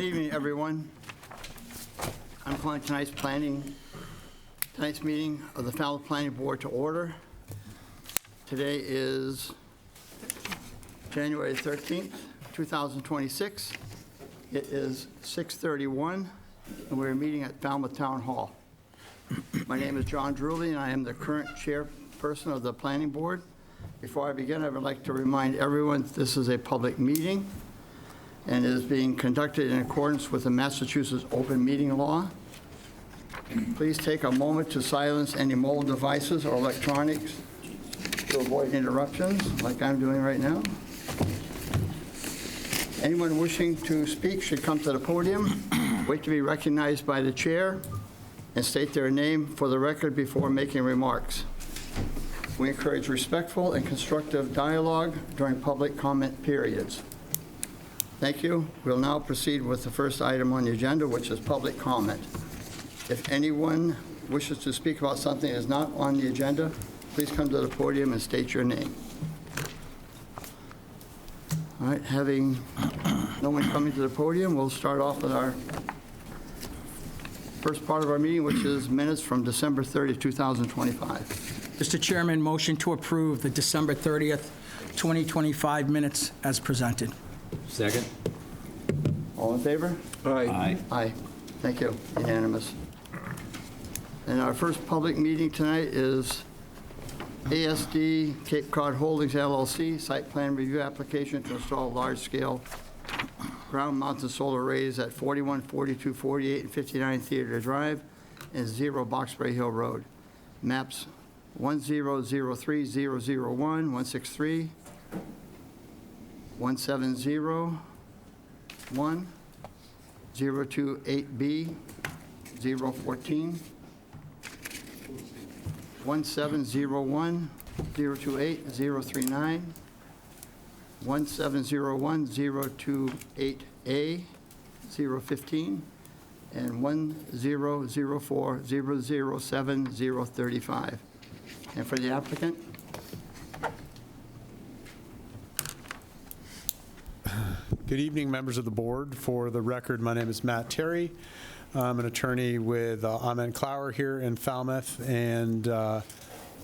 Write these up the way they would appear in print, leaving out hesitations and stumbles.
Good evening, everyone. I'm calling tonight's meeting of the Falmouth Planning Board to order. Today is January 13th, 2026. It is 6:31, and we're meeting at Falmouth Town Hall. My name is John Drewley, and I am the current chairperson of the Planning Board. Before I begin, I would like to remind everyone that this is a public meeting and is being conducted in accordance with the Massachusetts Open Meeting Law. Please take a moment to silence any mobile devices or electronics to avoid interruptions, like I'm doing right now. Anyone wishing to speak should come to the podium, wait to be recognized by the chair, and state their name for the record before making remarks. We encourage respectful and constructive dialogue during public comment periods. Thank you. We'll now proceed with the first item on the agenda, which is public comment. If anyone wishes to speak about something that is not on the agenda, please come to the podium and state your name. All right, having no one coming to the podium, we'll start off with our first part of our meeting, which is minutes from December 30, 2025. Mr. Chairman, motion to approve the December 30th, 2025 minutes as presented. Second. All in favor? Aye. Aye. Thank you. Unanimous. And our first public meeting tonight is ASD Cape Cod Holdings, LLC Site Plan Review Application to install large-scale ground-mounted solar arrays at 41, 42, 48, and 59 Theater Drive and 0 Boxberry Hill Road. Maps 1003-001, 163, 1701, 028B, 014, 1701, 028, 039, 1701, 028A, 015, and 1004, 007, 035. And for the applicant? Good evening, members of the board. For the record, my name is Matt Terry. I'm an attorney with Amen Clower here in Falmouth and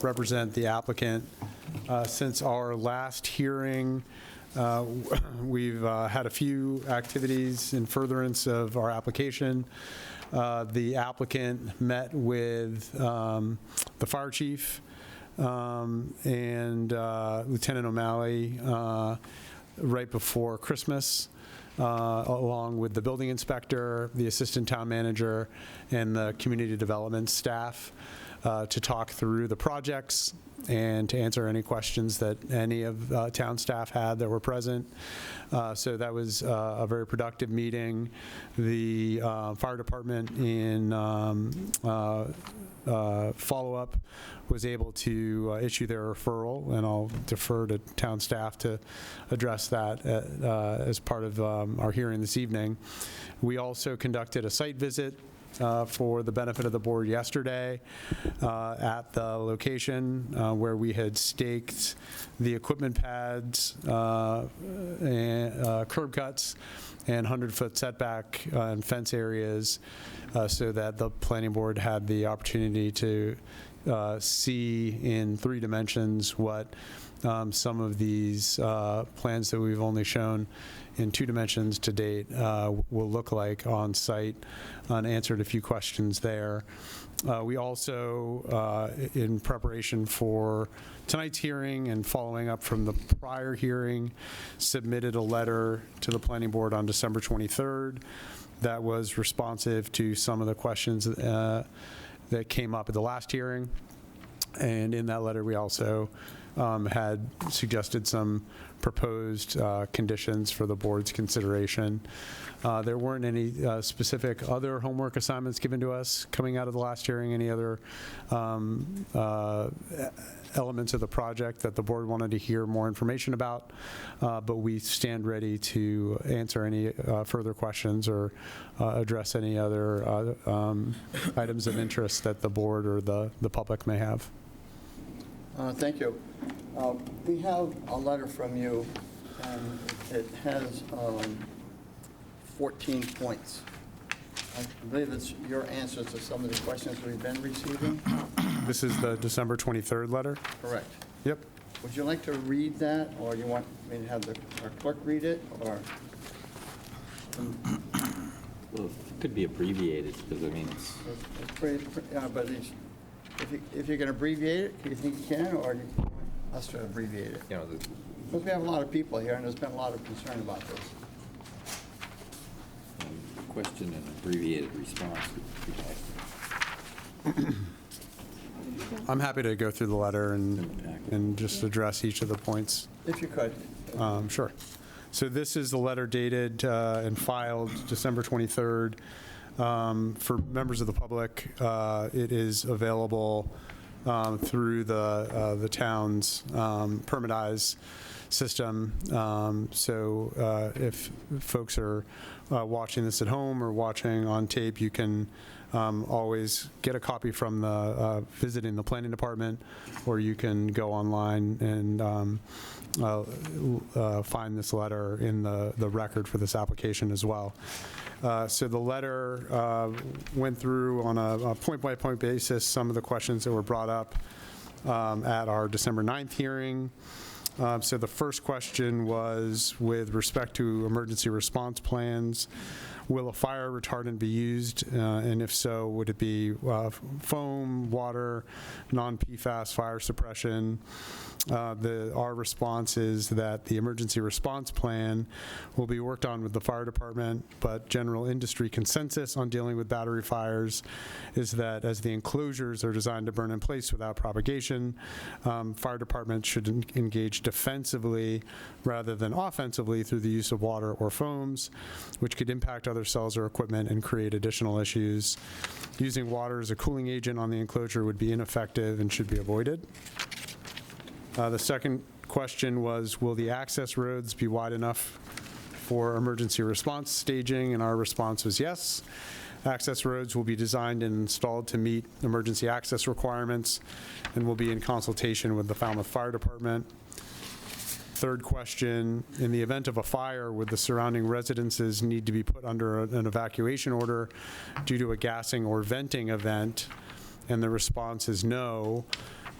represent the applicant. Since our last hearing, we've had a few activities in furtherance of our application. The applicant met with the fire chief and Lieutenant O'Malley right before Christmas, along with the building inspector, the assistant town manager, and the community development staff to talk through the projects and to answer any questions that any of town staff had that were present. So that was a very productive meeting. The fire department in follow-up was able to issue their referral, and I'll defer to town staff to address that as part of our hearing this evening. We also conducted a site visit for the benefit of the board yesterday at the location where we had staked the equipment pads and curb cuts and 100-foot setback and fence areas so that the planning board had the opportunity to see in 3 dimensions what some of these plans that we've only shown in 2 dimensions to date will look like on site, and answered a few questions there. We also, in preparation for tonight's hearing and following up from the prior hearing, submitted a letter to the planning board on December 23rd that was responsive to some of the questions that came up at the last hearing. And in that letter, we also had suggested some proposed conditions for the board's consideration. There weren't any specific other homework assignments given to us coming out of the last hearing, any other elements of the project that the board wanted to hear more information about, but we stand ready to answer any further questions or address any other items of interest that the board or the public may have. Thank you. We have a letter from you, and it has 14 points. I believe it's your answers to some of the questions we've been receiving. This is the December 23rd letter? Correct. Yep. Would you like to read that, or you want me to have our clerk read it, or? Well, it could be abbreviated, because I mean, it's, It's pretty, but if you can abbreviate it, do you think you can, or do you want us to abbreviate it? you know, Because we have a lot of people here, and there's been a lot of concern about this. the question and abbreviated response would be like, I'm happy to go through the letter and just address each of the points. If you could. Sure. So this is the letter dated and filed December 23rd. For members of the public, it is available through the town's Permitize system. So if folks are watching this at home or watching on tape, you can always get a copy from visiting the planning department, or you can go online and find this letter in the record for this application as well. So the letter went through on a point-by-point basis some of the questions that were brought up at our December 9th hearing. So the first question was with respect to emergency response plans. Will a fire retardant be used? And if so, would it be foam, water, non-PFAS fire suppression? Our response is that the emergency response plan will be worked on with the fire department, but general industry consensus on dealing with battery fires is that as the enclosures are designed to burn in place without propagation, fire departments should engage defensively rather than offensively through the use of water or foams, which could impact other cells or equipment and create additional issues. Using water as a cooling agent on the enclosure would be ineffective and should be avoided. The second question was, will the access roads be wide enough for emergency response staging? And our response was yes. Access roads will be designed and installed to meet emergency access requirements and will be in consultation with the Falmouth Fire Department. Third question, in the event of a fire, would the surrounding residences need to be put under an evacuation order due to a gassing or venting event? And the response is no.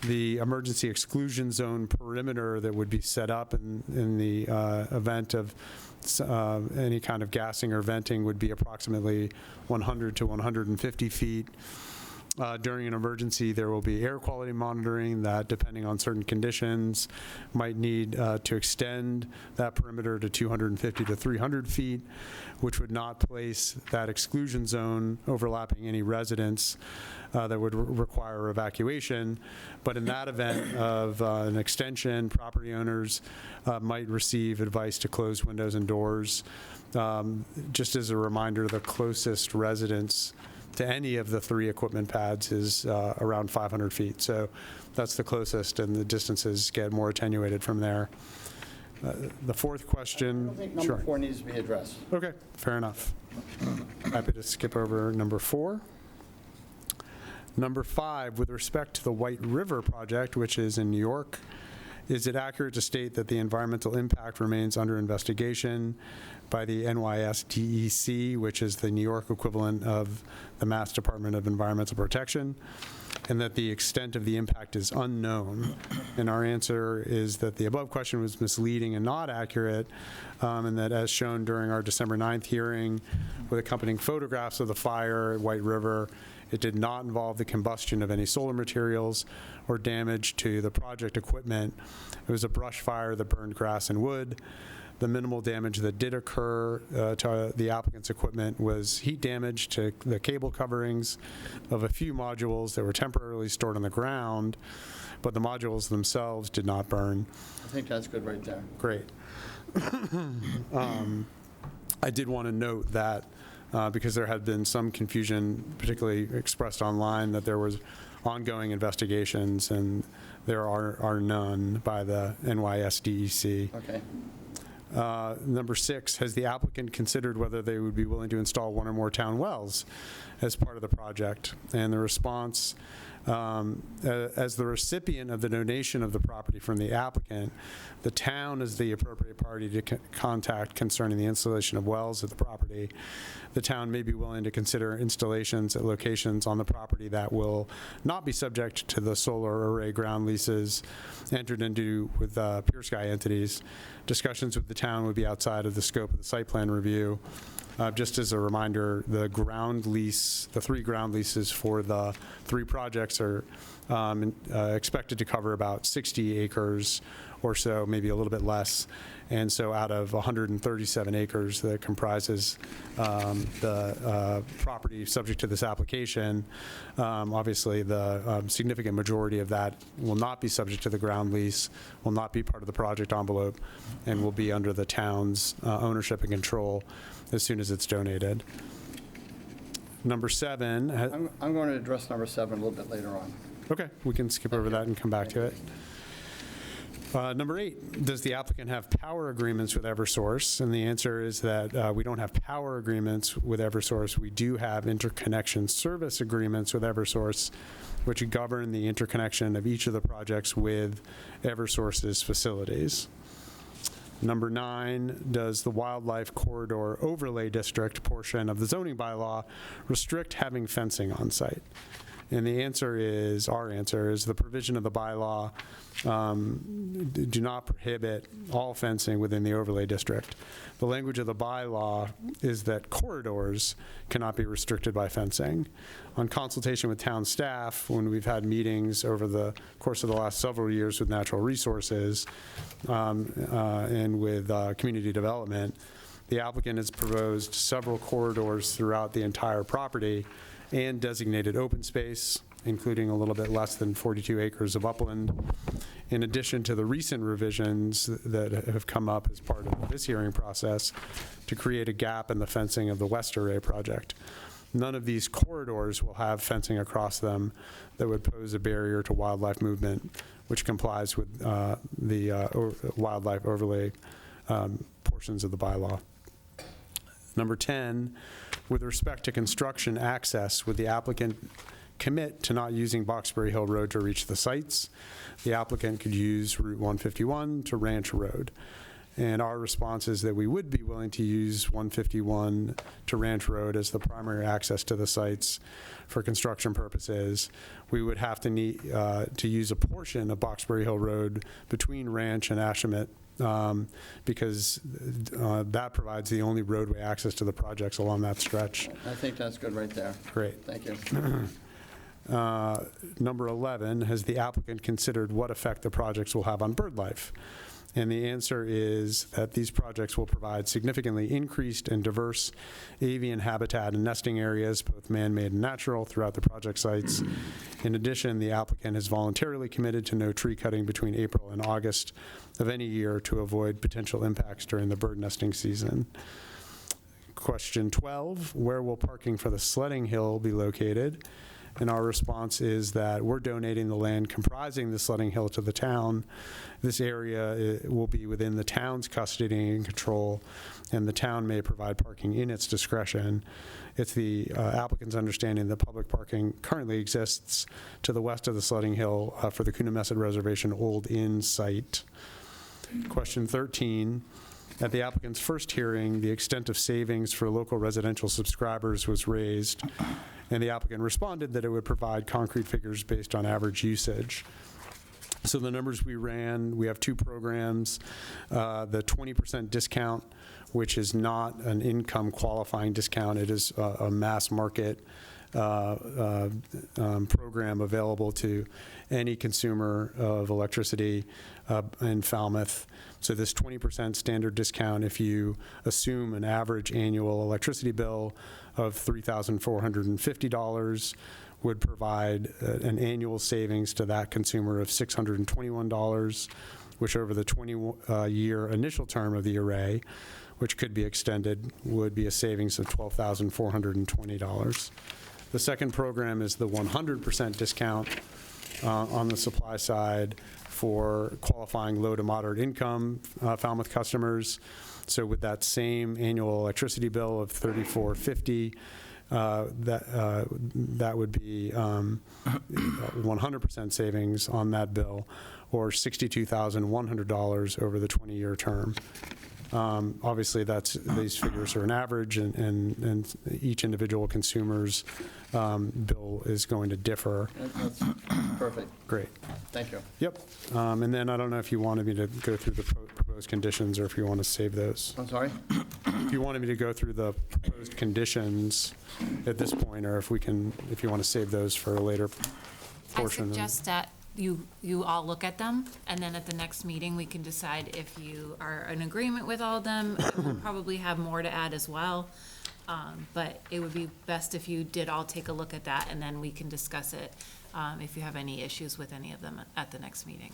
The emergency exclusion zone perimeter that would be set up in the event of any kind of gassing or venting would be approximately 100 to 150 feet. During an emergency, there will be air quality monitoring that, depending on certain conditions, might need to extend that perimeter to 250 to 300 feet, which would not place that exclusion zone overlapping any residence that would require evacuation. But in that event of an extension, property owners might receive advice to close windows and doors. Just as a reminder, the closest residence to any of the 3 equipment pads is around 500 feet. So that's the closest, and the distances get more attenuated from there. The fourth question. I think number 4 needs to be addressed. Okay, fair enough. Happy to skip over number 4. Number 5, with respect to the White River project, which is in New York, is it accurate to state that the environmental impact remains under investigation by the NYSDEC, which is the New York equivalent of the Mass Department of Environmental Protection, and that the extent of the impact is unknown? And our answer is that the above question was misleading and not accurate, and that as shown during our December 9th hearing with accompanying photographs of the fire at White River, it did not involve the combustion of any solar materials or damage to the project equipment. It was a brush fire that burned grass and wood. The minimal damage that did occur to the applicant's equipment was heat damage to the cable coverings of a few modules that were temporarily stored on the ground, but the modules themselves did not burn. I think that's good right there. Great. I did want to note that because there had been some confusion, particularly expressed online, that there was ongoing investigations, and there are none by the NYSDEC. Okay. Number 6, has the applicant considered whether they would be willing to install one or more town wells as part of the project? And the response As the recipient of the donation of the property from the applicant, the town is the appropriate party to contact concerning the installation of wells at the property. The town may be willing to consider installations at locations on the property that will not be subject to the solar array ground leases entered into with Pure Sky entities. Discussions with the town would be outside of the scope of the site plan review. Just as a reminder, the three ground leases for the 3 projects are expected to cover about 60 acres or so, maybe a little bit less. And so out of 137 acres that comprises the property subject to this application, obviously the significant majority of that will not be subject to the ground lease, will not be part of the project envelope, and will be under the town's ownership and control as soon as it's donated. Number 7. I'm going to address number 7 a little bit later on. Okay, we can skip over that and come back to it. Number 8, does the applicant have power agreements with Eversource? And the answer is that we don't have power agreements with Eversource. We do have interconnection service agreements with Eversource, which govern the interconnection of each of the projects with Eversource's facilities. Number 9, does the Wildlife Corridor Overlay District portion of the zoning bylaw restrict having fencing on site? And the answer is, our answer is, the provision of the bylaw do not prohibit all fencing within the overlay district. The language of the bylaw is that corridors cannot be restricted by fencing. On consultation with town staff, when we've had meetings over the course of the last several years with natural resources and with community development, the applicant has proposed several corridors throughout the entire property and designated open space, including a little bit less than 42 acres of upland, in addition to the recent revisions that have come up as part of this hearing process to create a gap in the fencing of the West Array project. None of these corridors will have fencing across them that would pose a barrier to wildlife movement, which complies with the wildlife overlay portions of the bylaw. Number 10, with respect to construction access, would the applicant commit to not using Boxberry Hill Road to reach the sites? The applicant could use Route 151 to Ranch Road. And our response is that we would be willing to use 151 to Ranch Road as the primary access to the sites for construction purposes. We would have to need to use a portion of Boxberry Hill Road between Ranch and Ashamet because that provides the only roadway access to the projects along that stretch. I think that's good right there. Great. Thank you. Number 11, has the applicant considered what effect the projects will have on bird life? And the answer is that these projects will provide significantly increased and diverse avian habitat and nesting areas, both man-made and natural, throughout the project sites. In addition, the applicant has voluntarily committed to no tree cutting between April and August of any year to avoid potential impacts during the bird nesting season. Question 12, where will parking for the sledding hill be located? And our response is that we're donating the land comprising the sledding hill to the town. This area will be within the town's custody and control, and the town may provide parking in its discretion. It's the applicant's understanding that public parking currently exists to the west of the sledding hill for the Coonamessett Reservation Old Inn site. Question 13. At the applicant's first hearing, the extent of savings for local residential subscribers was raised, and the applicant responded that it would provide concrete figures based on average usage. So the numbers we ran, we have 2 programs. The 20% discount, which is not an income qualifying discount, it is a mass market program available to any consumer of electricity in Falmouth. So this 20% standard discount, if you assume an average annual electricity bill of $3,450, would provide an annual savings to that consumer of $621, which over the 20-year initial term of the array, which could be extended, would be a savings of $12,420. The second program is the 100% discount on the supply side for qualifying low to moderate income Falmouth customers. So with that same annual electricity bill of $3,450, that would be 100% savings on that bill, or $62,100 over the 20-year term. Obviously, these figures are an average, and each individual consumer's bill is going to differ. That's perfect. Great. Thank you. Yep. And then I don't know if you wanted me to go through the proposed conditions, or if you want to save those. I'm sorry? If you wanted me to go through the proposed conditions at this point, or if you want to save those for a later I portion. suggest that you all look at them, and then at the next meeting, we can decide if you are in agreement with all of them. We'll probably have more to add as well, but it would be best if you did all take a look at that, and then we can discuss it if you have any issues with any of them at the next meeting.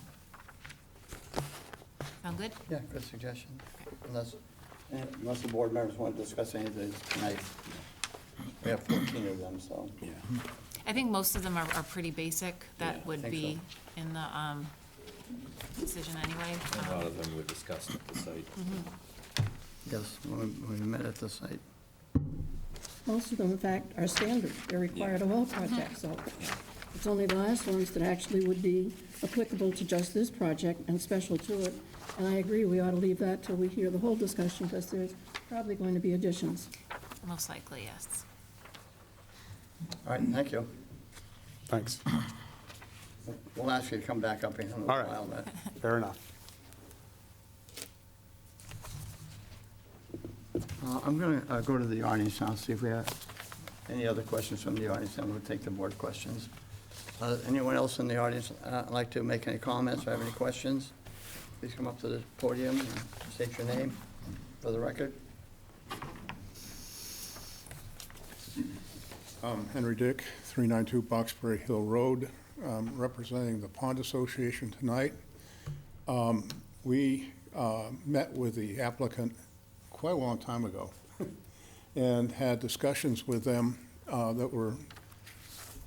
Sound good? Yeah, good suggestion. Unless the board members want to discuss any of these tonight. We have 14 of them, so. I think most of them are pretty basic. That Yeah, I would think be in the decision anyway. A lot of them were discussed at the site. Yes, when we met at the site. Most of them, in fact, are standard. They're required of all projects, so it's only the last ones that actually would be applicable to just this project and special to it. And I agree, we ought to leave that till we hear the whole discussion, because there's probably going to be additions. Most likely, yes. All right, thank you. Thanks. We'll ask you to come back up in a little All right. while. But Fair enough. I'm going to go to the audience now, see if we have any other questions from the audience, and we'll take the board questions. Anyone else in the audience like to make any comments or have any questions? Please come up to the podium and state your name for the record. Henry Dick, 392 Boxberry Hill Road, representing the Pond Association tonight. We met with the applicant quite a long time ago and had discussions with them that were,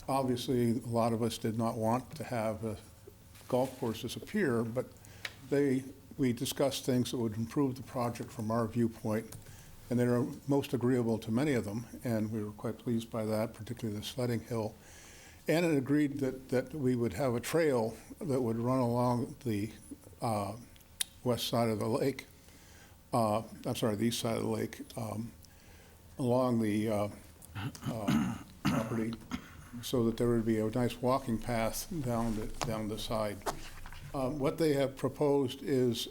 obviously, a lot of us did not want to have a golf course disappear, but we discussed things that would improve the project from our viewpoint, and they were most agreeable to many of them, and we were quite pleased by that, particularly the sledding hill. And it agreed that we would have a trail that would run along the west side of the lake, the east side of the lake, along the property, so that there would be a nice walking path down the side. What they have proposed is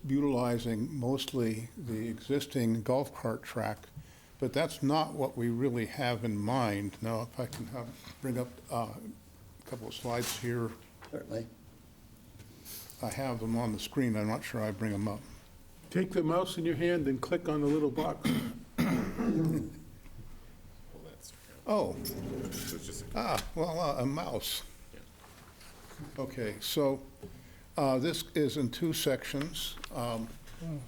utilizing mostly the existing golf cart track, but that's not what we really have in mind. Now, if I can bring up a couple of slides here. Certainly. I have them on the screen. I'm not sure I bring them up. Take the mouse in your hand and click on the little box. Oh. A mouse. Okay, so this is in two sections.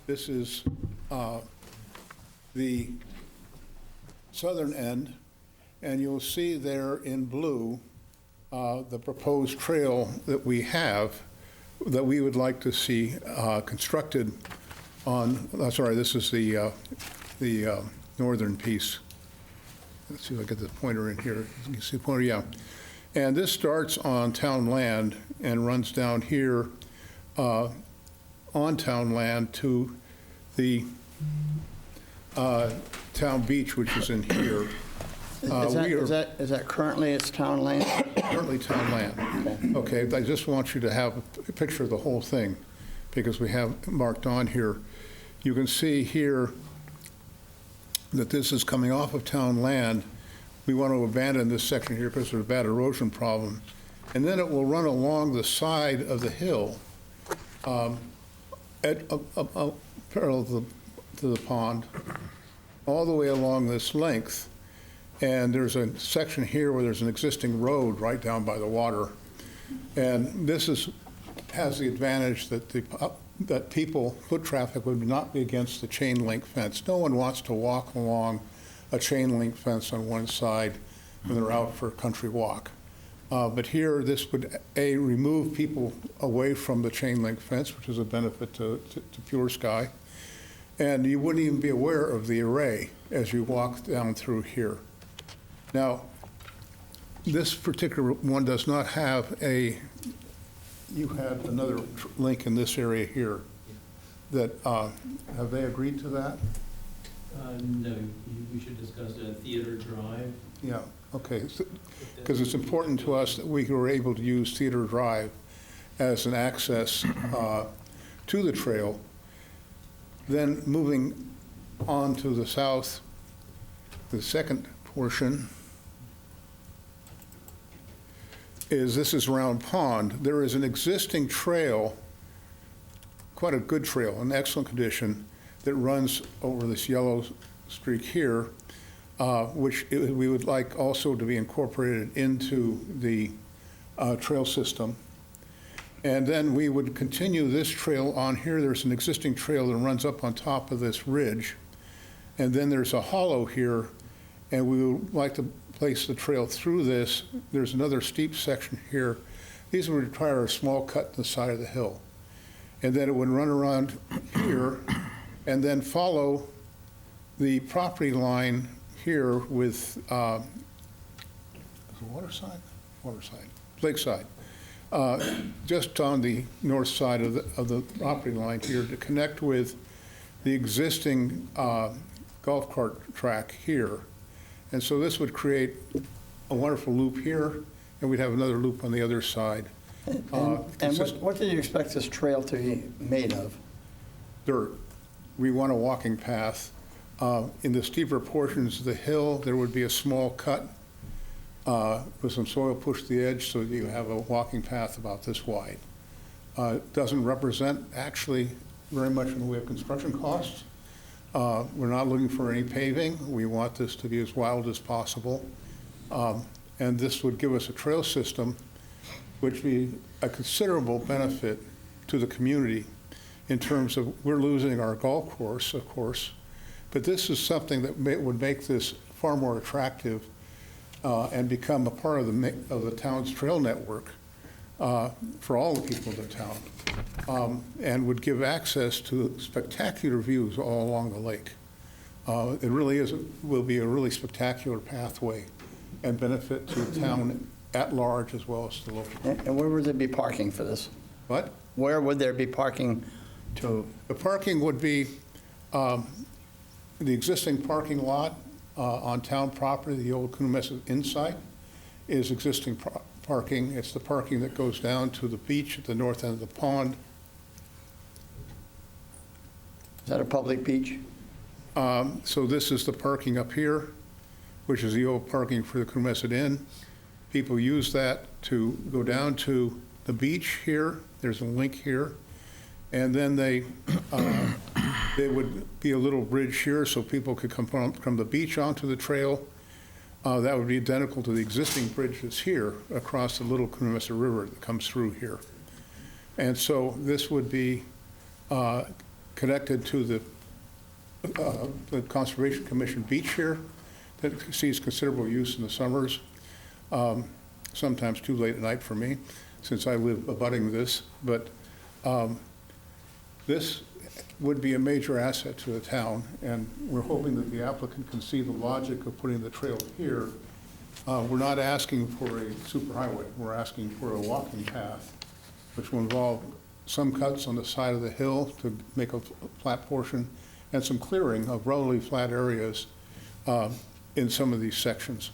This is the southern end, and you'll see there in blue the proposed trail that we have that we would like to see constructed on, this is the northern piece. Let's see if I get the pointer in here. You can see the pointer, yeah. And this starts on town land and runs down here on town land to the town beach, which is in here. Is that currently it's town land? Currently town land. Okay, I just want you to have a picture of the whole thing, because we have marked on here. You can see here that this is coming off of town land. We want to abandon this section here because there's a bad erosion problem. And then it will run along the side of the hill parallel to the pond, all the way along this length. And there's a section here where there's an existing road right down by the water. And this has the advantage that that foot traffic would not be against the chain link fence. No one wants to walk along a chain link fence on one side when they're out for a country walk. But here, this would, remove people away from the chain link fence, which is a benefit to Pure Sky. And you wouldn't even be aware of the array. as you walk down through here. Now, this particular one does not have you had another link in this area here that, have they agreed to that? No, we should discuss a theater drive. Yeah, okay, because it's important to us that we were able to use Theater Drive as an access to the trail. Then moving on to the south, the second portion this is Round Pond. There is an existing trail, quite a good trail, in excellent condition, that runs over this yellow streak here, which we would like also to be incorporated into the trail system. And then we would continue this trail on here. There's an existing trail that runs up on top of this ridge. And then there's a hollow here, and we would like to place the trail through this. There's another steep section here. These would require a small cut in the side of the hill. And then it would run around here and then follow the property line here with waterside? Waterside, lakeside. Just on the north side of the property line here to connect with the existing golf cart track here. And so this would create a wonderful loop here, and we'd have another loop on the other side. And what do you expect this trail to be made of? Dirt. We want a walking path. In the steeper portions of the hill, there would be a small cut with some soil pushed to the edge so that you have a walking path about this wide. It doesn't represent actually very much in the way of construction costs. We're not looking for any paving. We want this to be as wild as possible. And this would give us a trail system which would be a considerable benefit to the community in terms of we're losing our golf course, of course, but this is something that would make this far more attractive and become a part of the town's trail network for all the people of the town, and would give access to spectacular views all along the lake. It really will be a really spectacular pathway and benefit to the town at large as well as the local. And where would there be parking for this? What? Where would there be parking to? The parking would be the existing parking lot on town property, the old Coonamessett Inn site, is existing parking. It's the parking that goes down to the beach at the north end of the pond. Is that a public beach? So this is the parking up here, which is the old parking for the Coonamessett Inn. People use that to go down to the beach here. There's a link here. And then they would be a little bridge here so people could come from the beach onto the trail. That would be identical to the existing bridge that's here across the little Coonamessett River that comes through here. And so this would be connected to the Conservation Commission beach here that sees considerable use in the summers, sometimes too late at night for me, since I live abutting this. But this would be a major asset to the town, and we're hoping that the applicant can see the logic of putting the trail here. We're not asking for a superhighway. We're asking for a walking path, which will involve some cuts on the side of the hill to make a flat portion, and some clearing of relatively flat areas in some of these sections.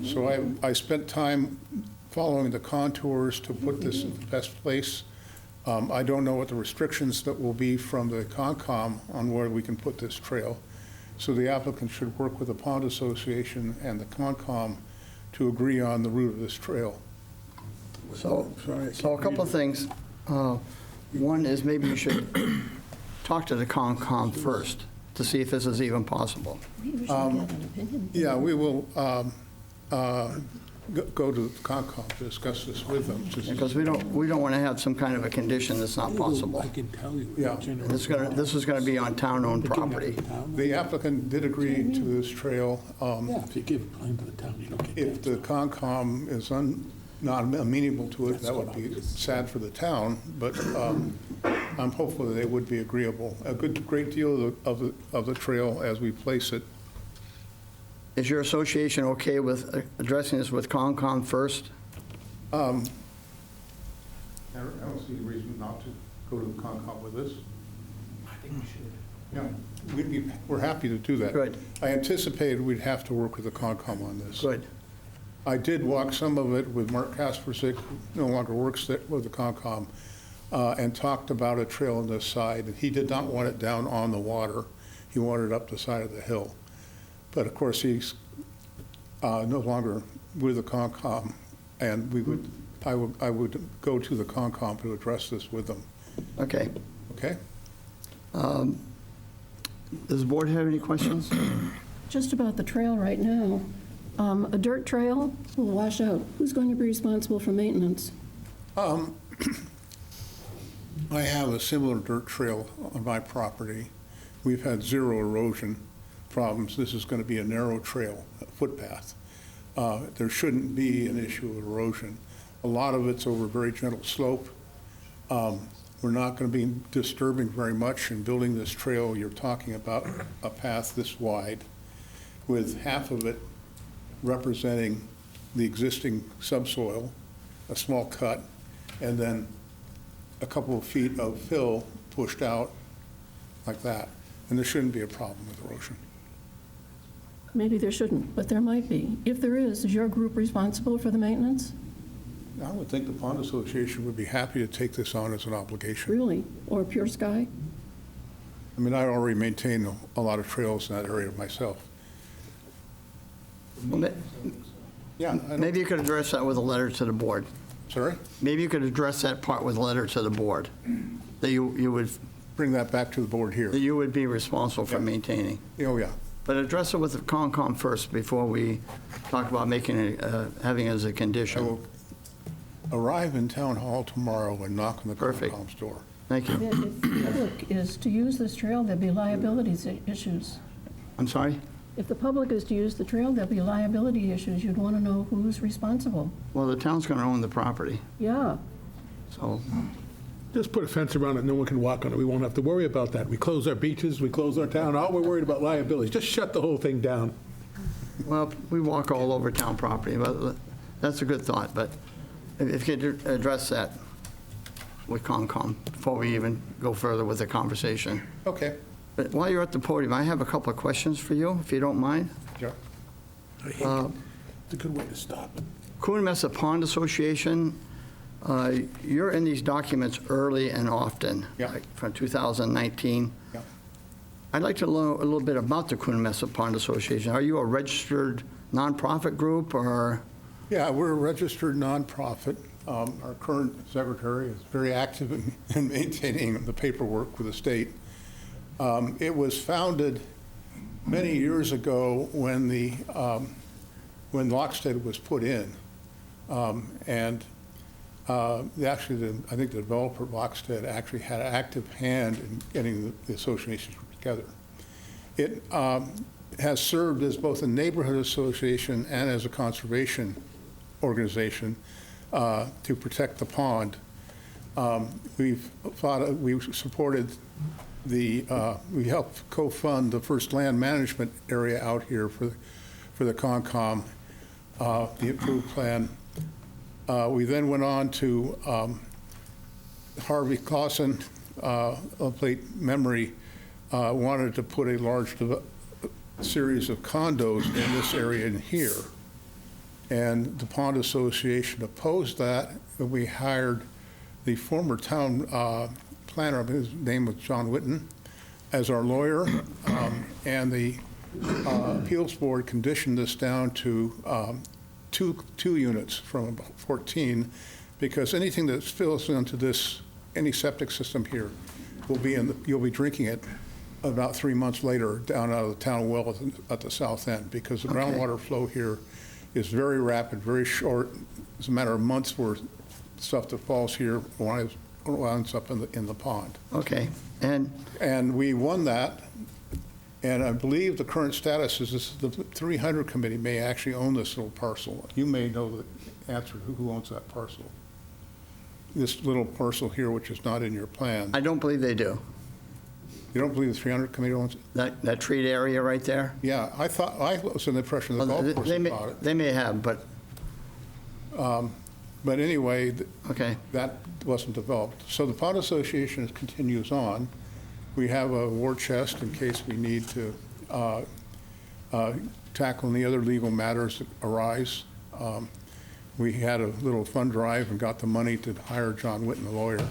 So I spent time following the contours to put this in the best place. I don't know what the restrictions that will be from the Concom on where we can put this trail. So the applicant should work with the Pond Association and the Concom to agree on the route of this trail. So a couple of things. One is maybe you should talk to the Concom first to see if this is even possible. We usually get an opinion. Yeah, we will go to the Concom to discuss this with them. Because we don't want to have some kind of a condition that's not possible. I can tell you. Yeah. This is going to be on town-owned property. The applicant did agree to this trail. Yeah, if you give a plan to the town, you don't get If the Concom is not amenable to it, that would be sad for the town, but I'm hopeful that they would be agreeable. A great deal of the trail as we place it Is your association okay with addressing this with Concom first? I don't see a reason not to go to the Concom with this. I think we should. Yeah, we're happy to do that. Good. I anticipated we'd have to work with the Concom on this. Good. I did walk some of it with Mark Kaspersik, who no longer works there with the Concom, and talked about a trail on this side. And he did not want it down on the water. He wanted it up the side of the hill. But of course, he's no longer with the Concom, and I would go to the Concom to address this with them. Okay. Okay? Does the board have any questions? Just about the trail right now. A dirt trail will wash out. Who's going to be responsible for maintenance? I have a similar dirt trail on my property. We've had zero erosion problems. This is going to be a narrow trail, a footpath. There shouldn't be an issue of erosion. A lot of it's over a very gentle slope. We're not going to be disturbing very much in building this trail. You're talking about a path this wide with half of it representing the existing subsoil, a small cut, and then a couple of feet of fill pushed out like that. And there shouldn't be a problem with erosion. Maybe there shouldn't, but there might be. If there is your group responsible for the maintenance? I would think the Pond Association would be happy to take this on as an obligation. Really? Or Pure Sky? I mean, I already maintain a lot of trails in that area myself. Well, Yeah. maybe you could address that with a letter to the board. Sorry? Maybe you could address that part with a letter to the board, that you would, Bring that back to the board here. that you would be responsible for Yeah. maintaining. Oh, yeah. But address it with the Concom first before we talk about making it, having it as a I condition. will arrive in Town Hall tomorrow and knock on the Perfect. Concom's door. Thank you. If the public is to use this trail, there'll be liabilities issues. I'm sorry? If the public is to use the trail, there'll be liability issues. You'd want to know who's responsible. Well, the town's going to own the property, Yeah. so, Just put a fence around it, no one can walk on it. We won't have to worry about that. We close our beaches, we close our town, all we're worried about liabilities. Just shut the whole thing down. well, we walk all over town property, but that's a good thought, but if you could address that with Concom before we even go further with the conversation. Okay. But while you're at the podium, I have a couple of questions for you, if you don't mind. Yeah. It's a good way to stop it. Coonamessett Pond Association, you're in these documents early and often. Yeah. Like from 2019. Yeah. I'd like to know a little bit about the Coonamessett Pond Association. Are you a registered nonprofit group, or? Yeah, we're a registered nonprofit. Our current secretary is very active in maintaining the paperwork with the state. It was founded many years ago when when Lockstead was put in. Actually, I think the developer Boxberry actually had an active hand in getting the association together. It has served as both a neighborhood association and as a conservation organization to protect the pond. We supported we helped co-fund the first land management area out here for the Concom, the approved plan. We then went on to Harvey Clausen, of late memory, wanted to put a large series of condos in this area in here. And the Pond Association opposed that, and we hired the former town planner, his name was John Whitten, as our lawyer, and the appeals board conditioned this down to two units from about 14, because anything that spills into this, any septic system here, you'll be drinking it about 3 months later down out of the town well at the south end, because the groundwater flow here is very rapid, very short. It's a matter of months where stuff that falls here winds up in the pond. Okay, And we won that, and I believe the current status is the 300 committee may actually own this little parcel. You may know the answer to who owns that parcel. This little parcel here, which is not in your plan. I don't believe they do. You don't believe the 300 committee owns it? That treat area right there? Yeah, I was under the impression the golf course They may- bought it. They may have, but, But anyway, okay. that wasn't developed. So the Pond Association continues on. We have a war chest in case we need to tackle any other legal matters that arise. We had a little fund drive and got the money to hire John Witten, a lawyer.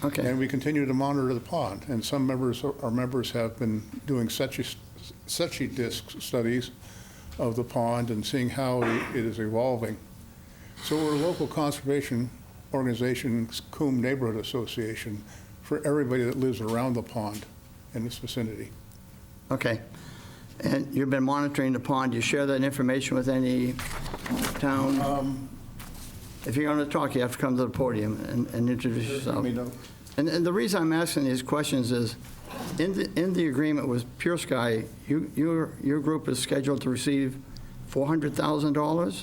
Okay. And we continue to monitor the pond. And some our members have been doing Secchi disc studies of the pond and seeing how it is evolving. So we're a local conservation organization, Coombe Neighborhood Association, for everybody that lives around the pond in this vicinity. Okay. And you've been monitoring the pond. You share that information with any town? If you're going to talk, you have to come to the podium and introduce yourself. And the reason I'm asking these questions is, in the agreement with Pure Sky, your group is scheduled to receive $400,000?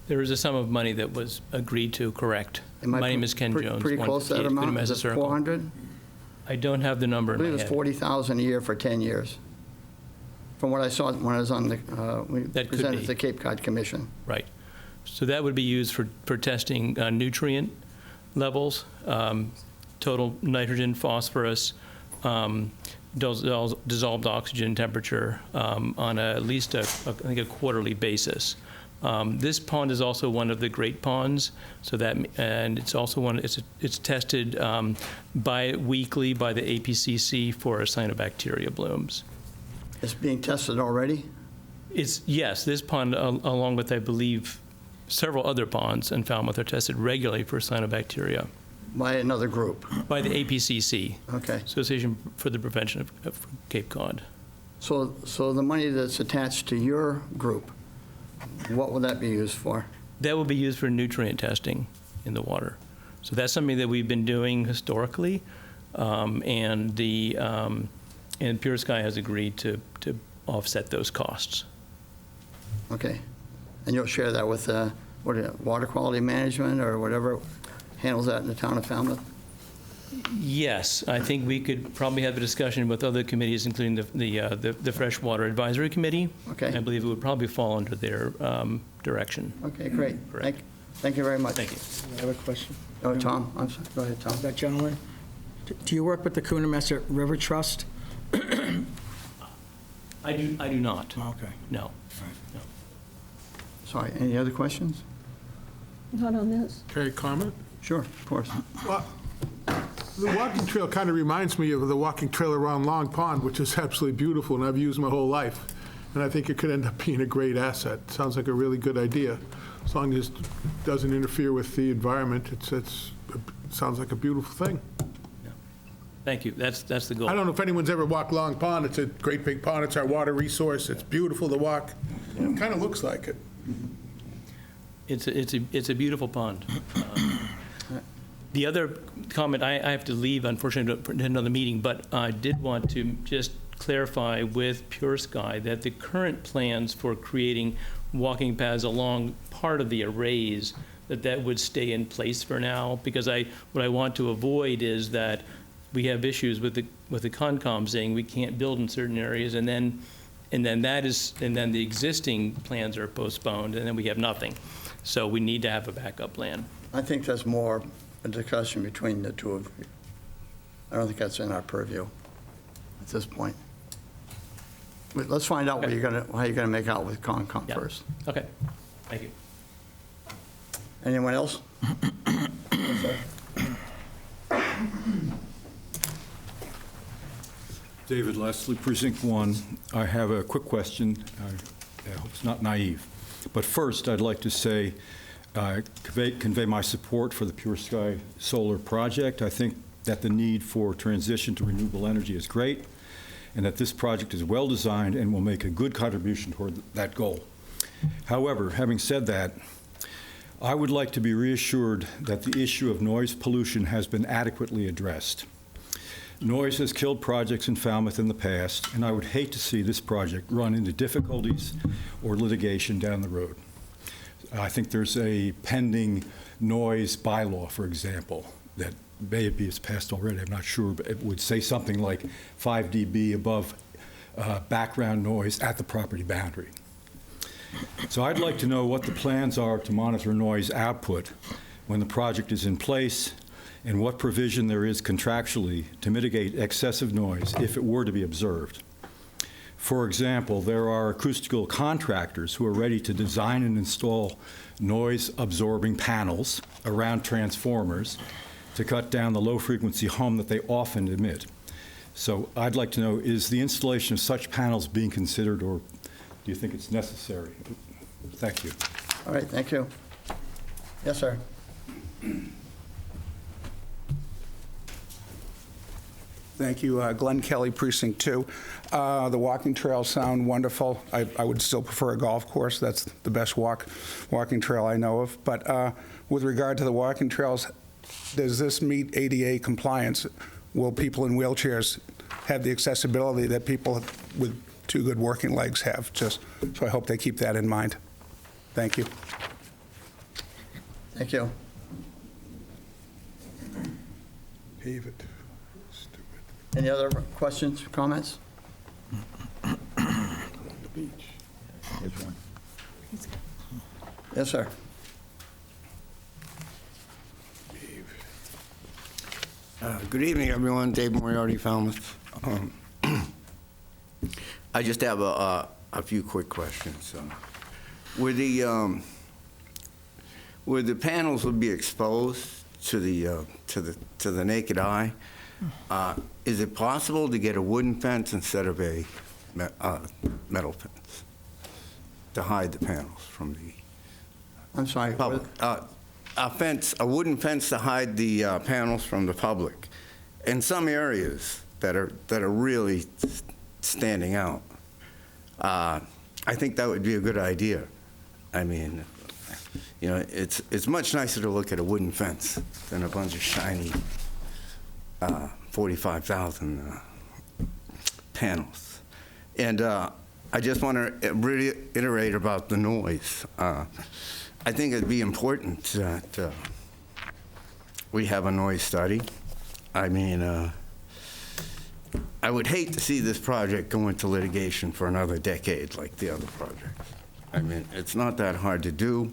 There is a sum of money that was agreed to, correct. Am I My name is Ken Jones. Pretty close to that 158 amount? Coonamassa Is it Circle. 400? I don't have the number I in believe my it's head. $40,000 a year for 10 years, from what I saw when I was on we That could presented be. to the Cape Cod Commission. Right. So that would be used for testing nutrient levels, total nitrogen, phosphorus, dissolved oxygen temperature on at least I think a quarterly basis. This pond is also one of the great ponds, so that, and it's also it's tested bi-weekly by the APCC for cyanobacteria blooms. It's being tested already? Yes, this pond, along with, I believe, several other ponds in Falmouth, are tested regularly for cyanobacteria By another group? by the APCC, Okay. Association for the Prevention of Cape Cod. So the money that's attached to your group, what will that be used for? That will be used for nutrient testing in the water. So that's something that we've been doing historically, and Pure Sky has agreed to offset those costs. Okay. And you'll share that with, what is it, Water Quality Management or whatever handles that in the town of Falmouth? Yes, I think we could probably have a discussion with other committees, including the Freshwater Advisory Committee. Okay. I believe it would probably fall under their direction. Okay, great. Correct. Thank you very much. Thank you. I have a question. Oh, Tom, I'm sorry. Go ahead, Tom. That gentleman, do you work with the Coonamassa River Trust? I do not, Okay. no. Sorry, any other questions? Not on this. Okay, comment? Sure, of course. Well, the walking trail kind of reminds me of the walking trail around Long Pond, which is absolutely beautiful, and I've used my whole life. And I think it could end up being a great asset. Sounds like a really good idea. As long as it doesn't interfere with the environment, it sounds like a beautiful thing. Thank you, that's the goal. I don't know if anyone's ever walked Long Pond. It's a great big pond. It's our water resource. It's beautiful to walk. It kind of looks like it. It's a beautiful pond. The other comment, I have to leave, unfortunately, to another meeting, but I did want to just clarify with Pure Sky that the current plans for creating walking paths along part of the arrays, that would stay in place for now, because what I want to avoid is that we have issues with the Concom saying we can't build in certain areas, and then the existing plans are postponed, and then we have nothing. So we need to have a backup plan. I think that's more a discussion between the two of you. I don't think that's in our purview at this point. But let's find out how you're gonna make out with Concom Yeah. first. Okay, thank you. Anyone else? David Leslie, Precinct 1. I have a quick question. I hope it's not naive. But first, I'd like to say, convey my support for the Pure Sky Solar Project. I think that the need for transition to renewable energy is great, and that this project is well-designed and will make a good contribution toward that goal. However, having said that, I would like to be reassured that the issue of noise pollution has been adequately addressed. Noise has killed projects in Falmouth in the past, and I would hate to see this project run into difficulties or litigation down the road. I think there's a pending noise bylaw, for example, that maybe it's passed already, I'm not sure, but it would say something like 5 dB above background noise at the property boundary. So I'd like to know what the plans are to monitor noise output when the project is in place, and what provision there is contractually to mitigate excessive noise if it were to be observed. For example, there are acoustical contractors who are ready to design and install noise-absorbing panels around transformers to cut down the low-frequency hum that they often emit. So I'd like to know, is the installation of such panels being considered, or do you think it's necessary? Thank you. All right, thank you. Yes, sir. Thank you. Glenn Kelly, Precinct 2. The walking trails sound wonderful. I would still prefer a golf course. That's the best walking trail I know of. But with regard to the walking trails, does this meet ADA compliance? Will people in wheelchairs have the accessibility that people with two good working legs have? So I hope they keep that in mind. Thank you. Thank you. Pave it. Any other questions, comments? The beach. Yes, sir. Good evening, everyone. Dave Moriarty, Falmouth. I just have a few quick questions. Would the panels would be exposed to the naked eye? Is it possible to get a wooden fence instead of a metal fence to hide the panels from the I'm sorry. public? A wooden fence to hide the panels from the public in some areas that are really standing out. I think that would be a good idea. I mean, you know, it's much nicer to look at a wooden fence than a bunch of shiny 45,000 panels. And I just want to reiterate about the noise. I think it'd be important that we have a noise study. I mean, I would hate to see this project go into litigation for another decade like the other projects. I mean, it's not that hard to do.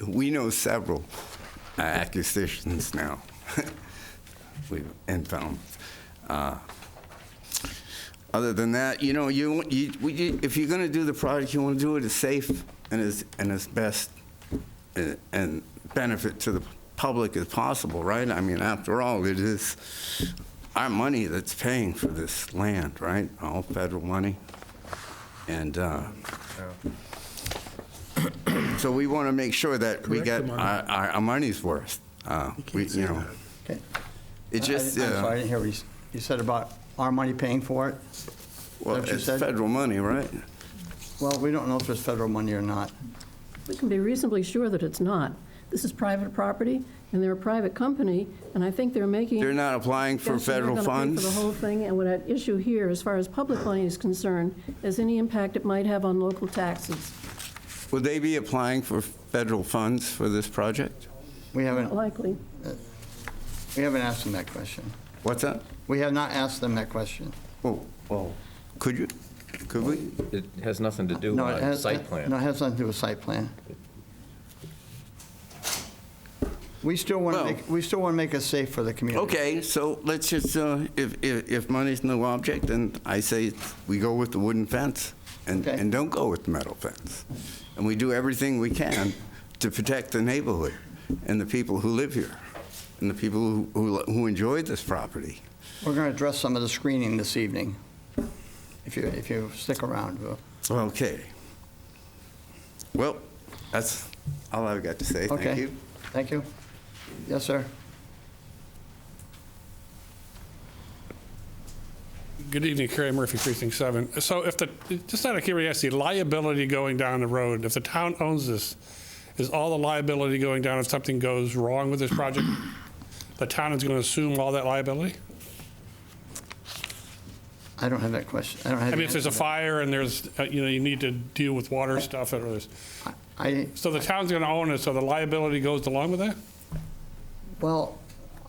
We know several acousticians now. In Falmouth. Other than that, you know, if you're going to do the project, you want to do it as safe and as best and benefit to the public as possible, right? I mean, after all, it is our money that's paying for this land, right? All federal money, and so we want to make sure that we get our money's worth. You know. Okay. It just, I'm sorry, I didn't hear what you said about our money paying for it. Well, it's federal money, right? Well, we don't know if it's federal money or not. We can be reasonably sure that it's not. This is private property, and they're a private company, and I think they're making... They're not applying for federal funds? They're going to pay for the whole thing, and what at issue here, as far as public money is concerned, is any impact it might have on local taxes. Would they be applying for federal funds for this project? We haven't. Not likely. We haven't asked them that question. What's that? We have not asked them that question. Oh, well, could you? Could we? It has nothing to do No, it with has, site plan. No, it has nothing to do with site plan. We still want to make it safe for the community. Okay, so let's just, if money's no object, then I say we go with the wooden fence and don't go with the metal fence. And we do everything we can to protect the neighborhood and the people who live here and the people who enjoy this property. We're going to address some of the screening this evening, if you stick around. Okay. Well, that's all I've got to say. Okay. Thank you. Thank you. Yes, sir. Good evening, Kerry Murphy, Precinct 7. So if just out of curiosity, liability going down the road, if the town owns this, is all the liability going down if something goes wrong with this project? The town is going to assume all that liability? I don't have that question. I don't have. I mean, if there's a fire and there's, you need to deal with water stuff, or there's, so the town's going to own it, so the liability goes along with that? Well,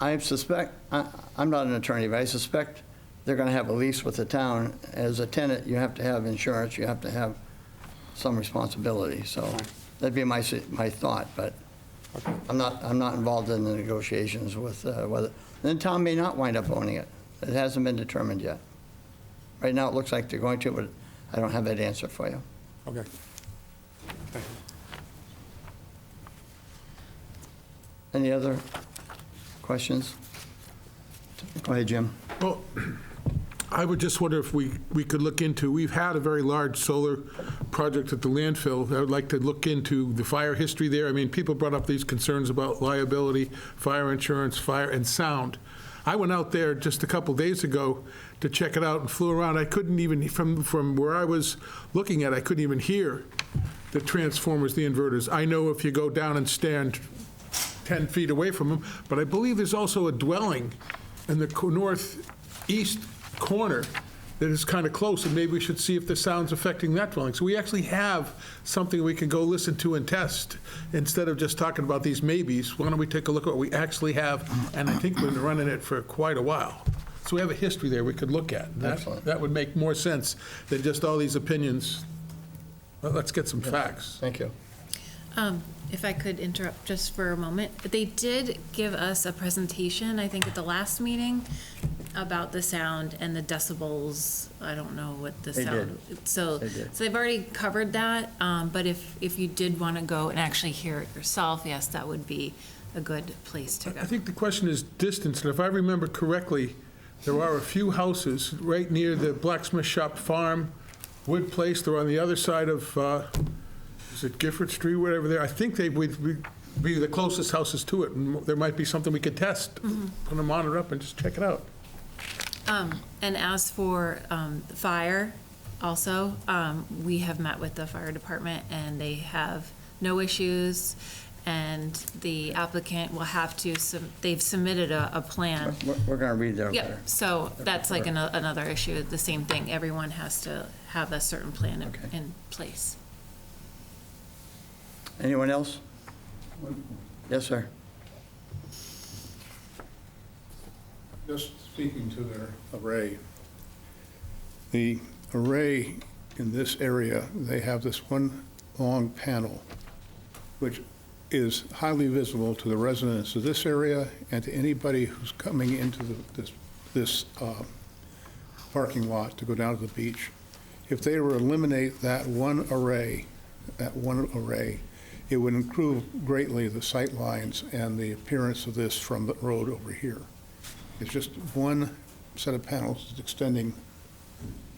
I suspect, I'm not an attorney, but I suspect they're going to have a lease with the town. As a tenant, you have to have insurance, you have to have some responsibility, so that'd be my thought, but I'm not involved in the negotiations with whether, then the town may not wind up owning it. It hasn't been determined yet. Right now, it looks like they're going to, but I don't have that answer for you. Okay. Thank you. Any other questions? Go ahead, Jim. Well, I would just wonder if we could look into, we've had a very large solar project at the landfill. I would like to look into the fire history there. I mean, people brought up these concerns about liability, fire insurance, fire, and sound. I went out there just a couple days ago to check it out and flew around. I couldn't even, from where I was looking at, I couldn't even hear the transformers, the inverters. I know if you go down and stand 10 feet away from them, but I believe there's also a dwelling in the northeast corner that is kind of close, and maybe we should see if the sound's affecting that dwelling. So we actually have something we can go listen to and test, instead of just talking about these maybes. Why don't we take a look at what we actually have? And I think we've been running it for quite a while. So we have a history there we could look at. Excellent. That would make more sense than just all these opinions. Well, let's get some facts. Thank you. If I could interrupt just for a moment, they did give us a presentation, I think at the last meeting, about the sound and the decibels. I don't know what the They sound. So they've already covered that, but if you did want to go and actually hear it yourself, yes, that would be a good place to go. I think the question is distance, and if I remember correctly, there are a few houses right near the blacksmith shop farm, Wood Place. They're on the other side of, is it Gifford Street, whatever there? I think they would be the closest houses to it, and there might be something we could test. Put a monitor up and just check it out. And as for the fire, also, we have met with the fire department, and they have no issues, and the applicant will have to, they've submitted a plan. We're going to read their letter. Yep, so that's like another issue, the same thing. Everyone has to have a certain plan in place. Anyone else? Yes, sir. Just speaking to their array, the array in this area, they have this one long panel, which is highly visible to the residents of this area and to anybody who's coming into this parking lot to go down to the beach. If they were to eliminate that one array, it would improve greatly the sight lines and the appearance of this from the road over here. It's just one set of panels extending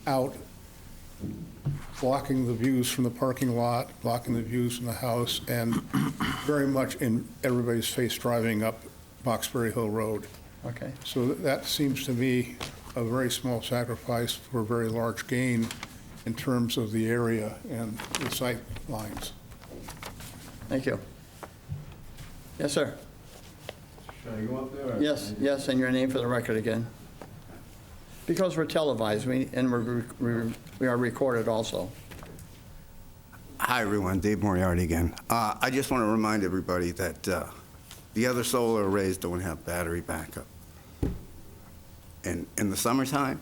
out, blocking the views from the parking lot, blocking the views from the house, and very much in everybody's face driving up Boxberry Hill Road. Okay. So that seems to be a very small sacrifice for a very large gain in terms of the area and the sight lines. Thank you. Yes, sir. Should I go up there? Yes, and your name for the record again. Because we're televised, and we are recorded also. Hi, everyone. Dave Moriarty again. I just want to remind everybody that the other solar arrays don't have battery backup. And in the summertime,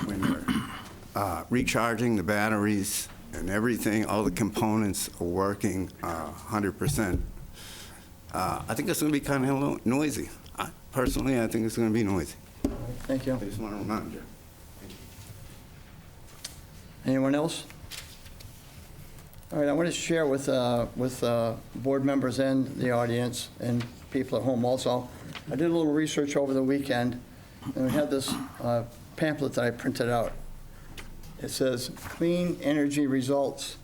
when they're recharging the batteries and everything, all the components are working 100%, I think it's going to be kind of noisy. Personally, I think it's going to be noisy. Thank you. I just want to remind you. Anyone else? All right, I want to share with board members and the audience and people at home also. I did a little research over the weekend, and we had this pamphlet that I printed out. It says, Clean Energy Results,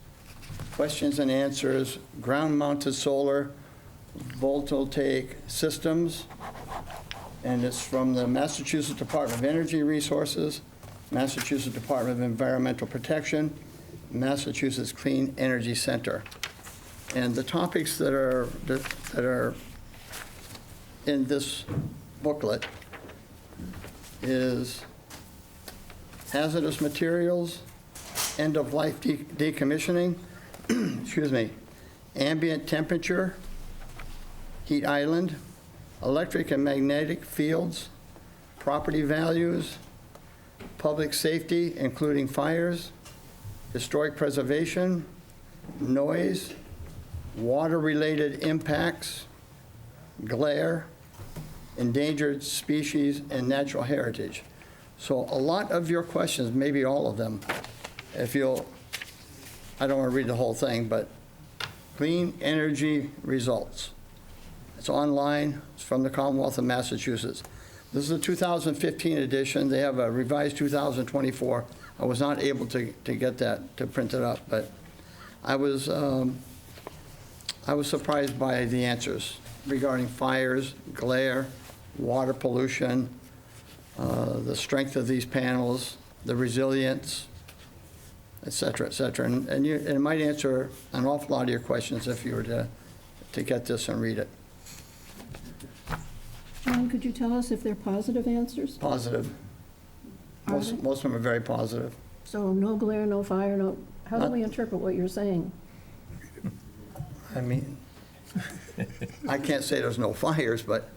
Questions and Answers, Ground-Mounted Solar Photovoltaic Systems, and it's from the Massachusetts Department of Energy Resources, Massachusetts Department of Environmental Protection, Massachusetts Clean Energy Center. And the topics that are in this booklet is hazardous materials, end-of-life decommissioning, excuse me, ambient temperature, heat island, electric and magnetic fields, property values, public safety, including fires, historic preservation, noise, water-related impacts, glare, endangered species, and natural heritage. So a lot of your questions, maybe all of them, if you'll, I don't want to read the whole thing, but clean energy results. It's online. It's from the Commonwealth of Massachusetts. This is a 2015 edition. They have a revised 2024. I was not able to get that, to print it up, but I was surprised by the answers regarding fires, glare, water pollution, the strength of these panels, the resilience, et cetera, et cetera. And it might answer an awful lot of your questions if you were to get this and read it. John, could you tell us if they're positive answers? Positive. Are Most they? of them are very positive. So no glare, no fire, no, how do Not- we interpret what you're saying? I mean, I can't say there's no fires, but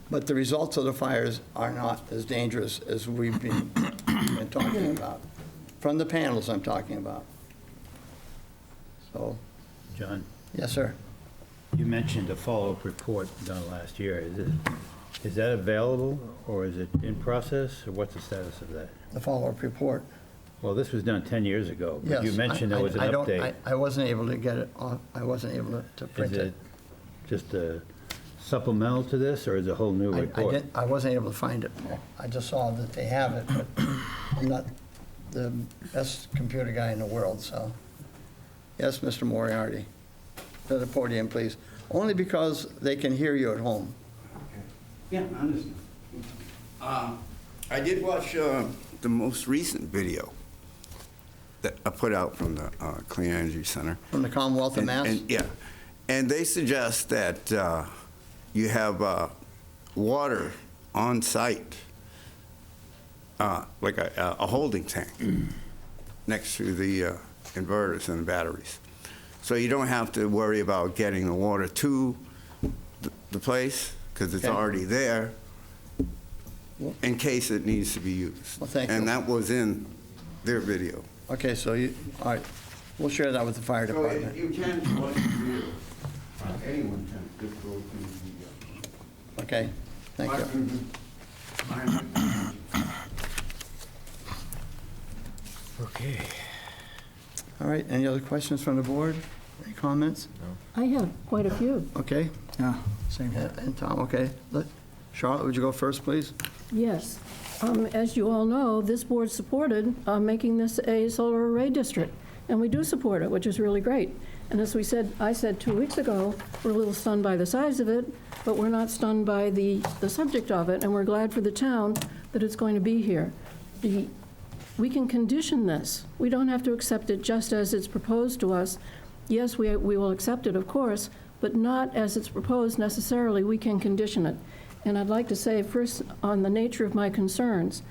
the results of the fires are not as dangerous as we've been talking about. From the panels I'm talking about. So, John, yes, sir. you mentioned a follow-up report done last year. Is that available, or is it in process, or what's the status of that? The follow-up report. Well, this was done 10 years ago, Yes. but you mentioned there was an I don't- update. I wasn't able to get it off, I wasn't able to print Is it. it just a supplemental to this, or is it a whole new report? I wasn't able to find it, Paul. I just saw that they have it, but I'm not the best computer guy in the world, so. Yes, Mr. Moriarty. To the podium, please. Only because they can hear you at home. Yeah, I understand. I did watch the most recent video that I put out from the Clean Energy Center. From the Commonwealth of Mass? Yeah, and they suggest that you have water on site, like a holding tank next to the inverters and the batteries. So you don't have to worry about getting the water to the place, because it's Okay. already there, in case it needs to be used. Well, thank you. And that was in their video. Okay, so you, all right. We'll share that with the fire So department. you can watch the video. Anyone can just go to the Okay, thank you. Okay. All right, any other questions from the board? Any comments? I have quite a few. Okay, Yeah, same here. and Tom, okay. Charlotte, would you go first, please? Yes. As you all know, this board supported making this a solar array district, and we do support it, which is really great. And as I said 2 weeks ago, we're a little stunned by the size of it, but we're not stunned by the subject of it, and we're glad for the town that it's going to be here. We can condition this. We don't have to accept it just as it's proposed to us. Yes, we will accept it, of course, but not as it's proposed necessarily. We can condition it. And I'd like to say first on the nature of my concerns.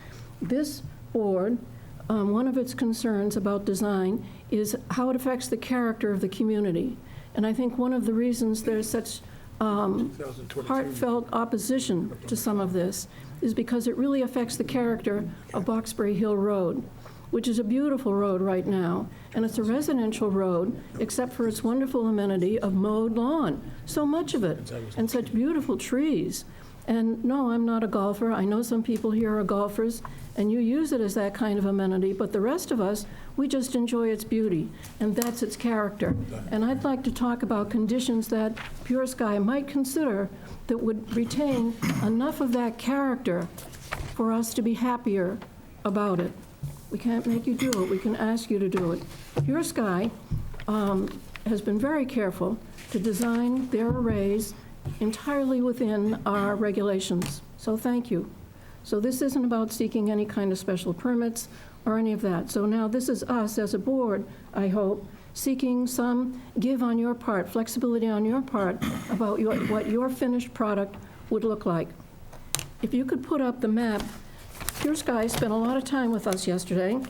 This board, one of its concerns about design is how it affects the character of the community. And I think one of the reasons there's such heartfelt opposition to some of this is because it really affects the character of Boxberry Hill Rd, which is a beautiful road right now. And it's a residential road, except for its wonderful amenity of mowed lawn, so much of it, and such beautiful trees. And no, I'm not a golfer. I know some people here are golfers, and you use it as that kind of amenity, but the rest of us, we just enjoy its beauty, and that's its character. And I'd like to talk about conditions that Pure Sky might consider that would retain enough of that character for us to be happier about it. We can't make you do it. We can ask you to do it. Pure Sky has been very careful to design their arrays entirely within our regulations. So thank you. So this isn't about seeking any kind of special permits or any of that. So now this is us as a board, I hope, seeking some give on your part, flexibility on your part about what your finished product would look like. If you could put up the map. Pure Sky spent a lot of time with us yesterday.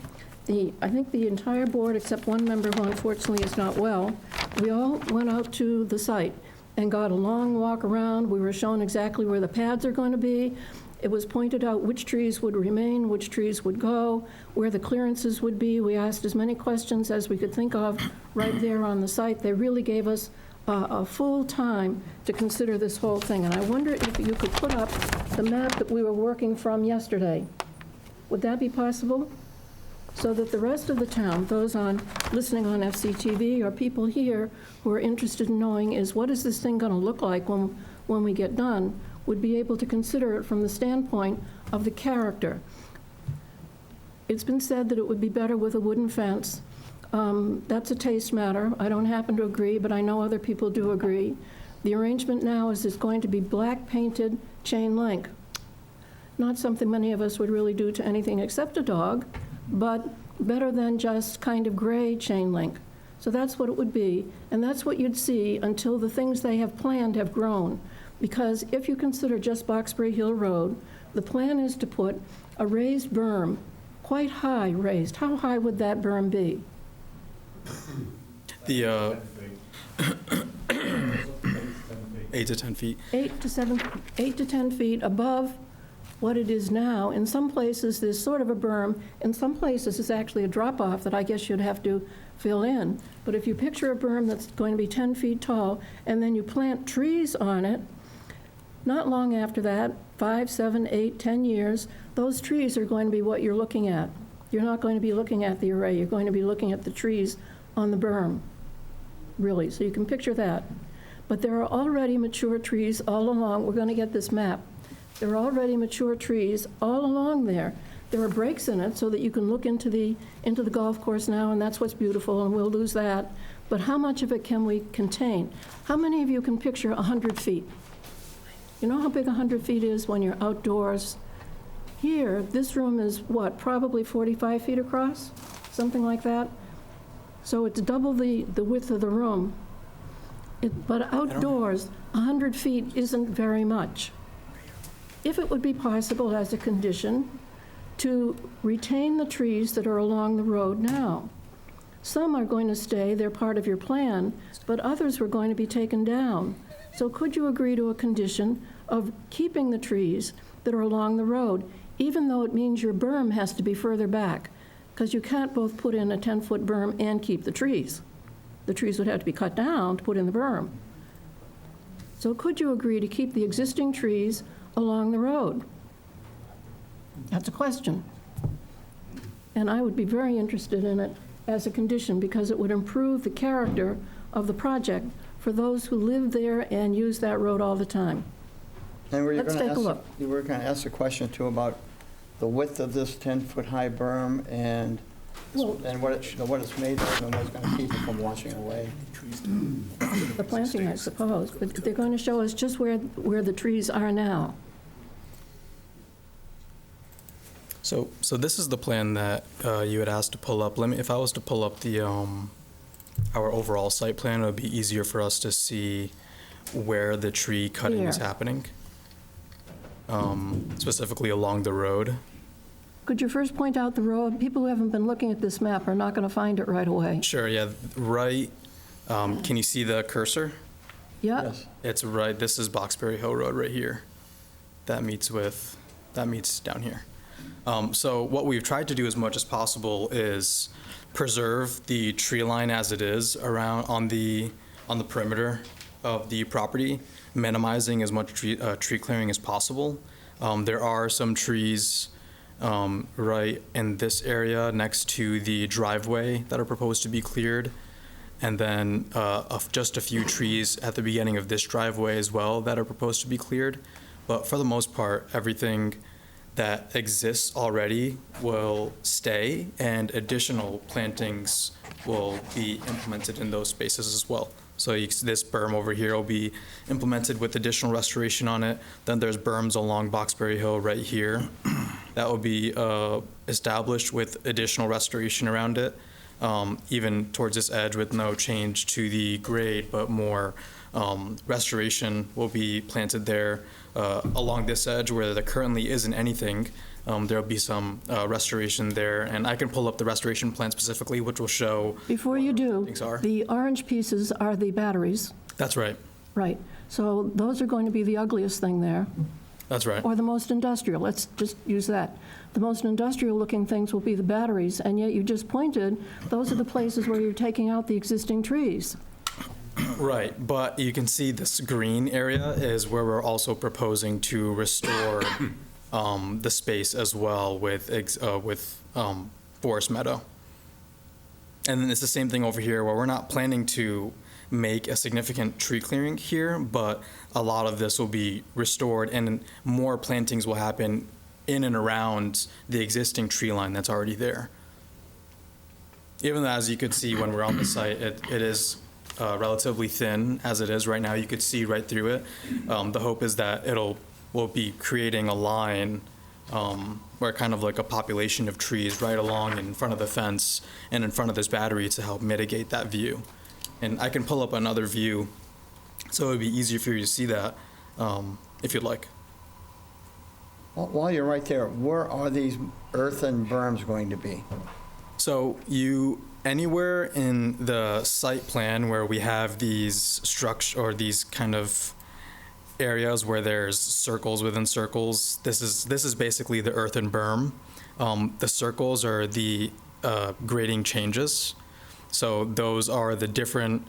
I think the entire board, except one member who unfortunately is not well, we all went out to the site. and got a long walk around. We were shown exactly where the pads are going to be. It was pointed out which trees would remain, which trees would go, where the clearances would be. We asked as many questions as we could think of right there on the site. They really gave us a full time to consider this whole thing. And I wonder if you could put up the map that we were working from yesterday. Would that be possible? So that the rest of the town, those listening on FCTV, or people here who are interested in knowing is what is this thing going to look like when we get done, would be able to consider it from the standpoint of the character. It's been said that it would be better with a wooden fence. That's a taste matter. I don't happen to agree, but I know other people do agree. The arrangement now is it's going to be black painted chain link. Not something many of us would really do to anything except a dog, but better than just kind of gray chain link. So that's what it would be, and that's what you'd see until the things they have planned have grown. Because if you consider just Boxberry Hill Road, the plan is to put a raised berm, quite high raised. How high would that berm be? The 8 to 10 feet. 8 to 10 feet above what it is now. In some places, there's sort of a berm. In some places, it's actually a drop-off that I guess you'd have to fill in. But if you picture a berm that's going to be 10 feet tall, and then you plant trees on it, not long after that, 5, 7, 8, 10 years, those trees are going to be what you're looking at. You're not going to be looking at the array. You're going to be looking at the trees on the berm, really. So you can picture that. But there are already mature trees all along. We're going to get this map. There are already mature trees all along there. There are breaks in it so that you can look into the golf course now, and that's what's beautiful, and we'll lose that. But how much of it can we contain? How many of you can picture 100 feet? You know how big 100 feet is when you're outdoors? Here, this room is what, probably 45 feet across? Something like that? So it's double the width of the room. But outdoors, 100 feet isn't very much. If it would be possible as a condition to retain the trees that are along the road now. Some are going to stay, they're part of your plan, but others were going to be taken down. So could you agree to a condition of keeping the trees that are along the road, even though it means your berm has to be further back? Because you can't both put in a 10-foot berm and keep the trees. The trees would have to be cut down to put in the berm. So could you agree to keep the existing trees along the road? That's a question. And I would be very interested in it as a condition because it would improve the character of the project for those who live there and use that road all the time. And Let's take a look. You were going to ask a question, too, about the width of this 10-foot-high berm and what it's made of and what's going to keep it from washing away. The planting, I suppose, but they're going to show us just where the trees are now. So this is the plan that you had asked to pull up. If I was to pull up the our overall site plan, it would be easier for us to see where the tree cutting is happening, specifically along the road. Could you first point out the road? People who haven't been looking at this map are not going to find it right away. Sure, yeah, right. Can you see the cursor? Yeah. Yes. It's right, this is Boxberry Hill Road right here. That meets down here. So what we've tried to do as much as possible is preserve the tree line as it is around on the perimeter of the property, minimizing as much tree clearing as possible. There are some trees right in this area next to the driveway that are proposed to be cleared, and then just a few trees at the beginning of this driveway as well that are proposed to be cleared. But for the most part, everything that exists already will stay, and additional plantings will be implemented in those spaces as well. So this berm over here will be implemented with additional restoration on it. Then there's berms along Boxberry Hill right here. That will be established with additional restoration around it, even towards this edge with no change to the grade, but more restoration will be planted there along this edge where there currently isn't anything. There'll be some restoration there, and I can pull up the restoration plan specifically, which will show. Before you do, things are. the orange pieces are the batteries. That's right. Right. So those are going to be the ugliest thing there, That's right. or the most industrial. Let's just use that. The most industrial-looking things will be the batteries, and yet you just pointed, those are the places where you're taking out the existing trees. Right, but you can see this green area is where we're also proposing to restore the space as well with forest meadow. And then it's the same thing over here where we're not planning to make a significant tree clearing here, but a lot of this will be restored and more plantings will happen in and around the existing tree line that's already there. Even though, as you could see when we're on the site, it is relatively thin as it is right now. You could see right through it. The hope is that we'll be creating a line where kind of like a population of trees right along in front of the fence and in front of this battery to help mitigate that view. And I can pull up another view so it would be easier for you to see that if you'd like. While you're right there, where are these earthen berms going to be? So anywhere in the site plan where we have these structure or these kind of areas where there's circles within circles, this is basically the earthen berm. The circles are the grading changes. So those are the different,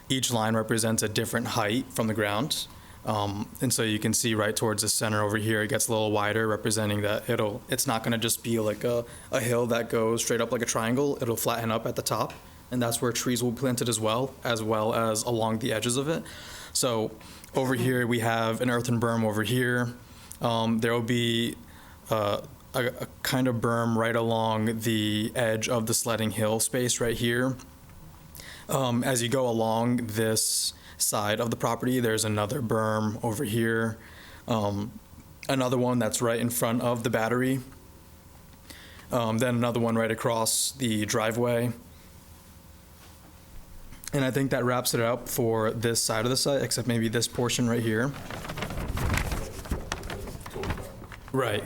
each line represents a different height from the ground. And so you can see right towards the center over here, it gets a little wider, representing that it's not gonna just be like a hill that goes straight up like a triangle. It'll flatten up at the top, and that's where trees will be planted as well as along the edges of it. So over here, we have an earthen berm over here. There will be a kind of berm right along the edge of the sledding hill space right here. As you go along this side of the property, there's another berm over here, another one that's right in front of the battery, then another one right across the driveway. And I think that wraps it up for this side of the site, except maybe this portion right here. Right.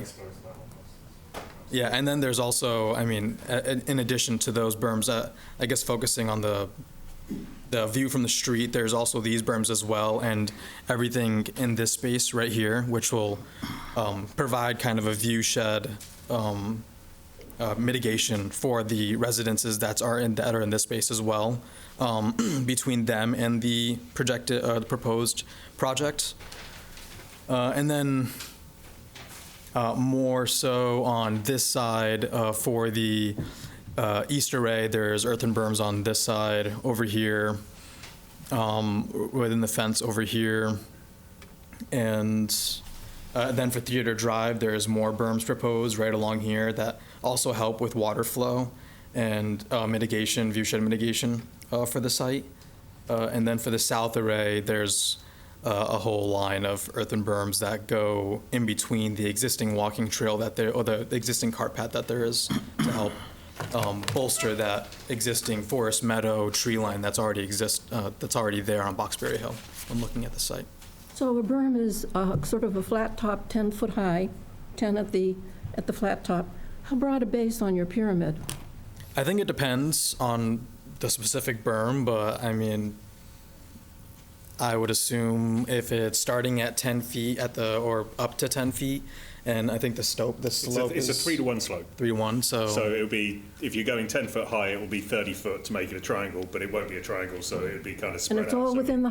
Yeah, and then there's also, I mean, in addition to those berms, I guess focusing on the view from the street, there's also these berms as well, and everything in this space right here, which will provide kind of a view shed mitigation for the residences that are in this space as well, between them and the proposed project. And then more so on this side for the east array, there's earthen berms on this side over here, within the fence over here. And then for Theater Drive, there's more berms proposed right along here that also help with water flow and mitigation, view shed mitigation for the site. And then for the south array, there's a whole line of earthen berms that go in between the existing walking trail or the existing cart path that there is to help bolster that existing forest meadow tree line that's already there on Boxberry Hill. I'm looking at the site. So a berm is sort of a flat top, 10 foot high, 10 at the flat top. How broad a base on your pyramid? I think it depends on the specific berm, but I mean, I would assume if it's starting at 10 feet or up to 10 feet, and I think the slope it's a 3-to-1 slope. 3-to-1, so it'll be, if you're going 10 foot high, it will be 30 foot to make it a triangle, but it won't be a triangle, so it'll be kind of spread out. And it's all within the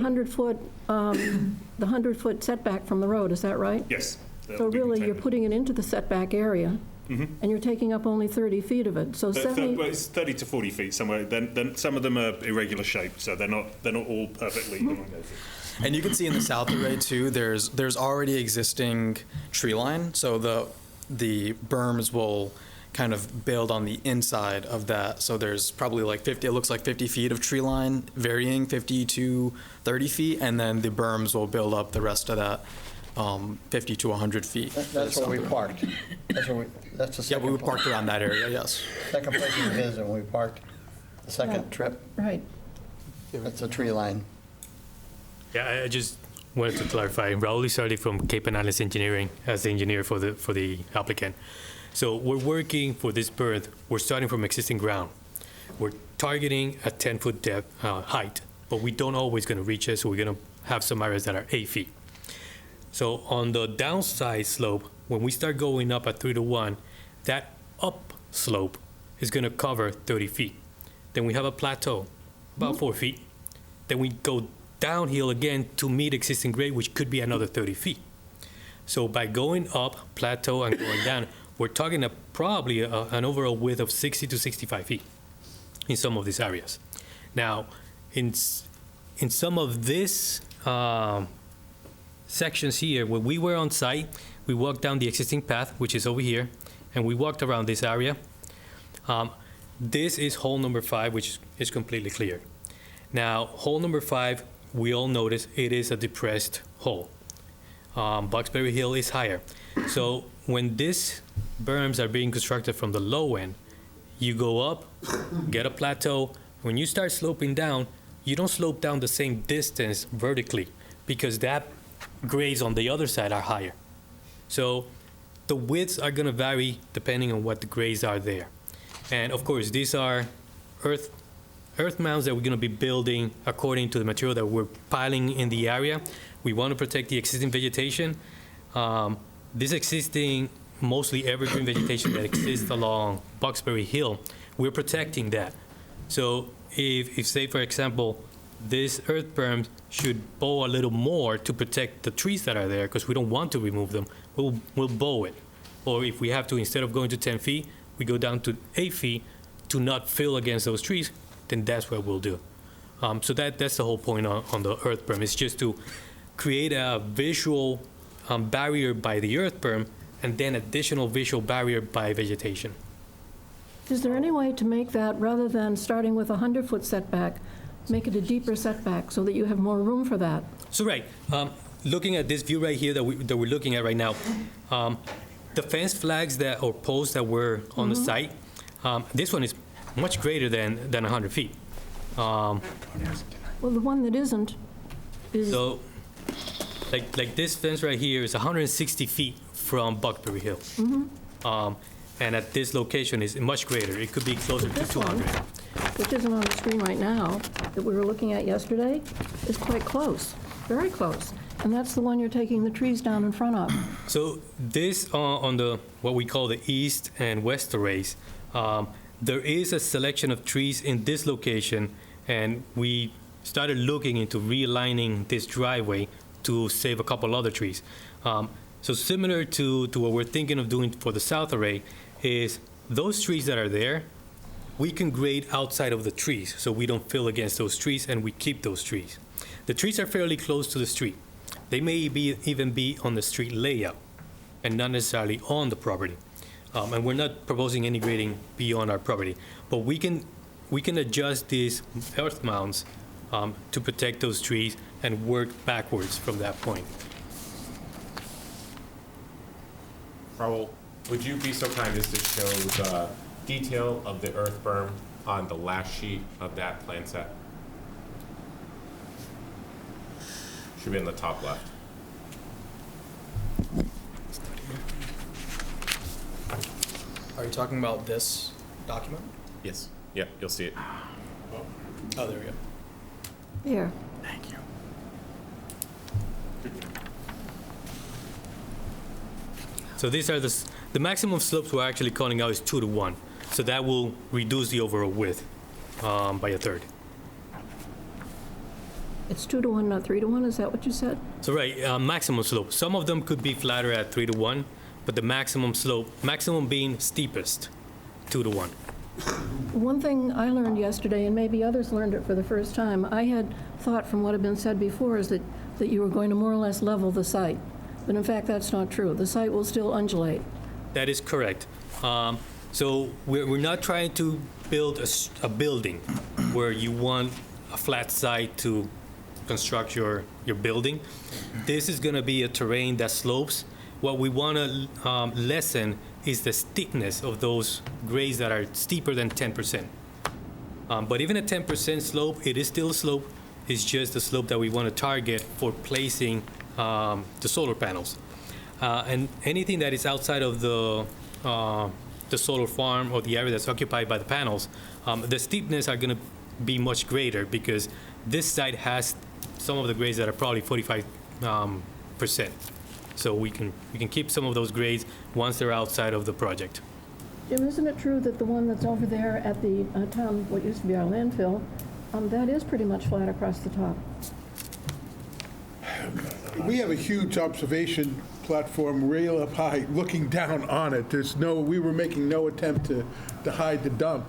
100-foot setback from the road, is that right? Yes. So really, you're putting it into the setback area, and you're taking up only 30 feet of it, so 70... Well, it's 30 to 40 feet somewhere. Then some of them are irregular shaped, so they're not all perfectly elongated. And you can see in the south array too, there's already existing tree line, so the berms will kind of build on the inside of that. So there's probably like it looks like 50 feet of tree line, varying 50 to 30 feet, and then the berms will build up the rest of that 50 to 100 feet. That's where we parked. That's the second. Yeah, we parked around that area, yes. Second place we visited when we parked the second trip. Right. That's a tree line. Yeah, I just wanted to clarify. Raul Lizardi from Cape Analysis Engineering as the engineer for the applicant. So we're working for this berth. We're starting from existing ground. We're targeting a 10-foot depth height, but we don't always going to reach it. So we're going to have some areas that are 8 feet. So on the downside slope, when we start going up at 3 to 1, that up slope is going to cover 30 feet. Then we have a plateau, about 4 feet. Then we go downhill again to meet existing grade, which could be another 30 feet. So by going up, plateau, and going down, we're talking probably an overall width of 60 to 65 feet in some of these areas. Now, in some of these sections here, when we were on site, we walked down the existing path, which is over here, and we walked around this area. This is hole number 5, which is completely clear. Now, hole number 5, we all notice it is a depressed hole. Boxberry Hill is higher. So when these berms are being constructed from the low end, you go up, get a plateau. When you start sloping down, you don't slope down the same distance vertically because that grades on the other side are higher. So the widths are going to vary depending on what the grades are there. And of course, these are earth mounds that we're going to be building according to the material that we're piling in the area. We want to protect the existing vegetation. This existing, mostly evergreen vegetation that exists along Boxberry Hill, we're protecting that. So if say, for example, this earth berm should bow a little more to protect the trees that are there because we don't want to remove them, we'll bow it. Or if we have to, instead of going to 10 feet, we go down to 8 feet to not fill against those trees, then that's what we'll do. So that's the whole point on the earth berm. It's just to create a visual barrier by the earth berm and then additional visual barrier by vegetation. Is there any way to make that, rather than starting with a 100-foot setback, make it a deeper setback so that you have more room for that? So right, looking at this view right here that we're looking at right now, the fence flags or posts that were on the site, this one is much greater than 100 feet. Well, the one that isn't is... So, like this fence right here is 160 feet from Boxberry Hill. And at this location is much greater. It could be closer to 200. Which isn't on the screen right now, that we were looking at yesterday, is quite close, very close. And that's the one you're taking the trees down in front of. So this on the what we call the east and west arrays, there is a selection of trees in this location, and we started looking into realigning this driveway to save a couple other trees. So similar to what we're thinking of doing for the south array is those trees that are there, we can grade outside of the trees so we don't fill against those trees and we keep those trees. The trees are fairly close to the street. They may even be on the street layout and not necessarily on the property. And we're not proposing any grading beyond our property, but we can adjust these earth mounds to protect those trees and work backwards from that point. Raul, would you be so kind as to show the detail of the earth berm on the last sheet of that plan set? Should be in the top left. Are you talking about this document? Yes. Yep, you'll see it. Oh, there we go. Here. Thank you. So these are the maximum slopes we're actually calling out is 2 to 1. So that will reduce the overall width by a third. It's 2 to 1, not 3 to 1, is that what you said? So right, maximum slope. Some of them could be flatter at 3 to 1, but the maximum slope, maximum being steepest, 2 to 1. One thing I learned yesterday, and maybe others learned it for the first time, I had thought from what had been said before is that you were going to more or less level the site. But in fact, that's not true. The site will still undulate. That is correct. So we're not trying to build a building where you want a flat site to construct your building. This is going to be a terrain that slopes. What we want to lessen is the steepness of those grades that are steeper than 10%. But even a 10% slope, it is still a slope. It's just the slope that we want to target for placing the solar panels. And anything that is outside of the solar farm or the area that's occupied by the panels, the steepness are going to be much greater because this site has some of the grades that are probably 45%. So we can keep some of those grades once they're outside of the project. Jim, isn't it true that the one that's over there at the town, what used to be our landfill, that is pretty much flat across the top? We have a huge observation platform real up high, looking down on it. We were making no attempt to hide the dump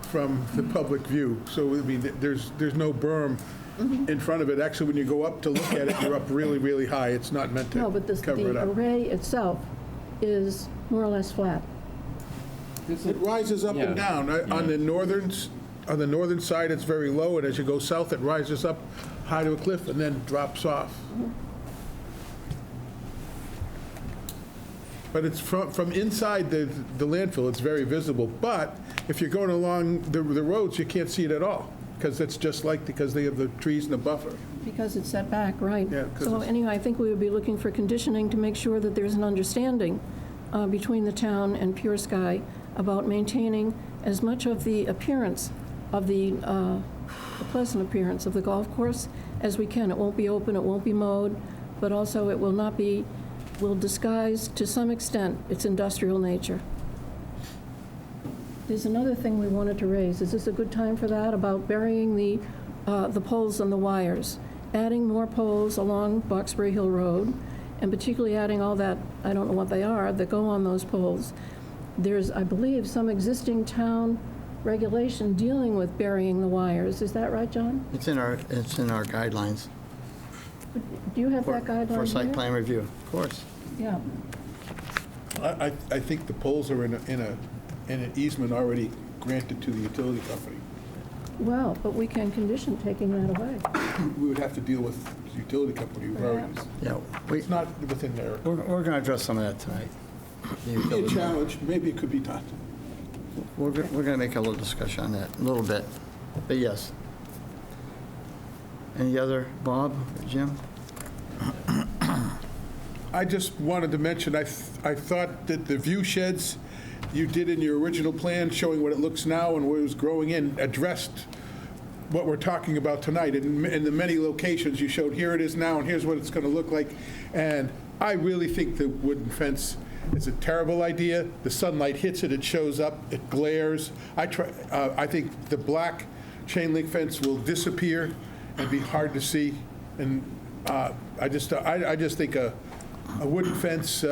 from the public view. So, I mean, there's no berm in front of it. Actually, when you go up to look at it, you're up really, really high. It's not meant to No, but cover it the up. array itself is more or less flat. It rises up and down. On the northern side, it's very low, and as you go south, it rises up high to a cliff and then drops off. But it's from inside the landfill, it's very visible. But if you're going along the roads, you can't see it at all, because because they have the trees and the buffer. Because it's set back, right. Yeah, 'cause So it's- anyway, I think we would be looking for conditioning to make sure that there's an understanding between the town and Pure Sky about maintaining as much of the appearance of the pleasant appearance of the golf course as we can. It won't be open, it won't be mowed, but also it will disguise to some extent its industrial nature. There's another thing we wanted to raise. Is this a good time for that, about burying the poles and the wires? Adding more poles along Boxberry Hill Road, and particularly adding all that, I don't know what they are, that go on those poles. There's, I believe, some existing town regulation dealing with burying the wires. Is that right, John? It's in our guidelines Do you have that guideline for site here? plan review, of course. Yeah. I think the poles are in an easement already granted to the utility company. Well, but we can condition taking that away. We would have to deal with the utility company. Perhaps. Yeah, It's not within their, we're going to address some of that tonight. it'd be a challenge, maybe it could be done. We're going to make a little discussion on that, a little bit, but yes. Any other, Bob, Jim? I just wanted to mention, I thought that the view sheds you did in your original plan, showing what it looks now and where it was growing in, addressed what we're talking about tonight. In the many locations, you showed, here it is now, and here's what it's going to look like. And I really think the wooden fence is a terrible idea. The sunlight hits it, it shows up, it glares. I think the black chain link fence will disappear and be hard to see. And I just think a wooden fence,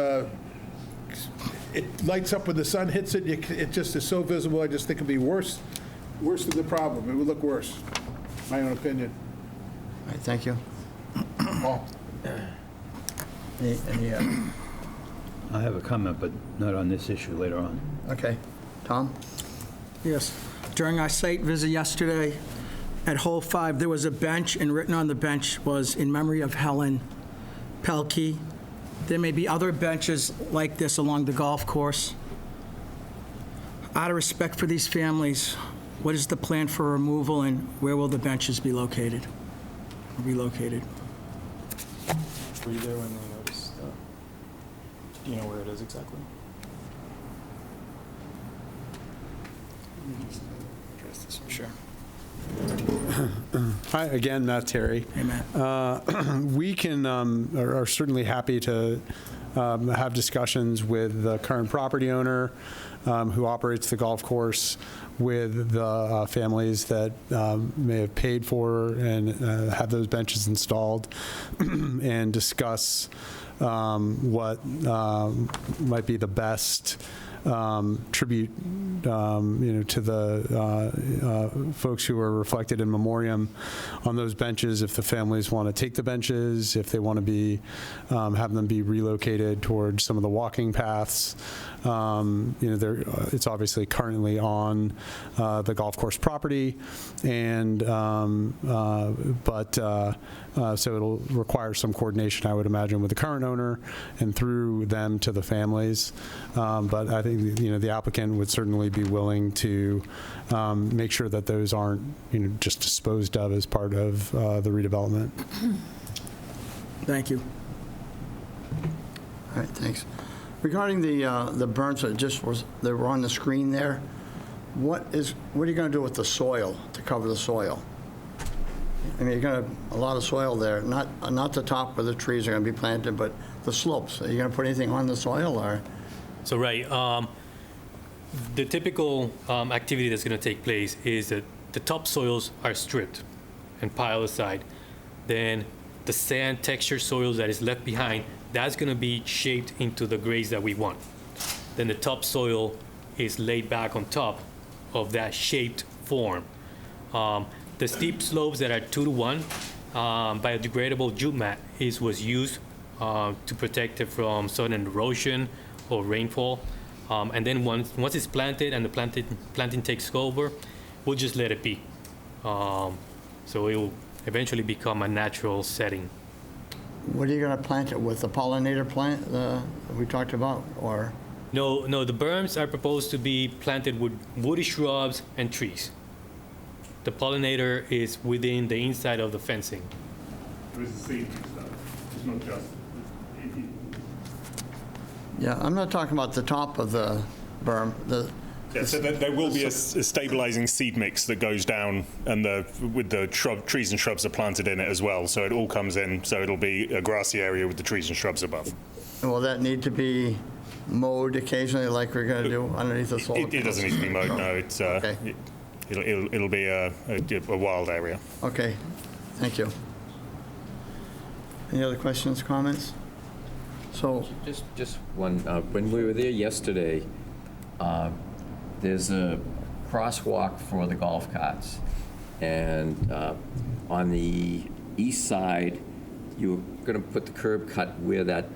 it lights up when the sun hits it. It just is so visible. I just think it'd be worse than the problem. It would look worse, my own opinion. All right, thank you. Paul? I have a comment, but not on this issue, later on. Okay. Tom? Yes. During our site visit yesterday at Hole 5, there was a bench, and written on the bench was, "In memory of Helen Pelkey." There may be other benches like this along the golf course. Out of respect for these families, what is the plan for removal, and where will the benches be located? Relocated? Were you there when they noticed? Do you know where it is exactly? Sure. Hi, again, Matt Terry. Hey, Matt. We are certainly happy to have discussions with the current property owner who operates the golf course, with the families that may have paid for and have those benches installed, and discuss what might be the best tribute, to the folks who are reflected in memoriam on those benches. If the families want to take the benches, if they want to be have them be relocated towards some of the walking paths. It's obviously currently on the golf course property, and so it'll require some coordination, I would imagine, with the current owner and through them to the families. But I think the applicant would certainly be willing to make sure that those aren't just disposed of as part of the redevelopment. Thank you. All right, thanks. Regarding the burns that were on the screen there, what are you going to do with the soil, to cover the soil? I mean, you're going to, a lot of soil there, not the top where the trees are going to be planted, but the slopes. Are you going to put anything on the soil, or? So, right, the typical activity that's going to take place is that the topsoils are stripped and piled aside. Then the sand texture soils that is left behind, that's going to be shaped into the grades that we want. Then the topsoil is laid back on top of that shaped form. The steep slopes that are 2-to-1, biodegradable jute mat was used to protect it from sudden erosion or rainfall. And then once it's planted and the planting takes over, we'll just let it be. So it will eventually become a natural setting. What are you going to plant it with, the pollinator plant we talked about, or? No, the berms are proposed to be planted with woody shrubs and trees. The pollinator is within the inside of the fencing. There is a seed stuff. It's not just. Yeah, I'm not talking about the top of the berm. Yeah, so there will be a stabilizing seed mix that goes down, and with the trees and shrubs are planted in it as well. So it all comes in. So it'll be a grassy area with the trees and shrubs above. And will that need to be mowed occasionally, like we're going to do underneath the solar? It doesn't need to be mowed. No, it's okay. It'll be a wild area. Okay, thank you. Any other questions, comments? So Just one, when we were there yesterday, there's a crosswalk for the golf carts. And on the east side, you're going to put the curb cut where that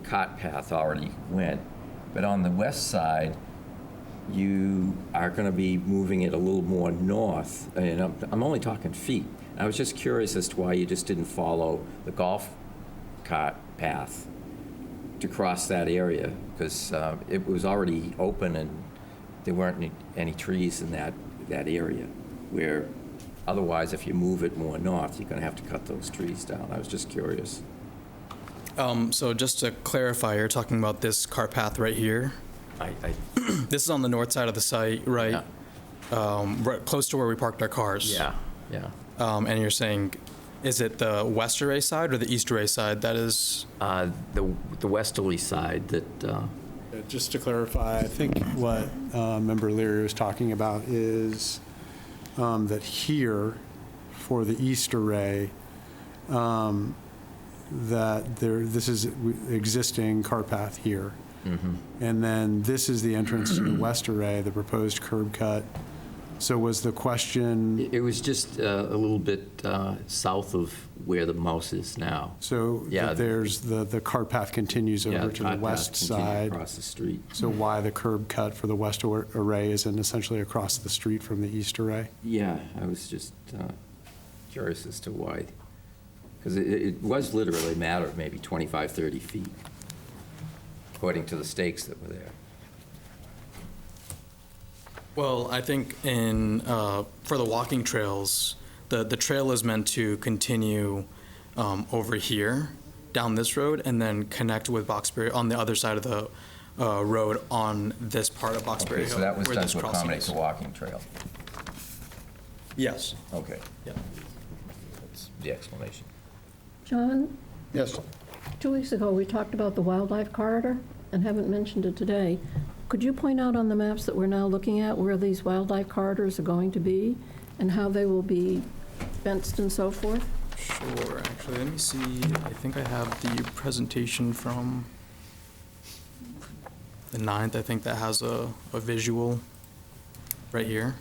cart path already went. But on the west side, you are going to be moving it a little more north. And I'm only talking feet. I was just curious as to why you just didn't follow the golf cart path to cross that area, because it was already open and there weren't any trees in that area, where otherwise if you move it more north, you're going to have to cut those trees down. I was just curious. So just to clarify, you're talking about this cart path right here? This is on the north side of the site, right? Yeah. Right close to where we parked our cars. Yeah, yeah. And you're saying, is it the West Array side or the East Array side that is? The westerly side that... Just to clarify, I think what Member Leary was talking about is that here, for the East Array, that this is existing cart path here. Mm-hmm. And then this is the entrance to the West Array, the proposed curb cut. So was the question... It was just a little bit south of where the mouse is now. So yeah, there's the cart path continues over to the west side. Across the street. So why the curb cut for the West Array isn't essentially across the street from the East Array? Yeah, I was just curious as to why. Because it was literally a matter of maybe 25, 30 feet, according to the stakes that were there. Well, I think for the walking trails, the trail is meant to continue over here, down this road, and then connect with Boxberry on the other side of the road on this part of Boxberry Hill. So that was where done this to crossing accommodate is. the walking trail? Yes. Okay. Yeah. That's the explanation. John, yes. 2 weeks ago, we talked about the wildlife corridor and haven't mentioned it today. Could you point out on the maps that we're now looking at where these wildlife corridors are going to be and how they will be fenced and so forth? Sure, actually, let me see. I think I have the presentation from the 9th. I think that has a visual right here.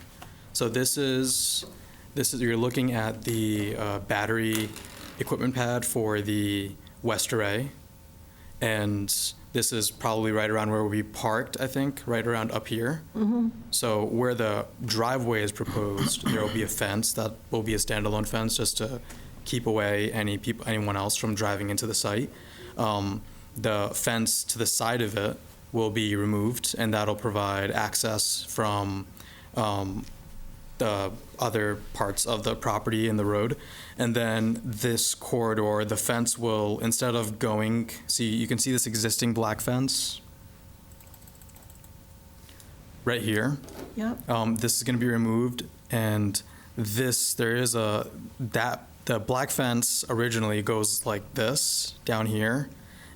So this is you're looking at the battery equipment pad for the West Array, and this is probably right around where we parked, I think, right around up here. Mm-hmm. So where the driveway is proposed, there will be a fence that will be a standalone fence just to keep away anyone else from driving into the site. The fence to the side of it will be removed, and that'll provide access from the other parts of the property and the road. And then this corridor, the fence will, instead of going, you can see this existing black fence right here. Yep. This is going to be removed, and the black fence originally goes like this down here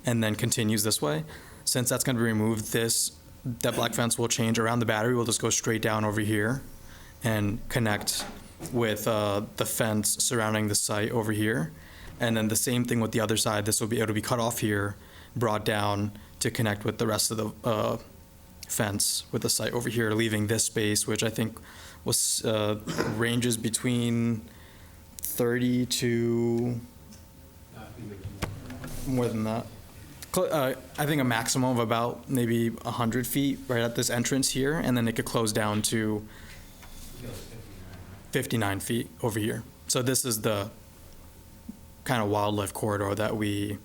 and then continues this way. Since that's going to be removed, that black fence will change around the battery. We'll just go straight down over here and connect with the fence surrounding the site over here. And then the same thing with the other side. It'll be cut off here, brought down to connect with the rest of the fence with the site over here, leaving this space, which I think was ranges between 30 to more than that. I think a maximum of about maybe 100 feet right at this entrance here, and then it could close down to 59 feet over here. So this is the kind of wildlife corridor that we...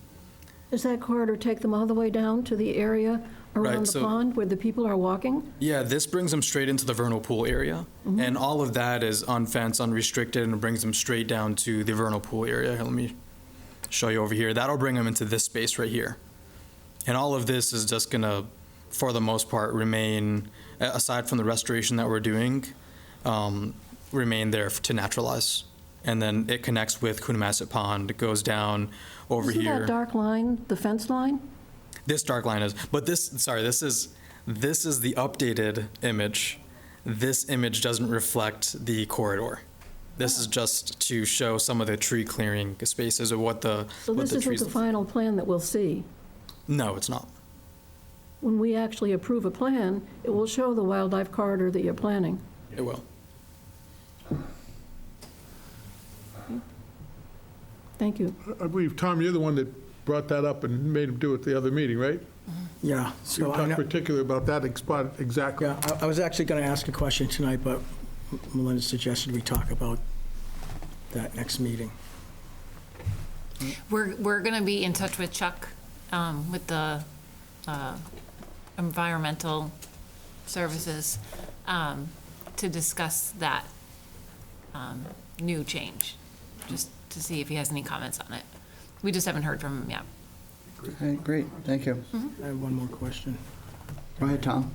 Does that corridor take them all the way down to the area around the pond where the people are walking? Yeah, this brings them straight into the vernal pool area. And all of that is unfenced, unrestricted, and it brings them straight down to the vernal pool area. Let me show you over here. That'll bring them into this space right here. And all of this is just going to, for the most part, remain, aside from the restoration that we're doing, remain there to naturalize. And then it connects with Coonamessett Pond. It goes down over Isn't here. that dark line the fence line? This dark line is, but this is the updated image. This image doesn't reflect the corridor. This is just to show some of the tree clearing spaces of what the So this isn't the final plan that we'll see? No, it's not. When we actually approve a plan, it will show the wildlife corridor that you're planning. It will. Thank you. I believe, Tom, you're the one that brought that up and made him do it at the other meeting, right? Yeah. You So talked particular about that spot exactly. Yeah, I was actually going to ask a question tonight, but Melinda suggested we talk about that next meeting. We're going to be in touch with Chuck, with the environmental services, to discuss that new change, just to see if he has any comments on it. We just haven't heard from him yet. Okay, great, thank you. I have one more question. Go ahead, Tom.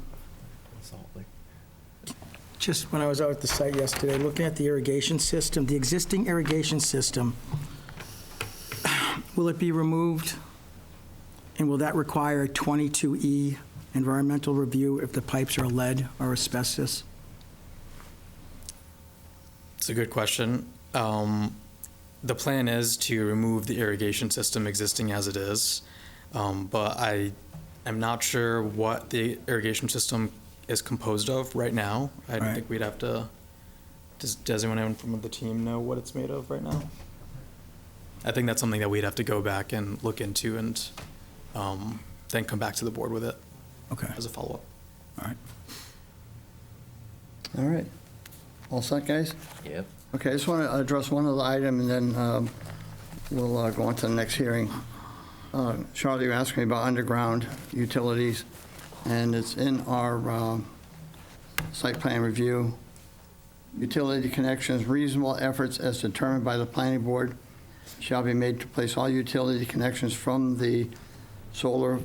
Just when I was out at the site yesterday, looking at the irrigation system, the existing irrigation system, will it be removed? And will that require a 22E environmental review if the pipes are lead or asbestos? It's a good question. The plan is to remove the irrigation system existing as it is, but I am not sure what the irrigation system is composed of right now. I think we'd have to, does anyone from the team know what it's made of right now? I think that's something that we'd have to go back and look into and then come back to the board with it. Okay. As a follow-up. All right. All right. All set, guys? Yep. Okay, I just want to address one other item, and then we'll go on to the next hearing. Charlie, you asked me about underground utilities, and it's in our site plan review. Utility connections, reasonable efforts as determined by the planning board shall be made to place all utility connections from the solar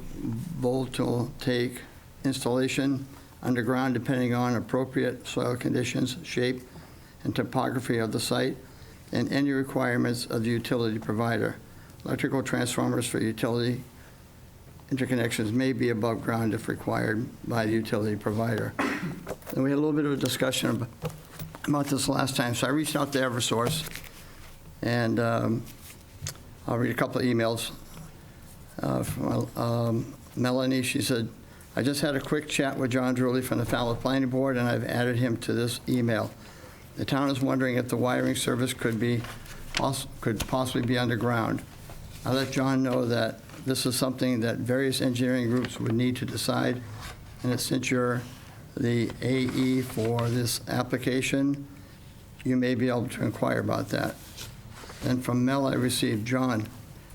voltaic installation underground, depending on appropriate soil conditions, shape, and topography of the site, and any requirements of the utility provider. Electrical transformers for utility interconnections may be above ground if required by the utility provider. And we had a little bit of a discussion about this last time, so I reached out to Eversource, and I'll read a couple of emails from Melanie. She said, I just had a quick chat with John Drewley from the Falmouth Planning Board, and I've added him to this email. The town is wondering if the wiring service could possibly be underground. I let John know that this is something that various engineering groups would need to decide, and that since you're the AE for this application, you may be able to inquire about that. And from Mel, I received, John,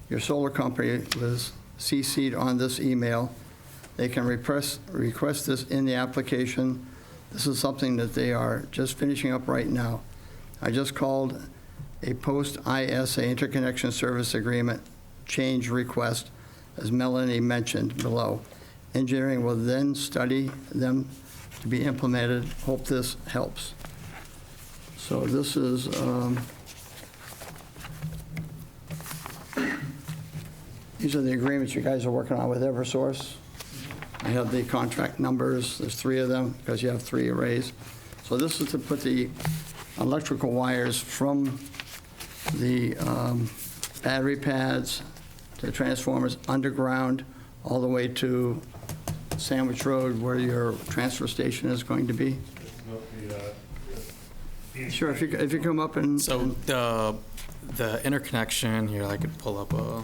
your solar company was CC'd on this email. They can request this in the application. This is something that they are just finishing up right now. I just called a post-ISA interconnection service agreement change request, as Melanie mentioned below. Engineering will then study them to be implemented. Hope this helps. So this is, these are the agreements you guys are working on with Eversource. I have the contract numbers, there's 3 of them, because you have 3 arrays. So this is to put the electrical wires from the battery pads to the transformers underground, all the way to Sandwich Road, where your transfer station is going to be. Sure, if you come up and... So the interconnection here, I could pull up a...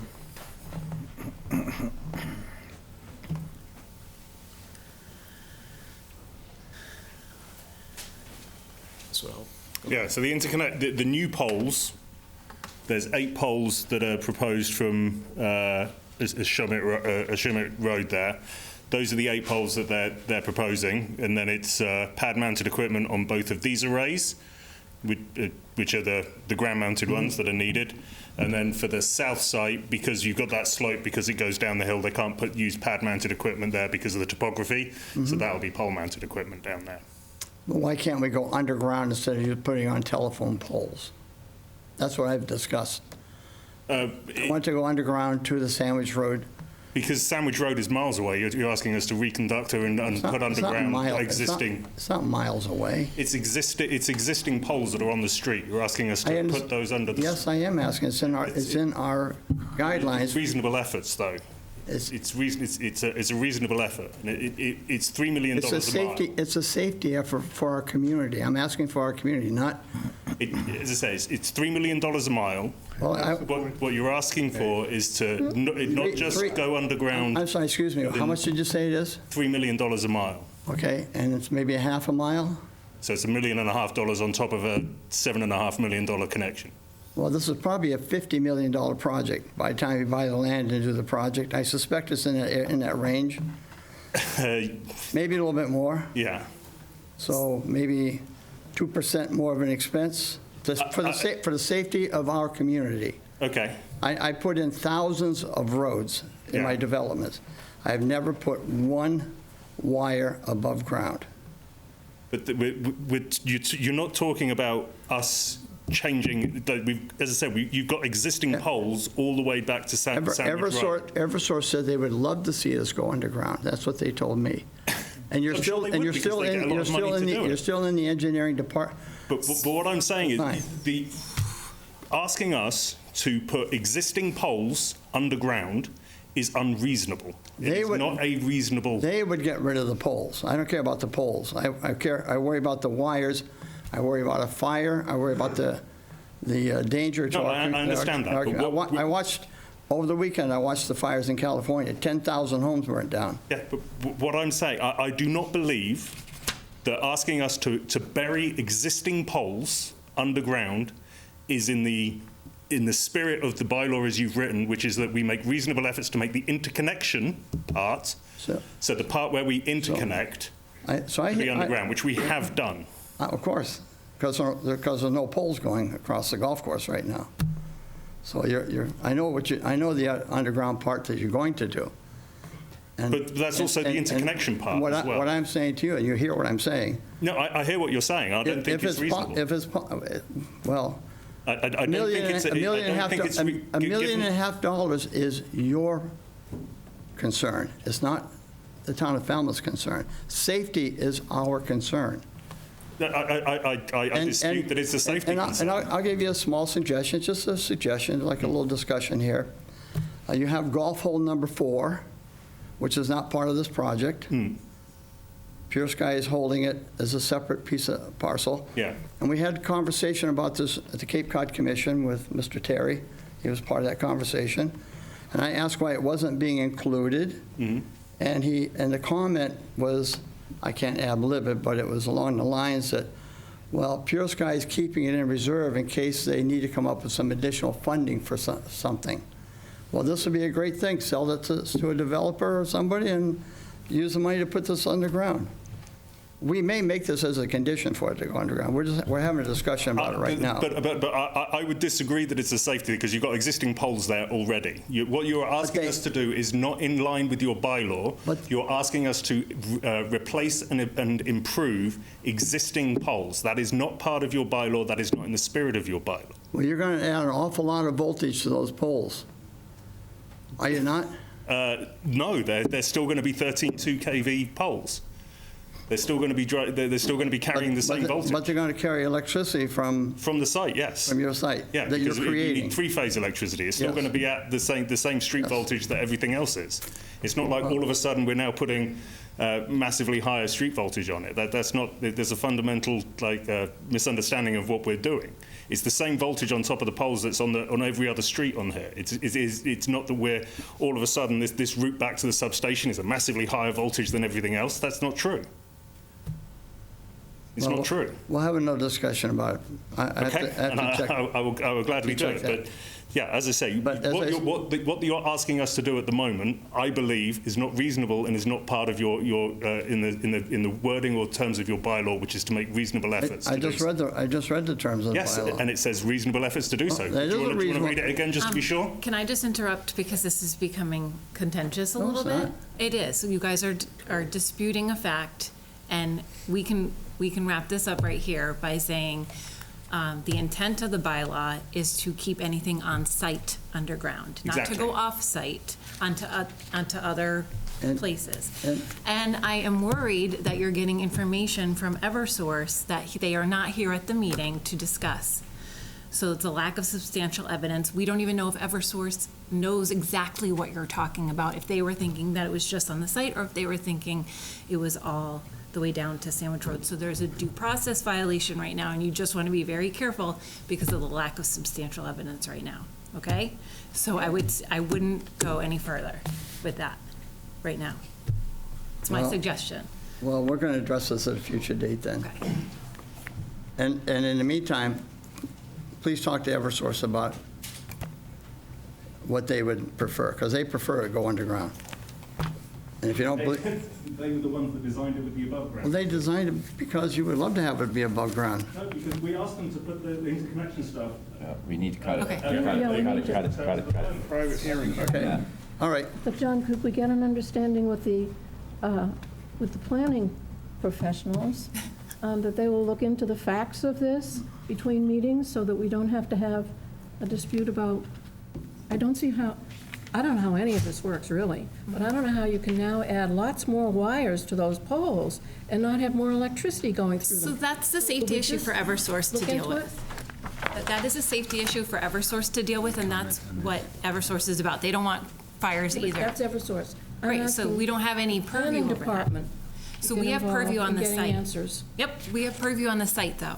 This will help. Yeah, so the interconnect, the new poles, there's 8 poles that are proposed from Shummet Road there. Those are the 8 poles that they're proposing, and then it's pad-mounted equipment on both of these arrays, which are the ground-mounted ones that are needed. And then for the south site, because you've got that slope, because it goes down the hill, they can't use pad-mounted equipment there because of the topography, so that'll be pole-mounted equipment down there. Well, why can't we go underground instead of just putting on telephone poles? That's what I've discussed. I want to go underground to the Sandwich Road. Because Sandwich Road is miles away, you're asking us to reconduct and put underground existing... It's not miles away. It's existing poles that are on the street. You're asking us to put those under the... Yes, I am asking. It's in our guidelines. Reasonable efforts, though. It's a reasonable effort. And it's $3 million a mile. It's a safety effort for our community. I'm asking for our community, not... As I say, it's $3 million a mile. Well, what you're asking for is to not just go underground. I'm sorry, excuse me. How much did you say it is? $3 million a mile. Okay, and it's maybe a half a mile? So it's $1.5 million on top of a $7.5 million connection. Well, this is probably a $50 million project by the time you buy the land and do the project. I suspect it's in that range. Maybe a little bit more. Yeah. So maybe 2% more of an expense for the safety of our community. Okay. I put in thousands of roads in my developments. I've never put one wire above ground. But you're not talking about us changing. As I said, you've got existing poles all the way back to Sandwich Road. Eversource said they would love to see us go underground. That's what they told me. And you're still in the engineering department. But what I'm saying is asking us to put existing poles underground is unreasonable. It's not a reasonable... They would get rid of the poles. I don't care about the poles. I worry about the wires. I worry about a fire. I worry about the danger to I understand that. I watched, over the weekend, I watched the fires in California. 10,000 homes burnt down. Yeah, but what I'm saying, I do not believe that asking us to bury existing poles underground is in the spirit of the bylaw as you've written, which is that we make reasonable efforts to make the interconnection part, so the part where we interconnect, to be underground, which we have done. Of course, because there's no poles going across the golf course right now. So I know the underground part that you're going to do. But that's also the interconnection part as well. What I'm saying to you, and you hear what I'm saying. No, I hear what you're saying. I don't think it's reasonable. Well, $1.5 million is your concern. It's not the town of Falmouth's concern. Safety is our concern. I dispute that it's a safety concern. And I'll give you a small suggestion, just a suggestion, like a little discussion here. You have golf hole number 4, which is not part of this project. Pure Sky is holding it as a separate piece of parcel. Yeah. And we had a conversation about this at the Cape Cod Commission with Mr. Terry. He was part of that conversation. And I asked why it wasn't being included. And the comment was, I can't ad-lib it, but it was along the lines that, well, Pure Sky is keeping it in reserve in case they need to come up with some additional funding for something. Well, this would be a great thing. Sell it to a developer or somebody and use the money to put this underground. we may make this as a condition for it to go underground. We're having a discussion about it right now. But I would disagree that it's a safety, because you've got existing poles there already. What you're asking us to do is not in line with your bylaw. You're asking us to replace and improve existing poles. That is not part of your bylaw. That is not in the spirit of your bylaw. Well, you're going to add an awful lot of voltage to those poles. Are you not? No, they're still going to be 13.2 kV poles. They're still going to be carrying the same voltage. But they're going to carry electricity from the site, yes. From your site. Yeah, that you're because creating. you need three-phase electricity. It's still going to be at the same street voltage that everything else is. It's not like all of a sudden we're now putting massively higher street voltage on it. That's not. There's a fundamental misunderstanding of what we're doing. It's the same voltage on top of the poles that's on every other street on here. It's not that we're all of a sudden this route back to the substation is a massively higher voltage than everything else. That's not true. It's not true. We'll have another discussion about it. I will gladly do it. But yeah, as I say, what you're asking us to do at the moment, I believe, is not reasonable and is not part of your in the wording or terms of your bylaw, which is to make reasonable efforts. I just read the terms of the bylaw. Yes, and it says reasonable efforts to do so. Do you want to read it again just to be sure? Can I just interrupt, because this is becoming contentious a little bit? It is. You guys are disputing a fact, and we can wrap this up right here by saying the intent of the bylaw is to keep anything on site underground, not to go off site onto other places. And I am worried that you're getting information from Eversource that they are not here at the meeting to discuss. So it's a lack of substantial evidence. We don't even know if Eversource knows exactly what you're talking about, if they were thinking that it was just on the site or if they were thinking it was all the way down to Sandwich Road. So there's a due process violation right now, and you just want to be very careful because of the lack of substantial evidence right now, okay? So I wouldn't go any further with that right now. It's my suggestion. Well, we're going to address this at a future date then. Okay. And in the meantime, please talk to Eversource about what they would prefer, because they prefer to go underground. And if you don't believe... They were the ones that designed it with the above ground. Well, they designed it because you would love to have it be above ground. No, because we asked them to put the interconnection stuff. We need to cut it. Okay. Cut it. Private hearing. Okay. Yeah. All right. But John, could we get an understanding with the planning professionals that they will look into the facts of this between meetings so that we don't have to have a dispute about, I don't know how any of this works, really, but I don't know how you can now add lots more wires to those poles and not have more electricity going through them. So that's the safety issue for Eversource to deal with. That is a safety issue for Eversource to deal with, and that's what Eversource is about. They don't want fires either. That's Eversource. Right, so we don't have any purview over that. Department. So we have purview on the site. Answers. Yep, we have purview on the site, though.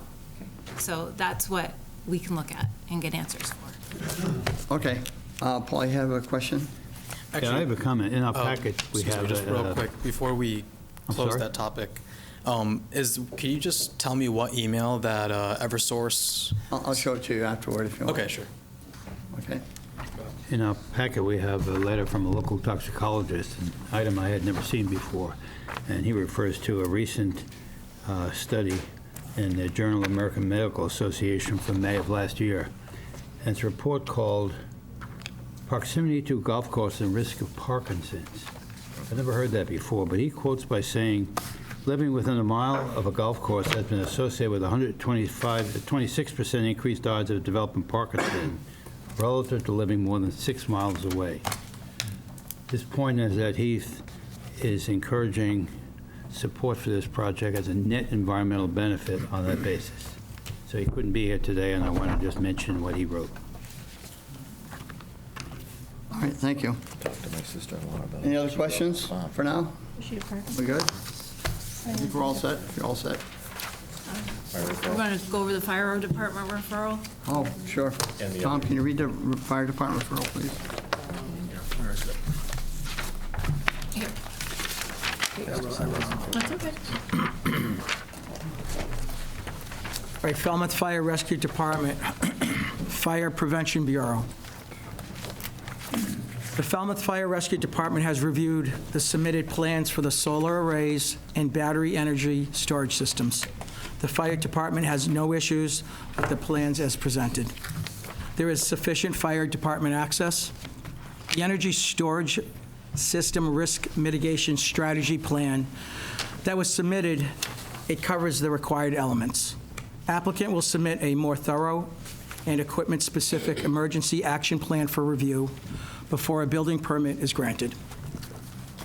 So that's what we can look at and get answers for. Okay. Paul, you have a question? Yeah, I have a comment. In our package, we have... Just real quick, before we close that topic, can you just tell me what email that Eversource... I'll show it to you afterward if you want. Okay, sure. Okay. In our packet, we have a letter from a local toxicologist, an item I had never seen before, and he refers to a recent study in the Journal of American Medical Association from May of last year. And it's a report called Proximity to Golf Course and Risk of Parkinson's. I've never heard that before, but he quotes by saying, living within a mile of a golf course has been associated with 26% increased odds of developing Parkinson's relative to living more than 6 miles away. His point is that Heath is encouraging support for this project as a net environmental benefit on that basis. So he couldn't be here today, and I want to just mention what he wrote. All right, thank you. Talk to my sister-in-law about it. Any other questions for now? We good? I think we're all set. You're all set. We're going to go over the fire department referral. Oh, sure. Tom, can you read the fire department referral, please? Here. That's okay. All right, Falmouth Fire Rescue Department, Fire Prevention Bureau. The Falmouth Fire Rescue Department has reviewed the submitted plans for the solar arrays and battery energy storage systems. The fire department has no issues with the plans as presented. There is sufficient fire department access. The energy storage system risk mitigation strategy plan that was submitted, it covers the required elements. Applicant will submit a more thorough and equipment-specific emergency action plan for review before a building permit is granted.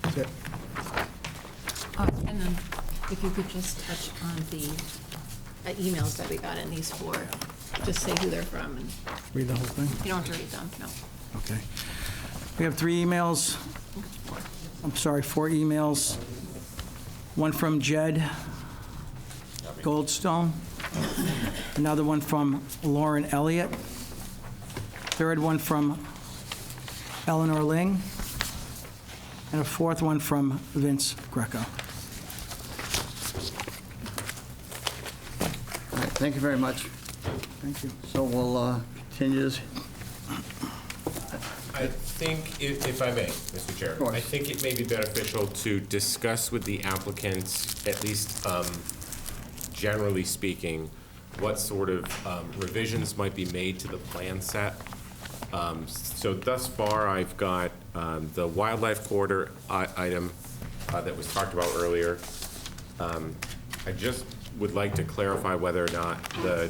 That's it. And then if you could just touch on the emails that we got in these four, just say who they're from, and Read the whole thing? you don't have to read them, no. Okay. We have 3 emails. I'm sorry, 4 emails. One from Jed Goldstone. Another one from Lauren Elliott. Third one from Eleanor Ling. And a 4th one from Vince Greco. All right, thank you very much. Thank you. So we'll continue this. I think, if I may, Mr. Chair, course. I think it may be beneficial to discuss with the applicants, at least generally speaking, what sort of revisions might be made to the plan set. So thus far, I've got the wildlife corridor item that was talked about earlier. I just would like to clarify whether or not the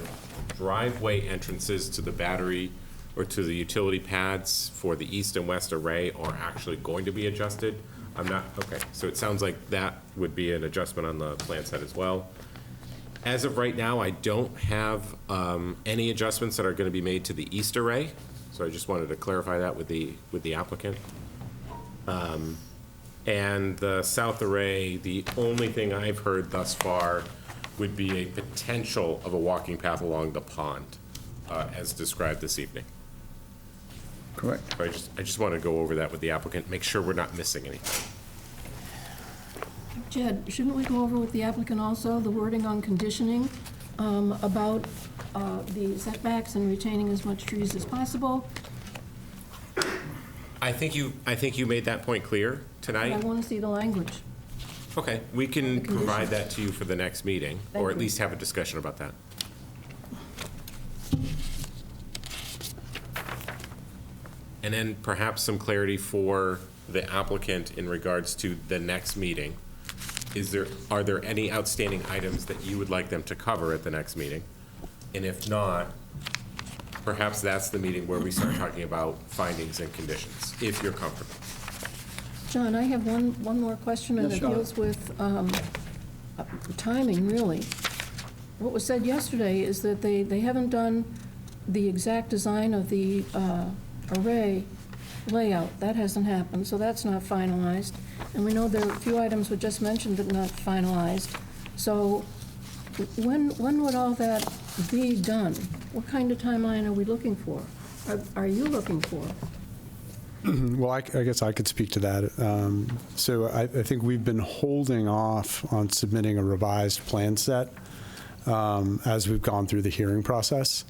driveway entrances to the battery or to the utility pads for the east and west array are actually going to be adjusted. I'm not, okay, so it sounds like that would be an adjustment on the plan set as well. As of right now, I don't have any adjustments that are going to be made to the east array, so I just wanted to clarify that with the applicant. And the south array, the only thing I've heard thus far would be a potential of a walking path along the pond, as described this evening. Correct. So I just want to go over that with the applicant, make sure we're not missing anything. Jed, shouldn't we go over with the applicant also, the wording on conditioning about the setbacks and retaining as much trees as possible? I think you made that point clear tonight. I want to see the language. Okay, we can provide that to you for the next meeting, Thank or at you. least have a discussion about that. And then perhaps some clarity for the applicant in regards to the next meeting. Are there any outstanding items that you would like them to cover at the next meeting? And if not, perhaps that's the meeting where we start talking about findings and conditions, if you're comfortable. John, I have one more question, and Yes, it Charlotte. deals with timing, really. What was said yesterday is that they haven't done the exact design of the array layout. That hasn't happened, so that's not finalized. And we know there are a few items were just mentioned but not finalized. So when would all that be done? What kind of timeline are we looking for? Are you looking for? Well, I guess I could speak to that. So I think we've been holding off on submitting a revised plan set as we've gone through the hearing process,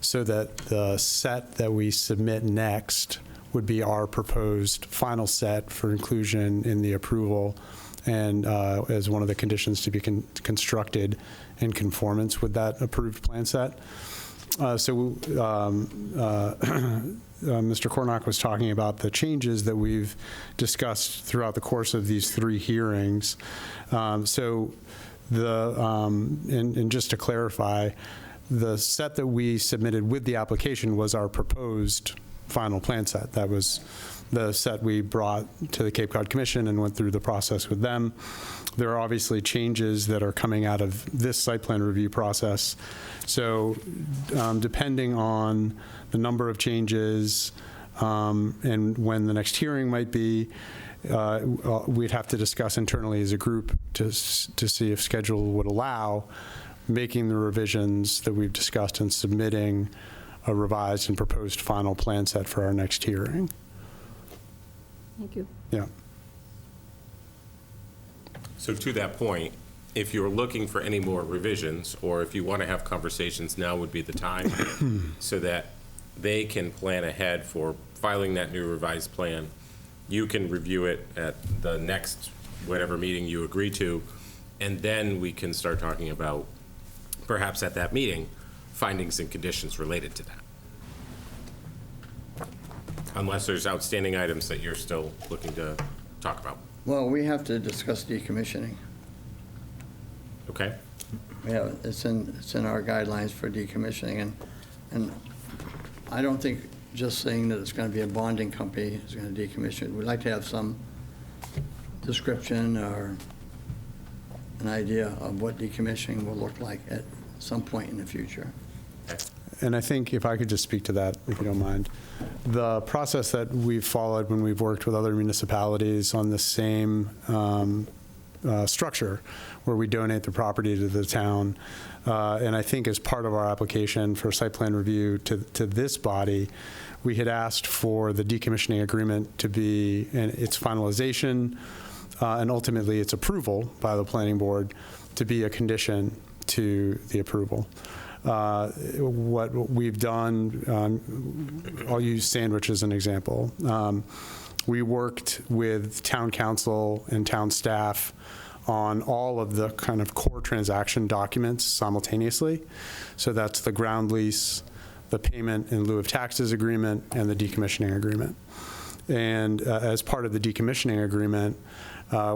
so that the set that we submit next would be our proposed final set for inclusion in the approval and as one of the conditions to be constructed in conformance with that approved plan set. Mr. Cornock was talking about the changes that we've discussed throughout the course of these 3 hearings. And just to clarify, the set that we submitted with the application was our proposed final plan set. That was the set we brought to the Cape Cod Commission and went through the process with them. There are obviously changes that are coming out of this site plan review process. So depending on the number of changes and when the next hearing might be, we'd have to discuss internally as a group to see if schedule would allow making the revisions that we've discussed and submitting a revised and proposed final plan set for our next hearing. Thank you. Yeah. So to that point, if you're looking for any more revisions, or if you want to have conversations, now would be the time, so that they can plan ahead for filing that new revised plan. You can review it at the next whatever meeting you agree to, and then we can start talking about, perhaps at that meeting, findings and conditions related to that. Unless there's outstanding items that you're still looking to talk about. Well, we have to discuss decommissioning. Okay? Yeah, it's in our guidelines for decommissioning, and I don't think just saying that it's going to be a bonding company is going to decommission. We'd like to have some description or an idea of what decommissioning will look like at some point in the future. And I think if I could just speak to that, if you don't mind. The process that we've followed when we've worked with other municipalities on the same structure, where we donate the property to the town, and I think as part of our application for site plan review to this body, we had asked for the decommissioning agreement to be, and its finalization, and ultimately its approval by the planning board to be a condition to the approval. What we've done, I'll use Sandwich as an example. We worked with town council and town staff on all of the kind of core transaction documents simultaneously. So that's the ground lease, the payment in lieu of taxes agreement, and the decommissioning agreement. And as part of the decommissioning agreement,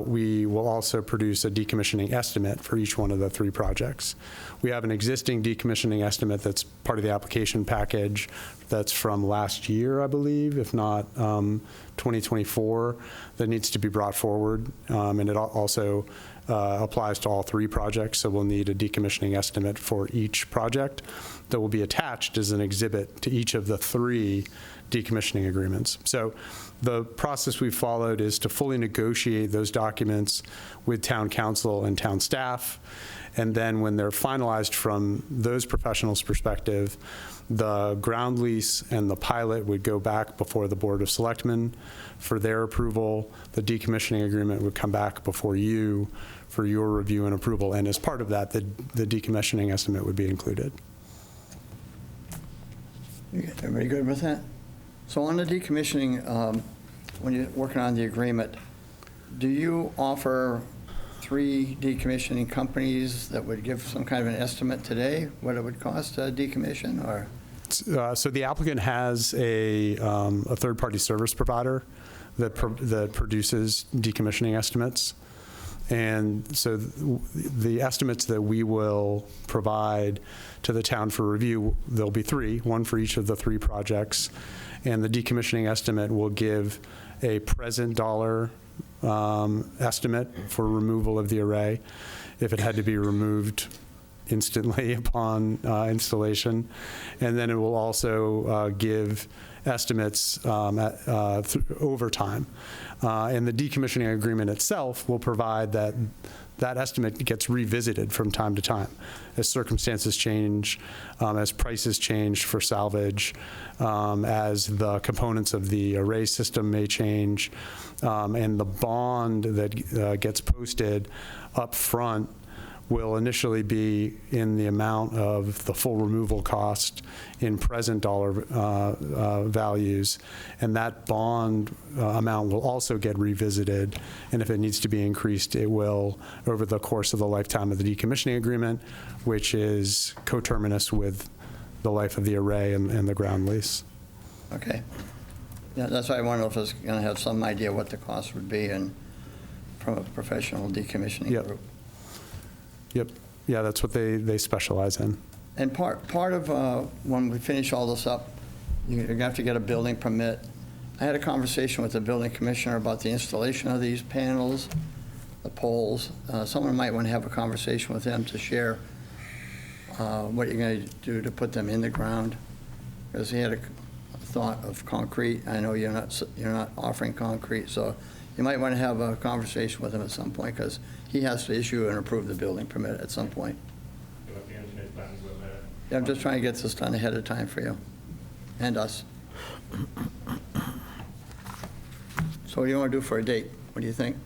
we will also produce a decommissioning estimate for each one of the 3 projects. We have an existing decommissioning estimate that's part of the application package that's from last year, I believe, if not 2024, that needs to be brought forward. And it also applies to all 3 projects, so we'll need a decommissioning estimate for each project that will be attached as an exhibit to each of the 3 decommissioning agreements. So the process we've followed is to fully negotiate those documents with town council and town staff. And then when they're finalized from those professionals' perspective, the ground lease and the pilot would go back before the Board of Selectmen for their approval. The decommissioning agreement would come back before you for your review and approval. And as part of that, the decommissioning estimate would be included. Everybody good with that? So on the decommissioning, when you're working on the agreement, do you offer 3 decommissioning companies that would give some kind of an estimate today, what it would cost to decommission, or? So the applicant has a third-party service provider that produces decommissioning estimates. And so the estimates that we will provide to the town for review, there'll be 3, one for each of the 3 projects. And the decommissioning estimate will give a present dollar estimate for removal of the array, if it had to be removed instantly upon installation. And then it will also give estimates over time. And the decommissioning agreement itself will provide that that estimate gets revisited from time to time as circumstances change, as prices change for salvage, as the components of the array system may change, and the bond that gets posted up front will initially be in the amount of the full removal cost in present dollar values, and that bond amount will also get revisited, and if it needs to be increased, it will over the course of the lifetime of the decommissioning agreement, which is coterminous with the life of the array and the ground lease. Okay. Yeah, that's why I wonder if it's going to have some idea what the cost would be and from a professional decommissioning group. Yep. Yeah, that's what they specialize in. And part of when we finish all this up, you're going to have to get a building permit. I had a conversation with the building commissioner about the installation of these panels, the poles. Someone might want to have a conversation with them to share what you're going to do to put them in the ground, because he had a thought of concrete. I know you're not offering concrete, so you might want to have a conversation with him at some point, because he has to issue and approve the building permit at some point. Yeah, I'm just trying to get this done ahead of time for you and us. So what do you want to do for a date? What do you think?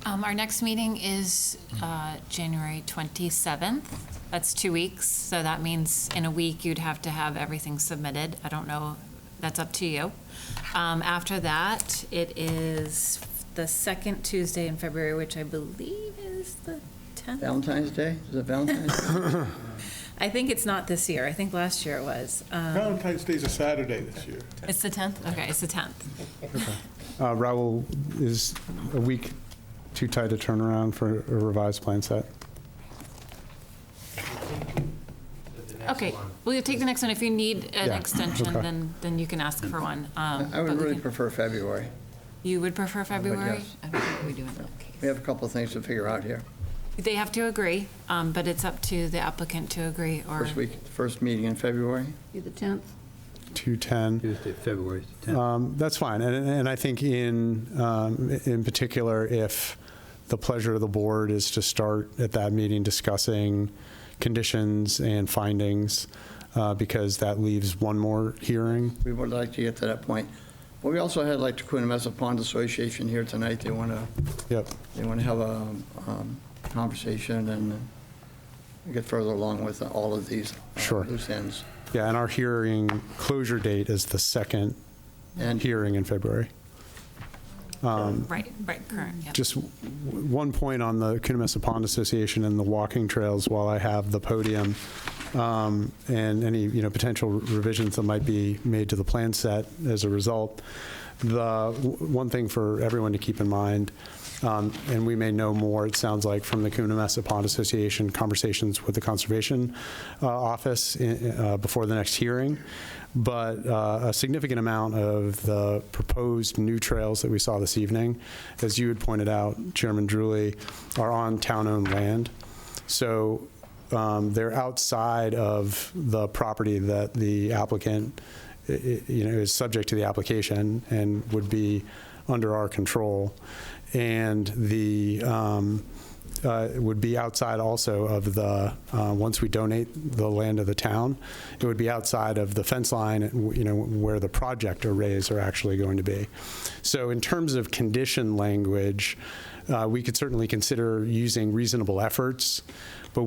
Our next meeting is January 27th. That's 2 weeks, so that means in a week you'd have to have everything submitted. I don't know, that's up to you. After that, it is the second Tuesday in February, which I believe is the 10th. Valentine's Day? Is it Valentine's Day? I think it's not this year. I think last year it was. Valentine's Day's a Saturday this year. It's the 10th? Okay, it's the 10th. Raul, is a week too tight a turnaround for a revised plan set? Okay, well, you take the next one. If you need an Yeah, extension, okay. then you can ask for one. I but would we really can- prefer February. You would prefer February? yes. Okay, what are we doing? We have a couple of things to figure out here. They have to agree, but it's up to the applicant to agree, or... First meeting in February. Be the 10th. 2/10. Tuesday, February 10th. That's fine, and I think in particular, if the pleasure of the board is to start at that meeting discussing conditions and findings, because that leaves one more hearing. We would like to get to that point. But we also had like the Coonamessett Pond Association here tonight. They want to have a conversation and get further along with all of these Sure. loose ends. Yeah, and our hearing closure date is the second hearing in February. Right, current, yeah. Just one point on the Coonamessett Pond Association and the walking trails while I have the podium, and any, potential revisions that might be made to the plan set as a result. The one thing for everyone to keep in mind, and we may know more, it sounds like, from the Coonamessett Pond Association conversations with the Conservation Office before the next hearing, but a significant amount of the proposed new trails that we saw this evening, as you had pointed out, Chairman Drewry, are on town-owned land. So they're outside of the property that the applicant, is subject to the application and would be under our control. And the it would be outside also of the, once we donate the land of the town, it would be outside of the fence line, where the project arrays are actually going to be. So in terms of condition language, we could certainly consider using reasonable efforts, but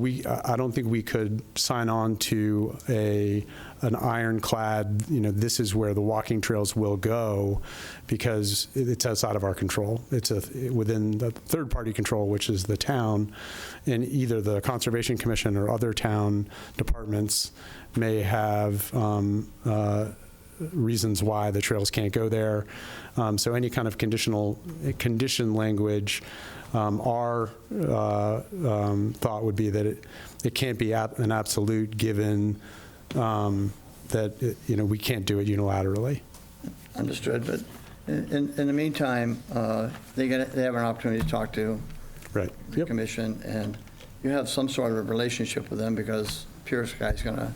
I don't think we could sign on to an ironclad, this is where the walking trails will go, because it's outside of our control. It's within the third-party control, which is the town, and either the Conservation Commission or other town departments may have reasons why the trails can't go there. So any kind of condition language, our thought would be that it can't be an absolute, given that we can't do it unilaterally. Understood, but in the meantime, they have an opportunity to talk to the commission, and you have some sort of a relationship with them, because Pure Sky's going to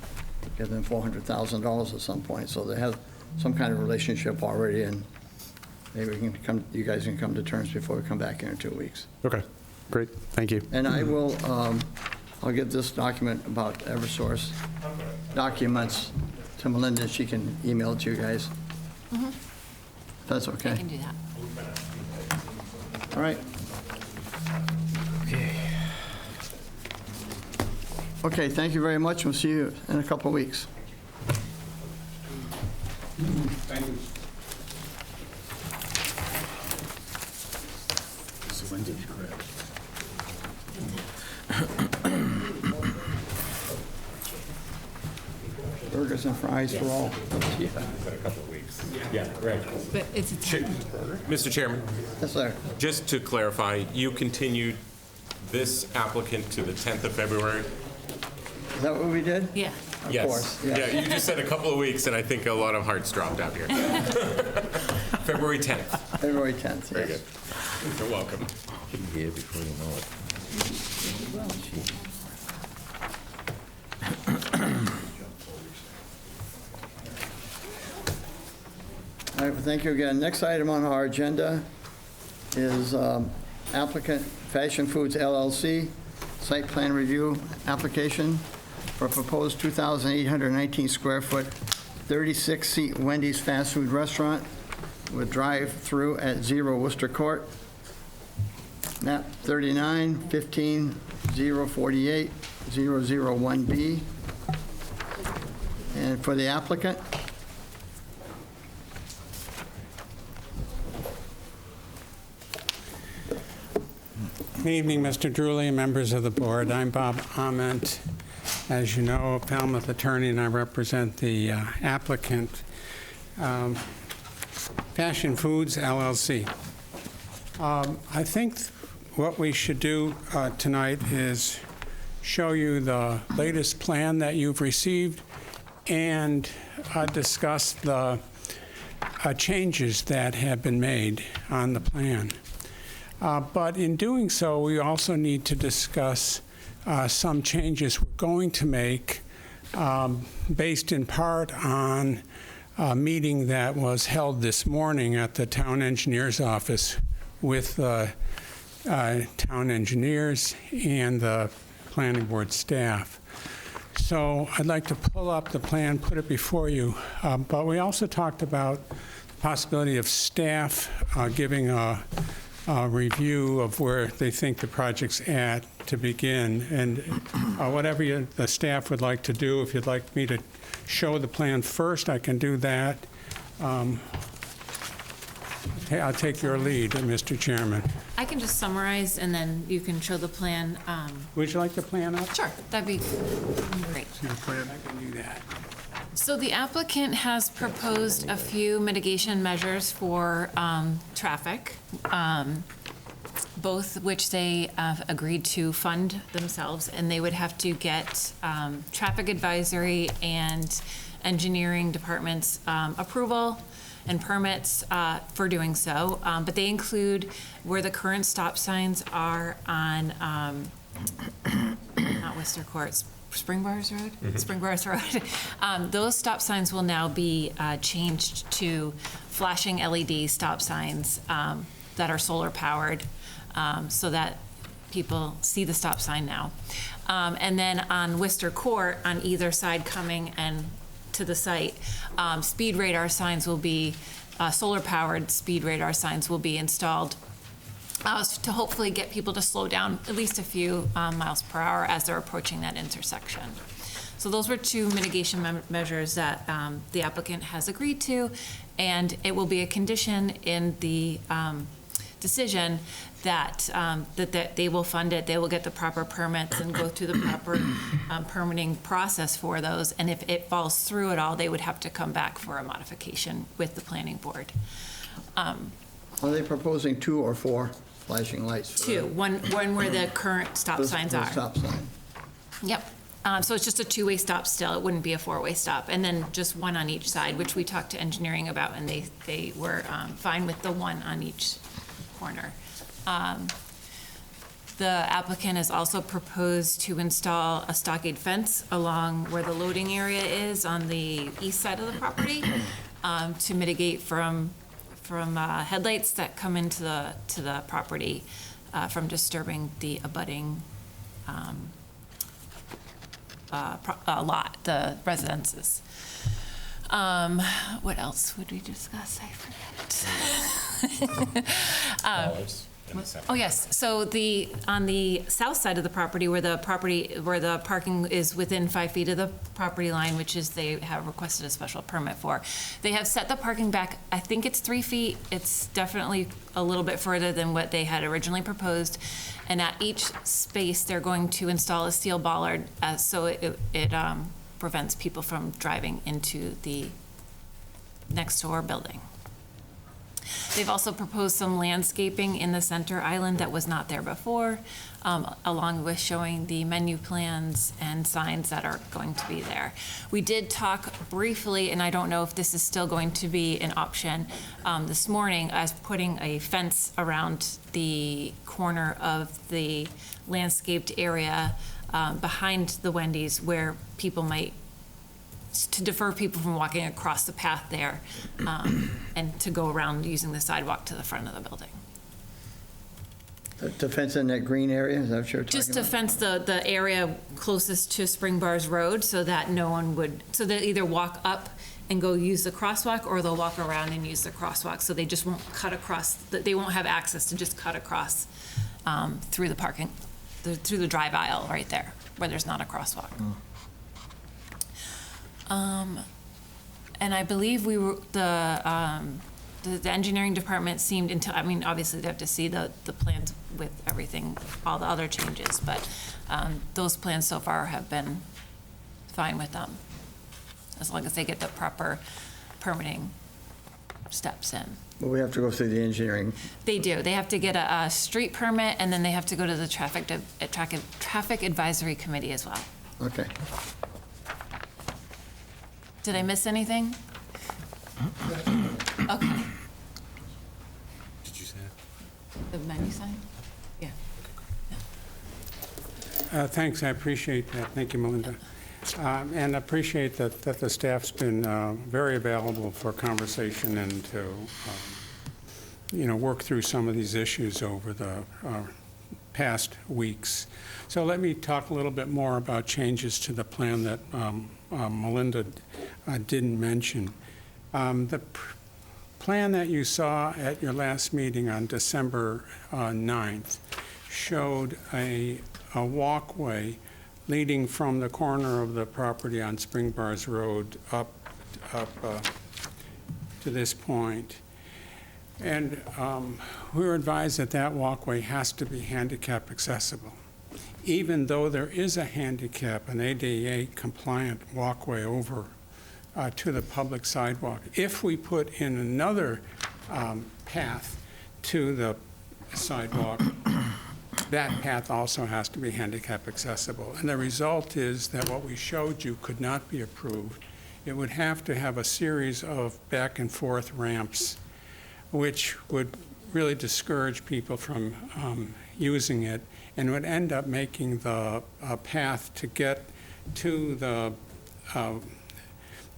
give them $400,000 at some point, so they have some kind of relationship already, and maybe you guys can come to terms before we come back here in 2 weeks. Okay, great, thank you. And I will, I'll give this document about Eversource documents to Melinda, and she can email it to you guys. Mm-hmm. If that's okay. I can do that. All right. Okay, thank you very much. We'll see you in a couple of weeks. Thank you. Burgers and fries for all. Yeah, in a couple of weeks. Yeah, right. But it's a Mr. Chairman? Yes, sir. Just to clarify, you continued this applicant to the 10th of February? Is that what we did? Yeah. Of Yes. course, yes. Yeah, you just said a couple of weeks, and I think a lot of hearts dropped out here. February 10th. February 10th, Very yes. good. You're welcome. Here before you know it. All right, well, thank you again. Next item on our agenda is applicant Fashion Foods LLC Site Plan Review application for a proposed 2,819 square foot, 36-seat Wendy's fast food restaurant with drive-through at 0 Worcester Court. Map 39, 15-048, 001B. And for the applicant, Good evening, Mr. Drewley and members of the board. I'm Bob Ament. As you know, a Falmouth attorney, and I represent the applicant, Fashion Foods, LLC. I think what we should do tonight is show you the latest plan that you've received and discuss the changes that have been made on the plan. But in doing so, we also need to discuss some changes we're going to make based in part on a meeting that was held this morning at the town engineer's office with the town engineers and the planning board staff. So I'd like to pull up the plan, put it before you, but we also talked about the possibility of staff giving a review of where they think the project's at to begin, and whatever the staff would like to do. If you'd like me to show the plan first, I can do that. I'll take your lead, Mr. Chairman. I can just summarize, and then you can show the plan. Would you like the plan up? Sure, that'd be great. I can do that. So the applicant has proposed a few mitigation measures for traffic, both which they have agreed to fund themselves, and they would have to get traffic advisory and engineering departments approval and permits for doing so. But they include where the current stop signs are on, not Worcester Court, Spring Bars Road? Spring Bars Road. Those stop signs will now be changed to flashing LED stop signs that are solar powered, so that people see the stop sign now. And then on Worcester Court, on either side coming and to the site, speed radar signs will be, solar powered speed radar signs will be installed to hopefully get people to slow down at least a few miles per hour as they're approaching that intersection. So those were two mitigation measures that the applicant has agreed to, and it will be a condition in the decision that, that they will fund it, they will get the proper permits and go through the proper permitting process for those, and if it falls through at all, they would have to come back for a modification with the planning board. are they proposing 2 or 4 flashing lights? For Two, one where the current stop signs the are. stop sign. Yep. So it's just a two-way stop still. It wouldn't be a four-way stop. And then just one on each side, which we talked to engineering about, and they were fine with the one on each corner. The applicant has also proposed to install a stockade fence along where the loading area is on the east side of the property to mitigate from headlights that come into the property from disturbing the abutting lot, the residences. What else would we discuss? I forget. Oh, yes. So on the south side of the property where the parking is within 5 feet of the property line, which is they have requested a special permit for, they have set the parking back, I think it's 3 feet. It's definitely a little bit further than what they had originally proposed. And at each space, they're going to install a steel bollard so it prevents people from driving into the next door building. They've also proposed some landscaping in the center island that was not there before, along with showing the menu plans and signs that are going to be there. We did talk briefly, and I don't know if this is still going to be an option this morning, as putting a fence around the corner of the landscaped area behind the Wendy's where people might, to defer people from walking across the path there and to go around using the sidewalk to the front of the building. To fence in that green area, is that what you're talking about? Just to fence the area closest to Spring Bars Road so that no one would, so they'll either walk up and go use the crosswalk, or they'll walk around and use the crosswalk. So they just won't cut across, they won't have access to just cut across through the parking, through the drive aisle right there, where there's not a crosswalk. And I believe the engineering department seemed I mean, obviously they have to see the plans with everything, all the other changes, but those plans so far have been fine with them, as long as they get the proper permitting steps in. Well, we have to go through the engineering. They do. They have to get a street permit, and then they have to go to the traffic advisory committee as well. Okay. Did I miss anything? Okay. Did you say The menu sign? Yeah. Thanks, I appreciate that. Thank you, Melinda. And I appreciate that the staff's been very available for conversation and to, work through some of these issues over the past weeks. So let me talk a little bit more about changes to the plan that Melinda didn't mention. The plan that you saw at your last meeting on December 9th showed a walkway leading from the corner of the property on Spring Bars Road up to this point. And we were advised that that walkway has to be handicap accessible. Even though there is a handicap, an ADA compliant walkway over to the public sidewalk, if we put in another path to the sidewalk, that path also has to be handicap accessible. And the result is that what we showed you could not be approved. It would have to have a series of back and forth ramps, which would really discourage people from using it, and would end up making the path to get to the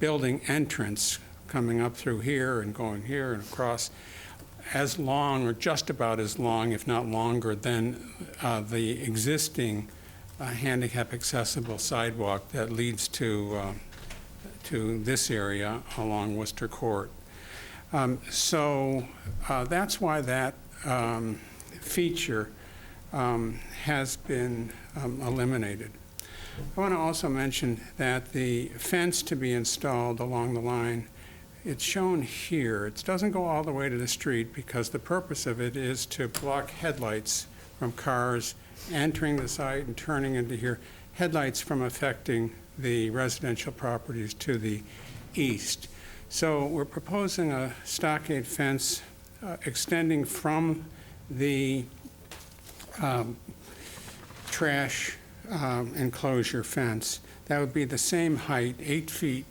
building entrance, coming up through here and going here and across, as long or just about as long, if not longer, than the existing handicap accessible sidewalk that leads to this area along Worcester Court. So that's why that feature has been eliminated. I want to also mention that the fence to be installed along the line, it's shown here. It doesn't go all the way to the street because the purpose of it is to block headlights from cars entering the site and turning into here, headlights from affecting the residential properties to the east. So we're proposing a stockade fence extending from the trash enclosure fence. That would be the same height, 8 feet,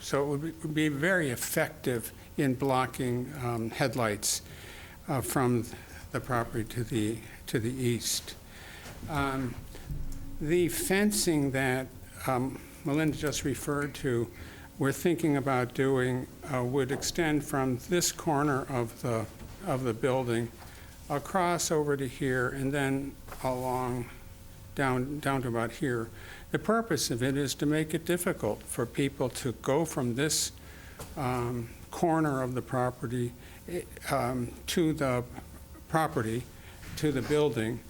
so it would be very effective in blocking headlights from the property to the east. The fencing that Melinda just referred to, we're thinking about doing would extend from this corner of the building across over to here and then along down to about here. The purpose of it is to make it difficult for people to go from this corner of the property to the building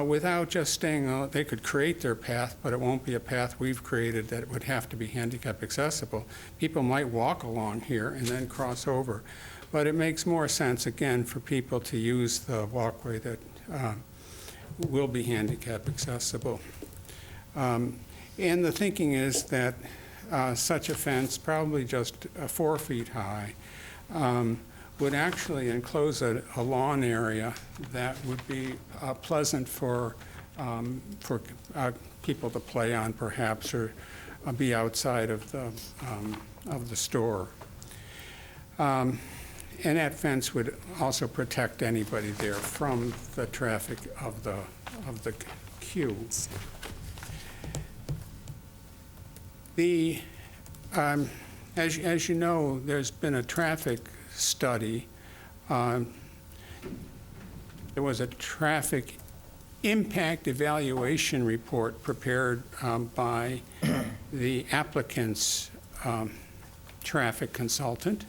without just staying, they could create their path, but it won't be a path we've created that would have to be handicap accessible. People might walk along here and then cross over. But it makes more sense, again, for people to use the walkway that will be handicap accessible. And the thinking is that such a fence, probably just 4 feet high, would actually enclose a lawn area that would be pleasant for people to play on, perhaps, or be outside of the store. And that fence would also protect anybody there from the traffic of the queue. As you know, there's been a traffic study. There was a traffic impact evaluation report prepared by the applicant's traffic consultant,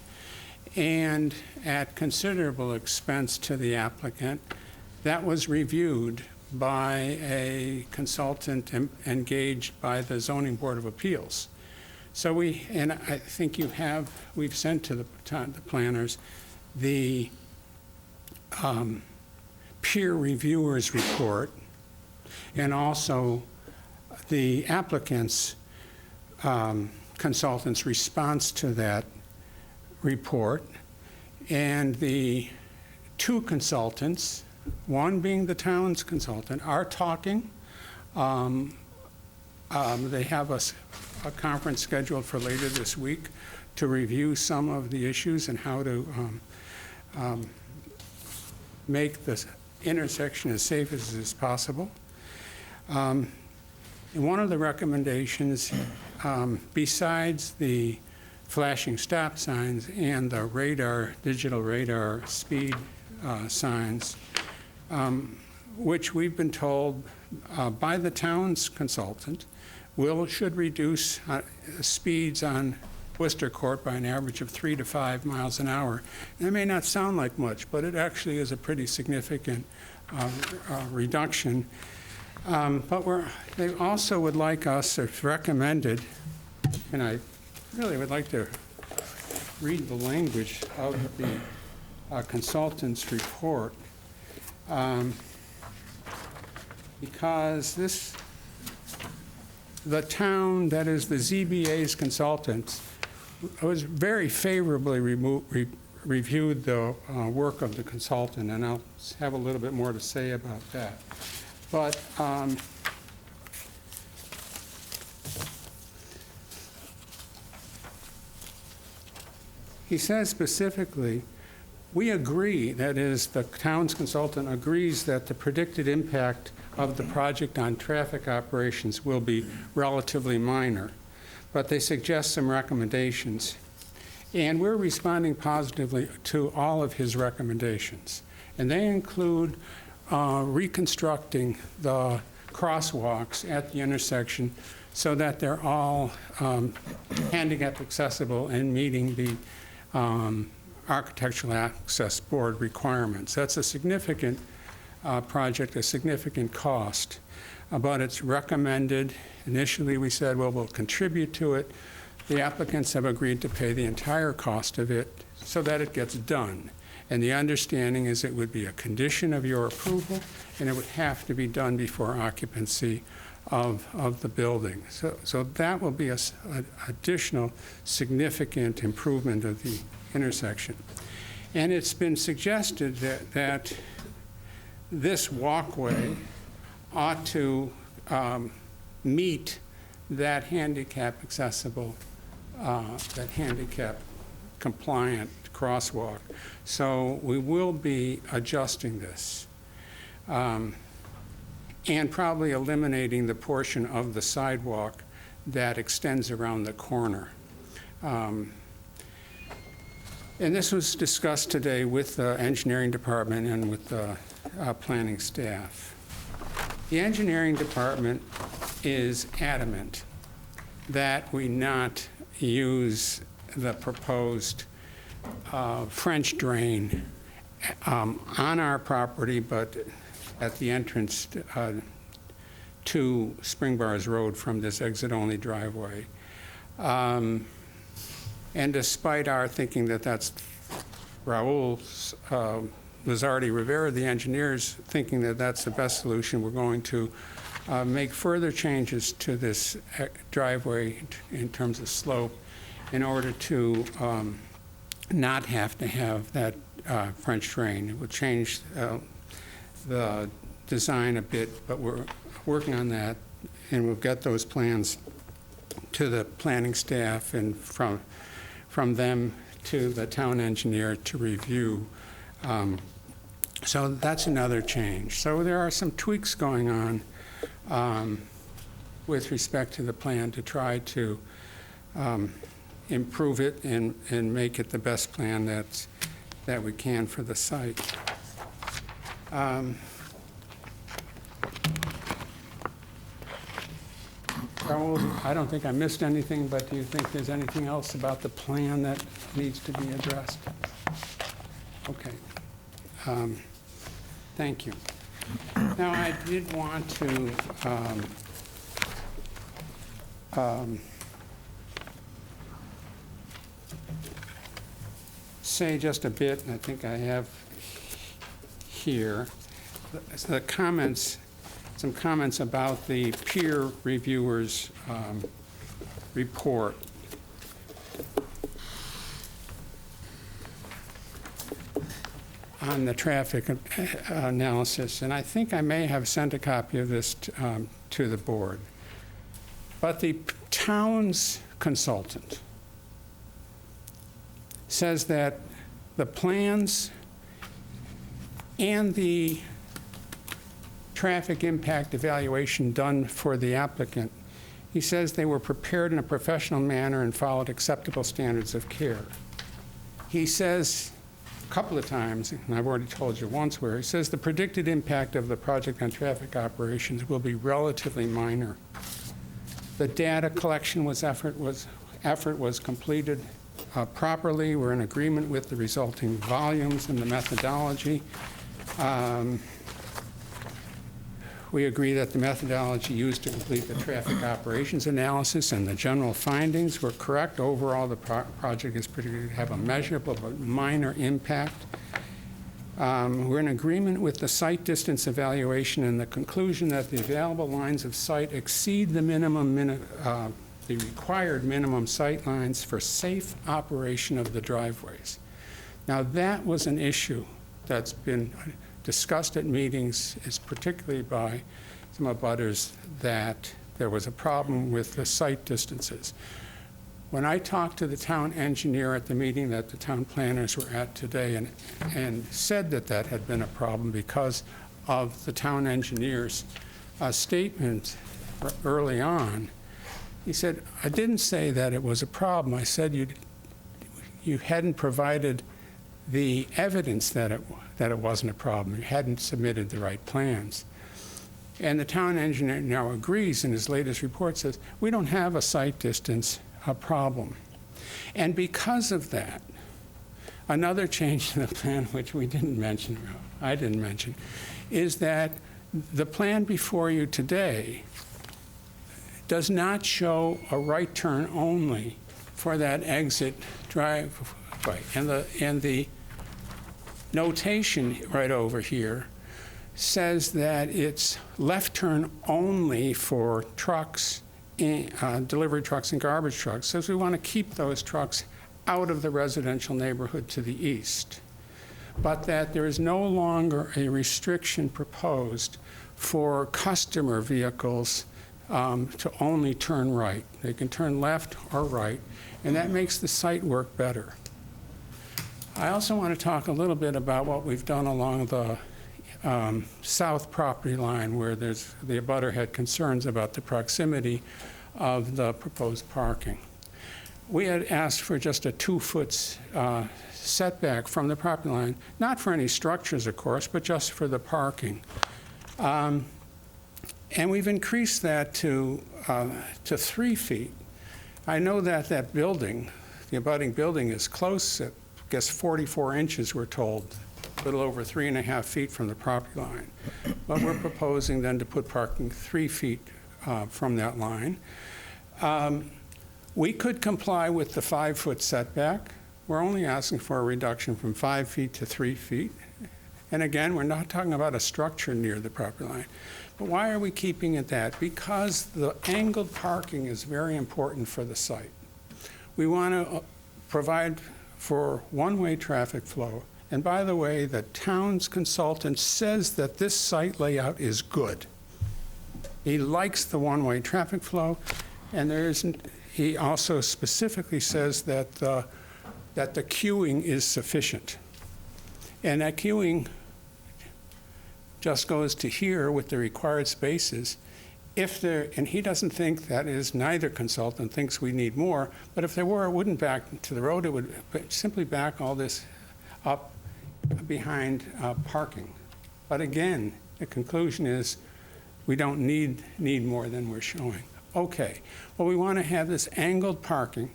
and at considerable expense to the applicant, that was reviewed by a consultant engaged by the Zoning Board of Appeals. So and I think we've sent to the planners the peer reviewers report and also the applicant's consultant's response to that report. And the two consultants, one being the town's consultant, are talking. They have a conference scheduled for later this week to review some of the issues and how to make the intersection as safe as is possible. And one of the recommendations, besides the flashing stop signs and the digital radar speed signs, which we've been told by the town's consultant should reduce speeds on Worcester Court by an average of 3 to 5 miles an hour. And it may not sound like much, but it actually is a pretty significant reduction. But they also would like us, if recommended, and I really would like to read the language of the consultant's report, because the town, that is the ZBA's consultants, was very favorably reviewed the work of the consultant, and I'll have a little bit more to say about that. But he says specifically, we agree, that is, the town's consultant agrees that the predicted impact of the project on traffic operations will be relatively minor, but they suggest some recommendations. And we're responding positively to all of his recommendations. And they include reconstructing the crosswalks at the intersection so that they're all handicap accessible and meeting the Architectural Access Board requirements. That's a significant project, a significant cost, but it's recommended. Initially, we said, well, we'll contribute to it. The applicants have agreed to pay the entire cost of it so that it gets done. And the understanding is it would be a condition of your approval, and it would have to be done before occupancy of the building. So that will be an additional significant improvement of the intersection. And it's been suggested that this walkway ought to meet that handicap accessible, that handicap compliant crosswalk. So we will be adjusting this and probably eliminating the portion of the sidewalk that extends around the corner. And this was discussed today with the engineering department and with the planning staff. The engineering department is adamant that we not use the proposed French drain on our property, but at the entrance to Spring Bars Road from this exit-only driveway. And despite our thinking that that's Raul Lazardi Rivera, the engineers, thinking that that's the best solution, we're going to make further changes to this driveway in terms of slope in order to not have to have that French drain. It will change the design a bit, but we're working on that, and we'll get those plans to the planning staff and from them to the town engineer to review. So that's another change. So there are some tweaks going on with respect to the plan to try to improve it and make it the best plan that we can for the site. Raul, I don't think I missed anything, but do you think there's anything else about the plan that needs to be addressed? Okay. Thank you. Now, I did want to say just a bit, and I think I have here, the comments, some comments about the peer reviewers' report. On the traffic analysis, and I think I may have sent a copy of this to the board. But the town's consultant says that the plans and the traffic impact evaluation done for the applicant, he says they were prepared in a professional manner and followed acceptable standards of care. He says a couple of times, and I've already told you once where, he says the predicted impact of the project on traffic operations will be relatively minor. The data collection effort was completed properly. We're in agreement with the resulting volumes and the methodology. We agree that the methodology used to complete the traffic operations analysis and the general findings were correct. Overall, the project is predicted to have a measurable but minor impact. We're in agreement with the site distance evaluation and the conclusion that the available lines of sight exceed the the required minimum sight lines for safe operation of the driveways. Now, that was an issue that's been discussed at meetings, is particularly by some abutters, that there was a problem with the site distances. When I talked to the town engineer at the meeting that the town planners were at today and said that that had been a problem because of the town engineer's statement early on, he said, I didn't say that it was a problem. I said you hadn't provided the evidence that it wasn't a problem. You hadn't submitted the right plans. And the town engineer now agrees in his latest report, says, we don't have a site distance problem. And because of that, another change in the plan, which we didn't mention, I didn't mention, is that the plan before you today does not show a right turn only for that exit driveway. And the notation right over here says that it's left turn only for trucks, delivery trucks and garbage trucks. Says we want to keep those trucks out of the residential neighborhood to the east. But that there is no longer a restriction proposed for customer vehicles to only turn right. They can turn left or right, and that makes the site work better. I also want to talk a little bit about what we've done along the south property line, where the abutter had concerns about the proximity of the proposed parking. We had asked for just a 2-foot setback from the property line, not for any structures, of course, but just for the parking. And we've increased that to 3 feet. I know that building, the abutting building, is close, I guess 44 inches, we're told, a little over 3.5 feet from the property line. But we're proposing then to put parking 3 feet from that line. We could comply with the 5-foot setback. We're only asking for a reduction from 5 feet to 3 feet. And again, we're not talking about a structure near the property line. But why are we keeping it that? Because the angled parking is very important for the site. We want to provide for one-way traffic flow. And by the way, the town's consultant says that this site layout is good. He likes the one-way traffic flow, and he also specifically says that the queuing is sufficient. And that queuing just goes to here with the required spaces. And he doesn't think that is, neither consultant thinks we need more, but if there were, it wouldn't back to the road, it would simply back all this up behind parking. But again, the conclusion is we don't need more than we're showing. Okay, well, we want to have this angled parking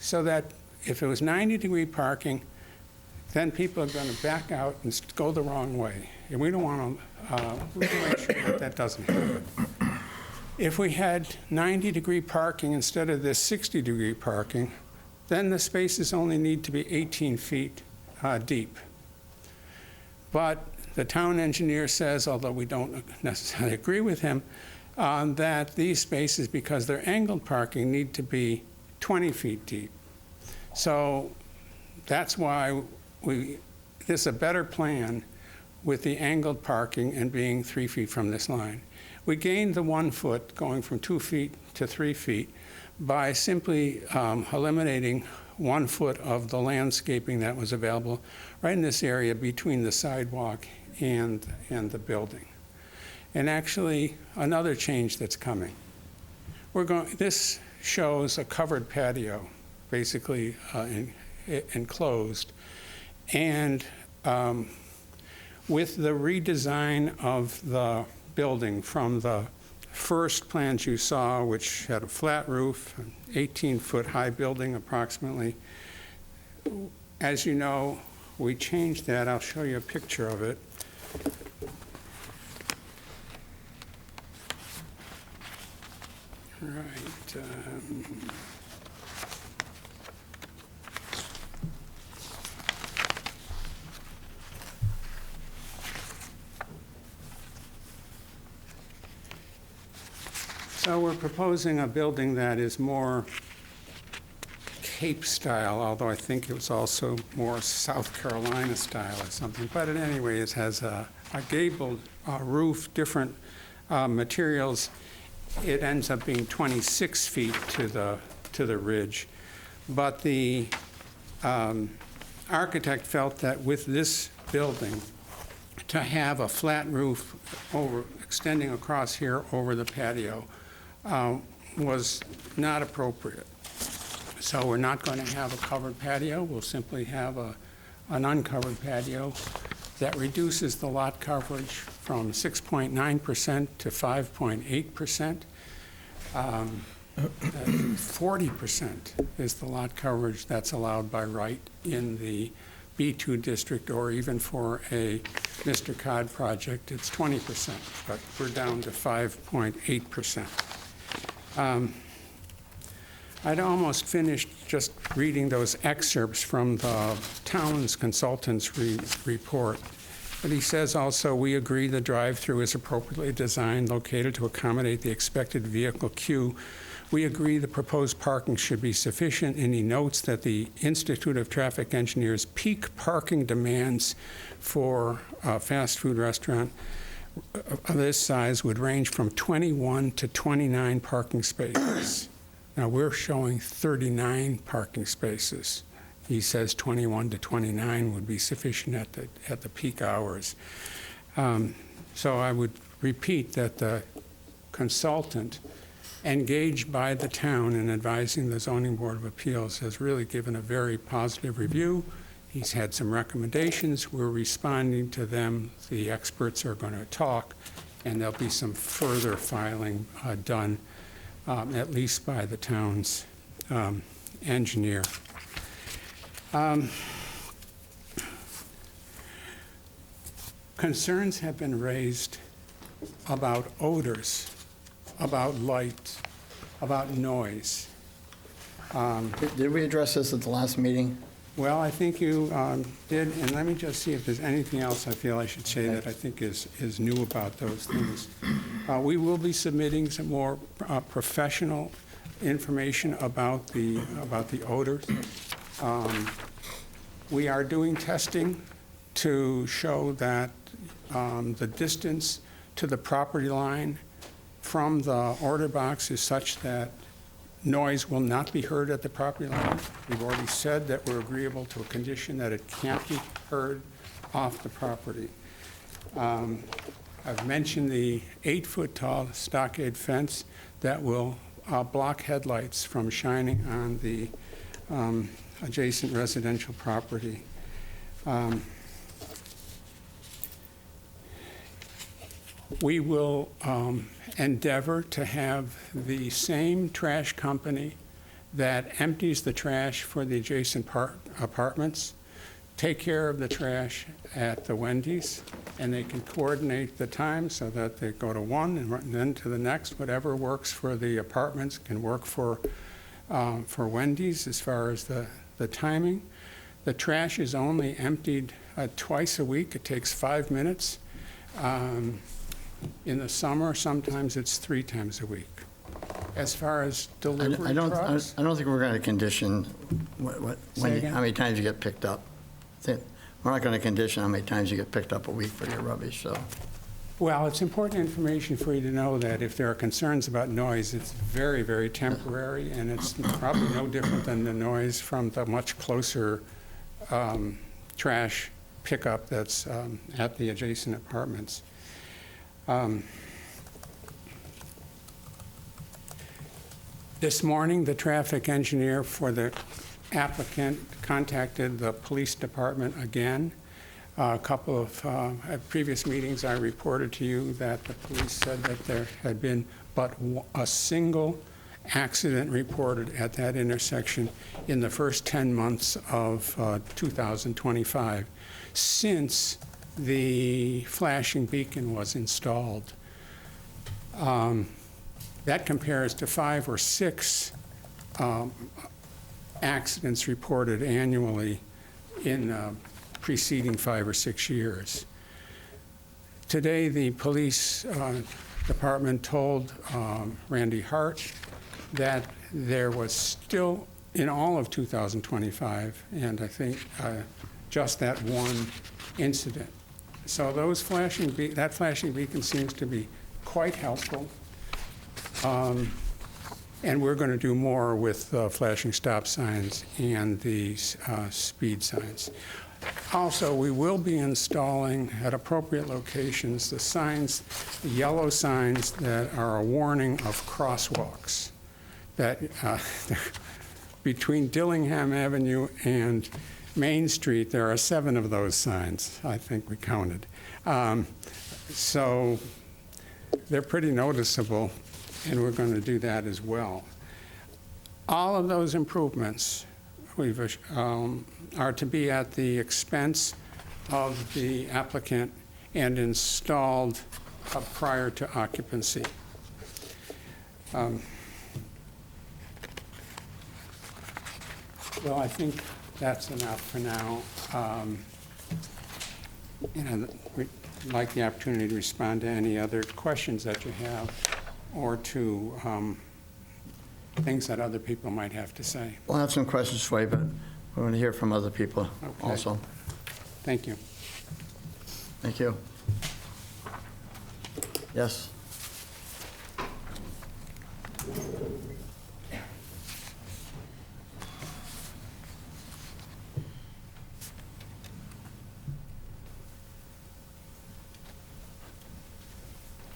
so that if it was 90-degree parking, then people are going to back out and go the wrong way. And we don't want to, we want to make sure that that doesn't happen. If we had 90-degree parking instead of this 60-degree parking, then the spaces only need to be 18 feet deep. But the town engineer says, although we don't necessarily agree with him, that these spaces, because they're angled parking, need to be 20 feet deep. So that's why this is a better plan with the angled parking and being 3 feet from this line. We gained the 1 foot, going from 2 feet to 3 feet, by simply eliminating 1 foot of the landscaping that was available right in this area between the sidewalk and the building. And actually, another change that's coming. This shows a covered patio, basically enclosed, and with the redesign of the building from the first plans you saw, which had a flat roof, an 18-foot high building approximately. As you know, we changed that. I'll show you a picture of it. Right. So we're proposing a building that is more Cape style, although I think it was also more South Carolina style or something. But in any way, it has a gabled roof, different materials. It ends up being 26 feet to the ridge. But the architect felt that with this building, to have a flat roof extending across here over the patio was not appropriate. So we're not going to have a covered patio. We'll simply have an uncovered patio that reduces the lot coverage from 6.9% to 5.8%. 40% is the lot coverage that's allowed by right in the B2 district, or even for a Mr. Cod project, it's 20%, but we're down to 5.8%. I'd almost finished just reading those excerpts from the town's consultant's report. But he says also, we agree the drive-through is appropriately designed, located to accommodate the expected vehicle queue. We agree the proposed parking should be sufficient, and he notes that the Institute of Traffic Engineers' peak parking demands for a fast food restaurant of this size would range from 21 to 29 parking spaces. Now, we're showing 39 parking spaces. He says 21 to 29 would be sufficient at the peak hours. So I would repeat that the consultant engaged by the town in advising the Zoning Board of Appeals has really given a very positive review. He's had some recommendations. We're responding to them. The experts are going to talk, and there'll be some further filing done, at least by the town's engineer. Concerns have been raised about odors, about light, about noise. Did we address this at the last meeting? Well, I think you did, and let me just see if there's anything else I feel I should say that I think is new about those things. We will be submitting some more professional information about the odors. We are doing testing to show that the distance to the property line from the order box is such that noise will not be heard at the property line. We've already said that we're agreeable to a condition that it can't be heard off the property. I've mentioned the 8-foot tall stockade fence that will block headlights from shining on the adjacent residential property. We will endeavor to have the same trash company that empties the trash for the adjacent apartments take care of the trash at the Wendy's, and they can coordinate the time so that they go to one and then to the next. Whatever works for the apartments can work for Wendy's as far as the timing. The trash is only emptied twice a week. It takes 5 minutes. In the summer, sometimes it's 3 times a week. As far as delivery trucks, I don't think we're going to condition Say again? how many times you get picked up. We're not going to condition how many times you get picked up a week for your rubbish, so. well, it's important information for you to know that if there are concerns about noise, it's very, very temporary, and it's probably no different than the noise from the much closer trash pickup that's at the adjacent apartments. This morning, the traffic engineer for the applicant contacted the police department again. A couple of at previous meetings, I reported to you that the police said that there had been but a single accident reported at that intersection in the first 10 months of 2025 since the flashing beacon was installed. That compares to 5 or 6 accidents reported annually in preceding 5 or 6 years. Today, the police department told Randy Hart that there was still, in all of 2025, and I think just that one incident. So those that flashing beacon seems to be quite helpful. And we're going to do more with flashing stop signs and the speed signs. Also, we will be installing at appropriate locations the signs, the yellow signs that are a warning of crosswalks. That between Dillingham Avenue and Main Street, there are 7 of those signs, I think we counted. So they're pretty noticeable, and we're going to do that as well. All of those improvements are to be at the expense of the applicant and installed prior to occupancy. Well, I think that's enough for now. And we'd like the opportunity to respond to any other questions that you have or to things that other people might have to say. We'll have some questions for you, but we want to hear from other people also. Thank you. Thank you. Yes?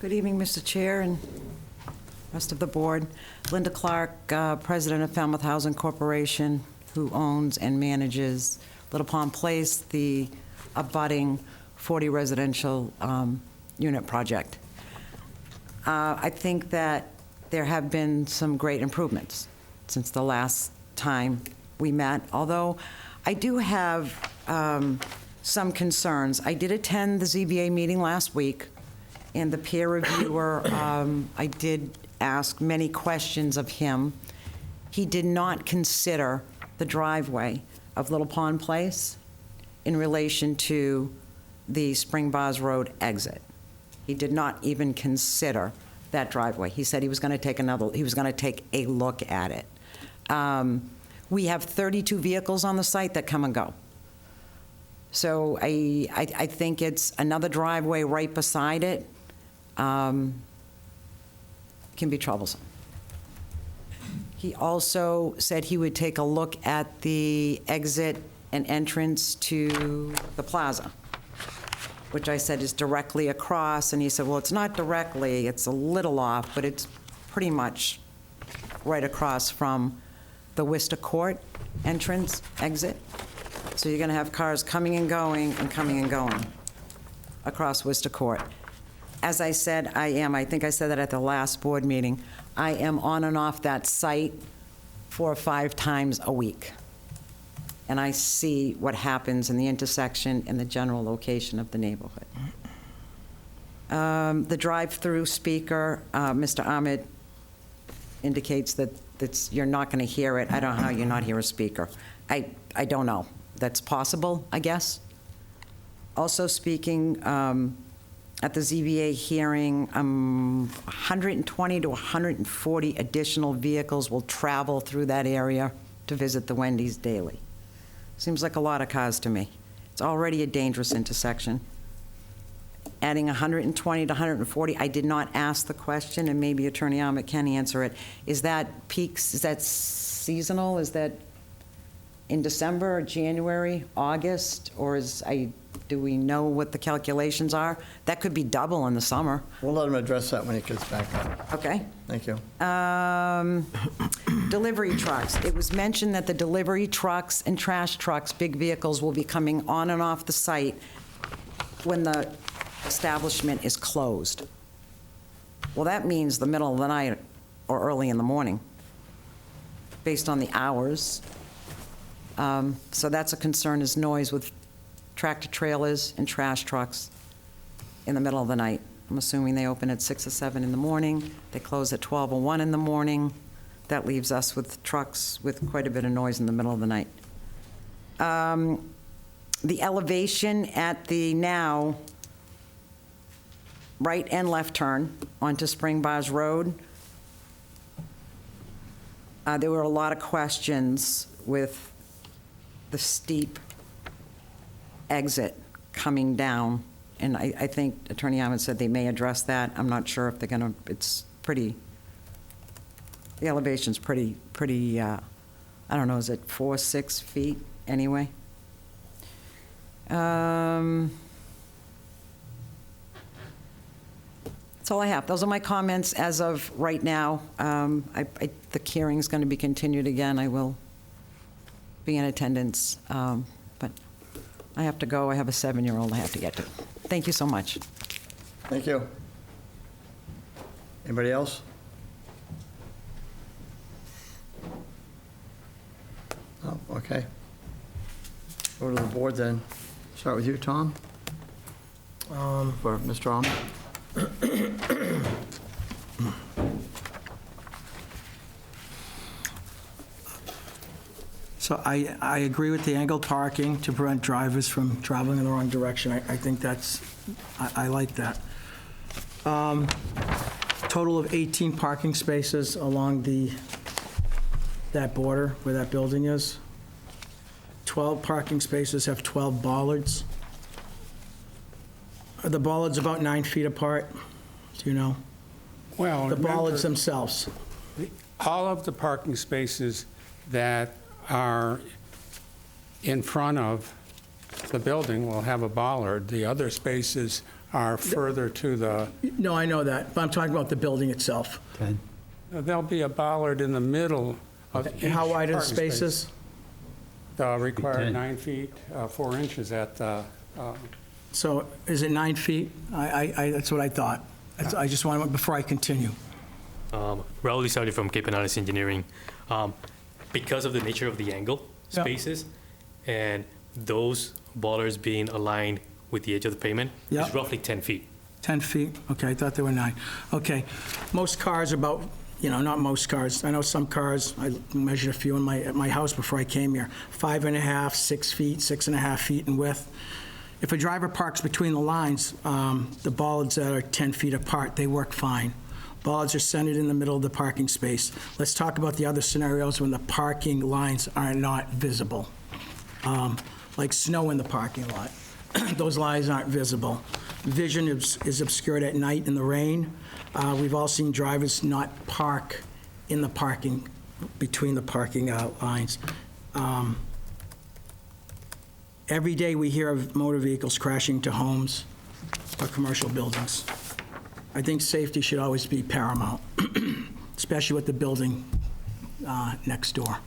Good evening, Mr. Chair and rest of the board. Linda Clark, President of Falmouth Housing Corporation, who owns and manages Little Pond Place, the abutting 40 residential unit project. I think that there have been some great improvements since the last time we met, although I do have some concerns. I did attend the ZBA meeting last week, and the peer reviewer, I did ask many questions of him. He did not consider the driveway of Little Pond Place in relation to the Spring Bars Road exit. He did not even consider that driveway. He said he was going to take a look at it. We have 32 vehicles on the site that come and go. So I think it's another driveway right beside it can be troublesome. He also said he would take a look at the exit and entrance to the plaza, which I said is directly across, and he said, well, it's not directly, it's a little off, but it's pretty much right across from the Worcester Court entrance exit. So you're gonna have cars coming and going across Worcester Court. As I said, I think I said that at the last board meeting, I am on and off that site 4 or 5 times a week. and I see what happens in the intersection and the general location of the neighborhood. The drive-through speaker, Mr. Ahmed indicates that you're not going to hear it. I don't know how you not hear a speaker. I don't know. That's possible, I guess. Also speaking, at the ZBA hearing, 120 to 140 additional vehicles will travel through that area to visit the Wendy's daily. Seems like a lot of cars to me. It's already a dangerous intersection. Adding 120 to 140, I did not ask the question, and maybe Attorney Ahmed can answer it. Is that peaks, is that seasonal? Is that in December or January, August, or do we know what the calculations are? That could be double in the summer. We'll let him address that when he gets back up. Okay. Thank you. Delivery trucks. It was mentioned that the delivery trucks and trash trucks, big vehicles, will be coming on and off the site when the establishment is closed. Well, that means the middle of the night or early in the morning, based on the hours. So that's a concern, is noise with tractor trailers and trash trucks in the middle of the night. I'm assuming they open at 6 or 7 in the morning. They close at 12 or 1 in the morning. That leaves us with trucks with quite a bit of noise in the middle of the night. The elevation at the now right and left turn onto Spring Bars Road, there were a lot of questions with the steep exit coming down, and I think Attorney Ahmed said they may address that. I'm not sure if they're going to, it's pretty, the elevation's pretty, I don't know, is it 4, 6 feet anyway? That's all I have. Those are my comments as of right now. The hearing's going to be continued again. I will be in attendance, but I have to go. I have a 7-year-old I have to get to. Thank you so much. Thank you. Anybody else? Oh, okay. Go to the board then. Start with you, Tom. For Mr. Ahmed. So I agree with the angled parking to prevent drivers from traveling in the wrong direction. I think that's, I like that. Total of 18 parking spaces along that border where that building is. 12 parking spaces have 12 bollards. Are the bollards about 9 feet apart? Do you know? Well, The bollards remember, themselves. all of the parking spaces that are in front of the building will have a bollard. The other spaces are further to the... No, I know that, but I'm talking about the building itself. There'll be a bollard in the middle of each And how wide are the parking spaces? space. Required 10. 9 feet, 4 inches at the... So is it 9 feet? That's what I thought. I just wanted, before I continue. Raul Lizardi from Cape Cod Engineering. Because of the nature of the angle Yeah. spaces and those bollards being aligned with the edge of the pavement, Yeah. it's roughly 10 feet. 10 feet? Okay, I thought they were 9. Okay. Most cars about, not most cars. I know some cars, I measured a few at my house before I came here. 5.5, 6 feet, 6.5 feet in width. If a driver parks between the lines, the bollards that are 10 feet apart, they work fine. Bollards are centered in the middle of the parking space. Let's talk about the other scenarios when the parking lines are not visible, like snow in the parking lot. Those lines aren't visible. Vision is obscured at night in the rain. We've all seen drivers not park in the parking, between the parking lines. Every day we hear of motor vehicles crashing into homes or commercial buildings. I think safety should always be paramount, especially with the building next door.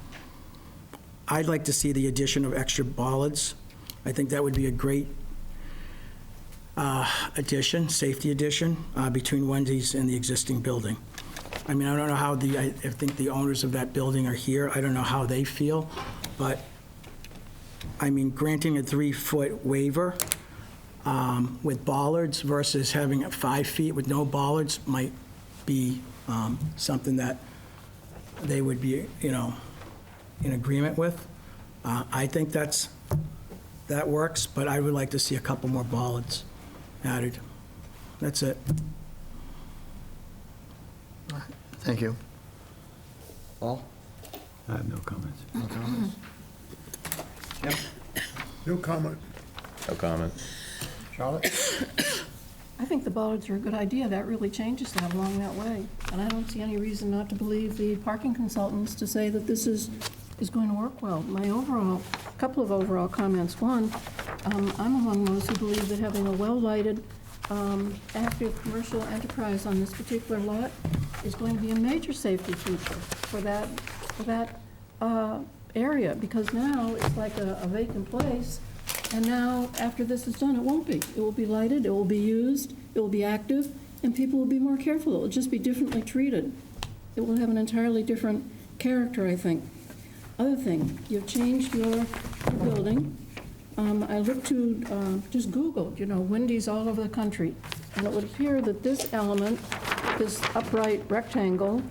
I'd like to see the addition of extra bollards. I think that would be a great addition, safety addition, between Wendy's and the existing building. I mean, I don't know how I think the owners of that building are here. I don't know how they feel, but I mean, granting a 3-foot waiver with bollards versus having it 5 feet with no bollards might be something that they would be, in agreement with. I think that works, but I would like to see a couple more bollards added. That's it. Thank you. Paul? I have no comments. No comments? Jim? No comment. No comment. Charlotte? I think the bollards are a good idea. That really changes that along that way. And I don't see any reason not to believe the parking consultants to say that this is going to work well. My couple of overall comments. One, I'm among those who believe that having a well-lighted, active commercial enterprise on this particular lot is going to be a major safety feature for that area, because now it's like a vacant place, and now, after this is done, it won't be. It will be lighted, it will be used, it will be active, and people will be more careful. It will just be differently treated. It will have an entirely different character, I think. Other thing, you've changed your building. I looked to, just Googled, Wendy's all over the country, and it would appear that this element, this upright rectangle,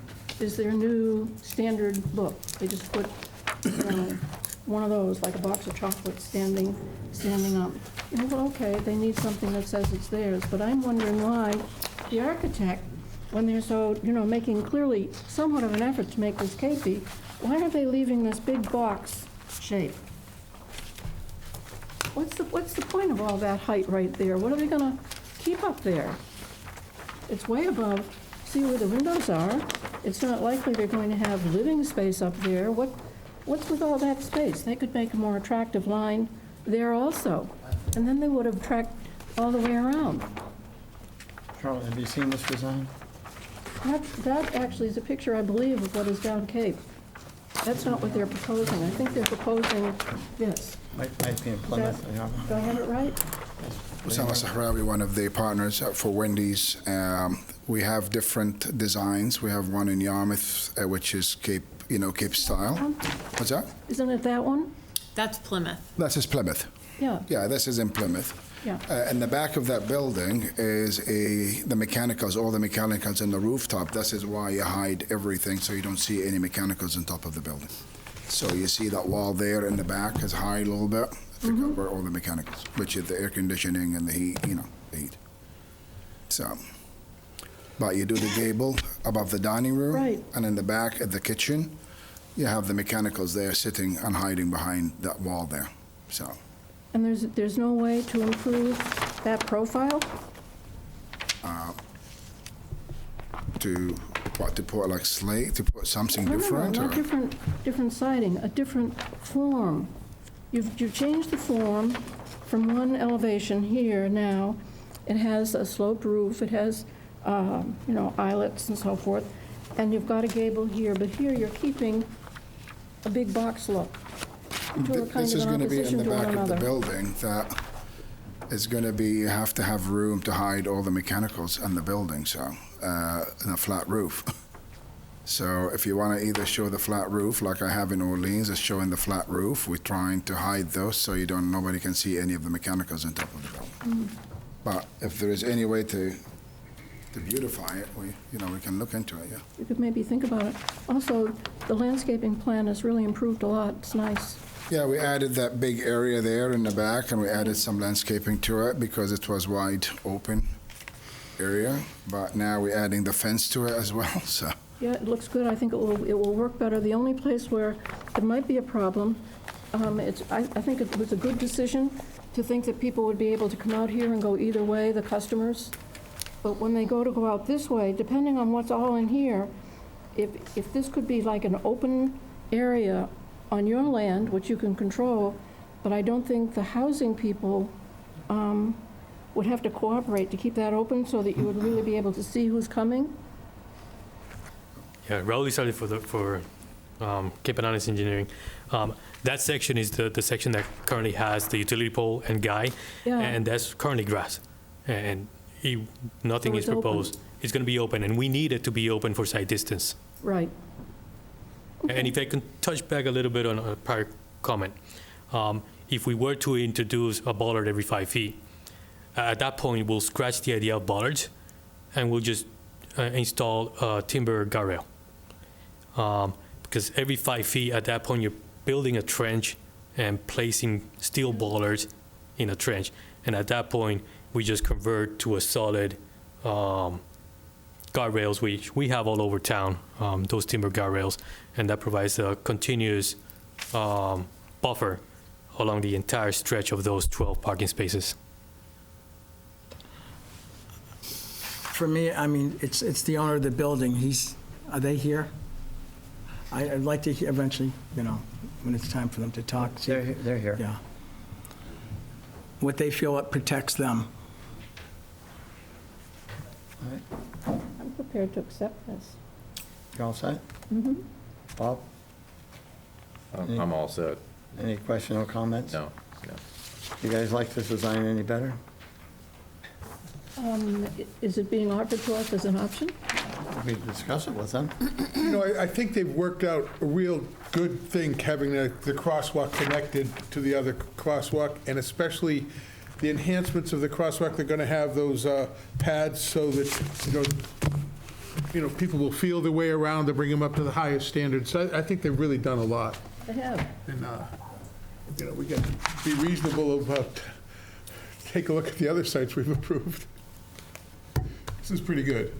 is their new standard look. They just put one of those, like a box of chocolates, standing up. Well, okay, they need something that says it's theirs, but I'm wondering why the architect, when they're so, making clearly somewhat of an effort to make this capey, why are they leaving this big box shape? What's the point of all that height right there? What are they gonna keep up there? It's way above, see where the windows are? It's not likely they're going to have living space up there. What's with all that space? They could make a more attractive line there also, and then they would have tracked all the way around. Charlotte, have you seen this design? That actually is a picture, I believe, of what is down Cape. That's not what they're proposing. I think they're proposing this. Might be in Plymouth. Do I have it right? Osama Sahrawi, one of the partners for Wendy's. We have different designs. We have one in Yarmouth, which is Cape style. What's that? Isn't it that one? That's Plymouth. This is Plymouth. Yeah. Yeah, this is in Plymouth. Yeah. In the back of that building is the mechanicals, all the mechanicals in the rooftop. This is why you hide everything, so you don't see any mechanicals on top of the building. So you see that wall there in the back is high a little bit to cover all the mechanicals, which is the air conditioning and the heat, the heat. So, but you do the gable above the dining room, right, and in the back at the kitchen, you have the mechanicals there sitting and hiding behind that wall there. So. And there's no way to improve that profile? To put like slate, to put something different? No, not different siding, a different form. You've changed the form from one elevation here now. It has a sloped roof, it has, eyelets and so forth, and you've got a gable here, but here you're keeping a big box look. This is going to be in the back of the building that is going to be, you have to have room to hide all the mechanicals in the building, so, in a flat roof. So if you want to either show the flat roof, like I have in Orleans, is showing the flat roof, we're trying to hide those so nobody can see any of the mechanicals on top of the building. But if there is any way to beautify it, we can look into it, yeah. You could maybe think about it. Also, the landscaping plan has really improved a lot. It's nice. Yeah, we added that big area there in the back, and we added some landscaping to it because it was wide open area. But now we're adding the fence to it as well, so. Yeah, it looks good. I think it will work better. The only place where it might be a problem, I think it was a good decision to think that people would be able to come out here and go either way, the customers. But when they go out this way, depending on what's all in here, if this could be like an open area on your land, which you can control, but I don't think the housing people would have to cooperate to keep that open so that you would really be able to see who's coming. Yeah, Raul decided for Cape Cod Engineering. That section is the section that currently has the utility pole and guy, and that's currently grass. And nothing is proposed. It's going to be open, and we need it to be open for sight distance. Right. Okay. And if I can touch back a little bit on a prior comment, if we were to introduce a bollard every 5 feet, at that point, we'll scratch the idea of bollards, and we'll just install a timber guardrail. Because every 5 feet, at that point, you're building a trench and placing steel bollards in a trench. And at that point, we just convert to a solid guardrails, which we have all over town, those timber guardrails, and that provides a continuous buffer along the entire stretch of those 12 parking spaces. For me, I mean, it's the owner of the building. Are they here? I'd like to hear eventually, you know, when it's time for them to talk. They're here. Yeah. What they feel it protects them. All right. I'm prepared to accept this. You all set? Mm-hmm. Bob? I'm all set. Any questions or comments? No. You guys like this design any better? Is it being offered to us as an option? We can discuss it with them. You know, I think they've worked out a real good thing having the crosswalk connected to the other crosswalk, and especially the enhancements of the crosswalk. They're going to have those pads so that, you know, people will feel their way around to bring them up to the highest standards. So I think they've really done a lot. They have. And, you know, we got to be reasonable about, take a look at the other sites we've approved. This is pretty good.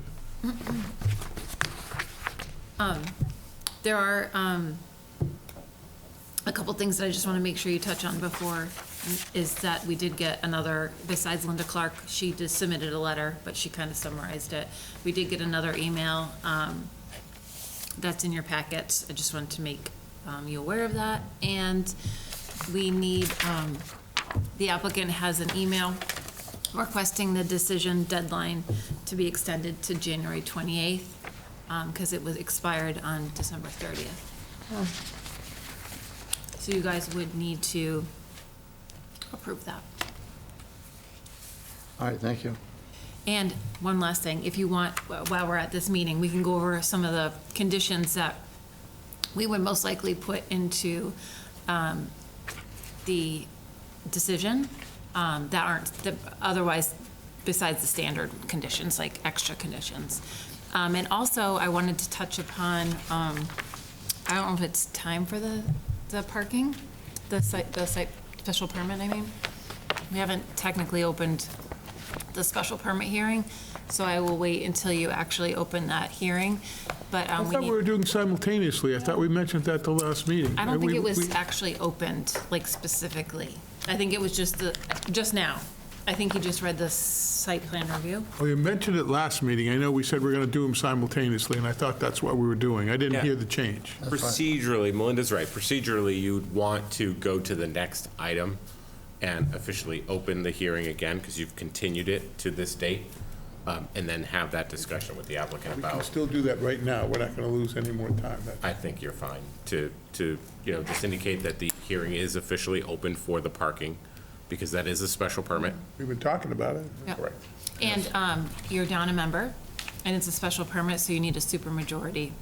There are a couple things that I just want to make sure you touch on before, is that we did get another, besides Linda Clark, she just submitted a letter, but she kind of summarized it. We did get another email that's in your packets. I just wanted to make you aware of that. And we need, the applicant has an email requesting the decision deadline to be extended to January 28th, because it was expired on December 30th. Oh. So you guys would need to approve that. All right, thank you. And one last thing, if you want, while we're at this meeting, we can go over some of the conditions that we would most likely put into the decision that aren't otherwise, besides the standard conditions, like extra conditions. And also, I wanted to touch upon, I don't know if it's time for the parking, the site special permit, I mean. We haven't technically opened the special permit hearing, so I will wait until you actually open that hearing. But I thought we were doing simultaneously. I thought we mentioned that at the last meeting. I don't think it was actually opened, like, specifically. I think it was just now. I think you just read the site plan review. Well, you mentioned it last meeting. I know we said we're going to do them simultaneously, and I thought that's what we were doing. I didn't hear the change. Procedurally, Melinda's right. Procedurally, you'd want to go to the next item and officially open the hearing again, because you've continued it to this date, and then have that discussion with the applicant We about. can still do that right now. We're not going to lose any more time. I think you're fine to just indicate that the hearing is officially open for the parking, because that is a special permit. We've been talking about it. Yep. Correct. And you're down a member, and it's a special permit, so you need a supermajority.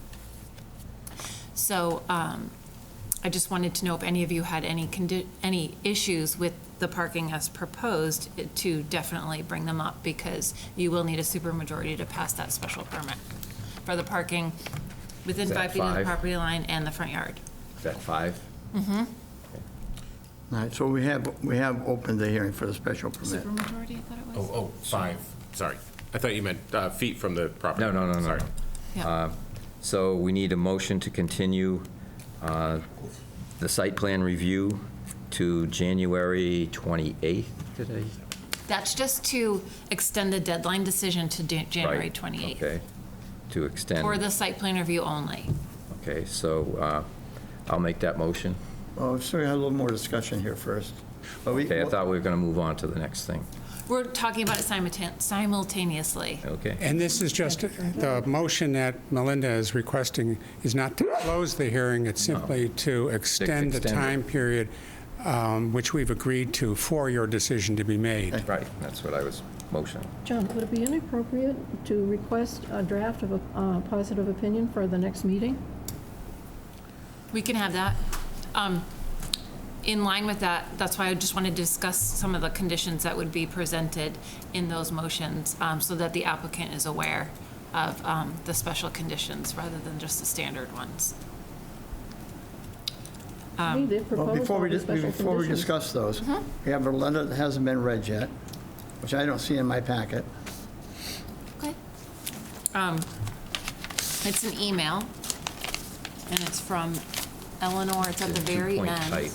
So I just wanted to know if any of you had any issues with the parking as proposed, to definitely bring them up, because you will need a supermajority to pass that special permit for the parking within Is that 5 feet of the 5? property line and the front yard. Is that 5? Mm-hmm. All right, so we have opened the hearing for the special permit. Supermajority, I thought it was. Oh, 5. Sorry. I thought you meant feet from the property. No. Sorry. Yeah. So we need a motion to continue the site plan review to January 28th today? That's just to extend the deadline decision to January Right, 28th. Okay, to extend. For the site plan review only. Okay, so I'll make that motion. Well, so we had a little more discussion here first. But Okay, I thought we were going to move on to the next thing. We're talking about it simultaneously. Okay. And this is just, the motion that Melinda is requesting is not to close the hearing, it's simply to extend the Extend it. time period which we've agreed to for your decision to be made. Right, that's what I was motioning. John, would it be inappropriate to request a draft of a positive opinion for the next meeting? We can have that. in line with that, that's why I just wanted to discuss some of the conditions that would be presented in those motions, so that the applicant is aware of the special conditions rather than just the standard ones. They've Well, proposed before all we, the special before we conditions. discuss those, we have a letter that hasn't been read yet, which I don't see in my packet. Okay. It's an email, and it's from Eleanor. It's at the very Two-point end. type.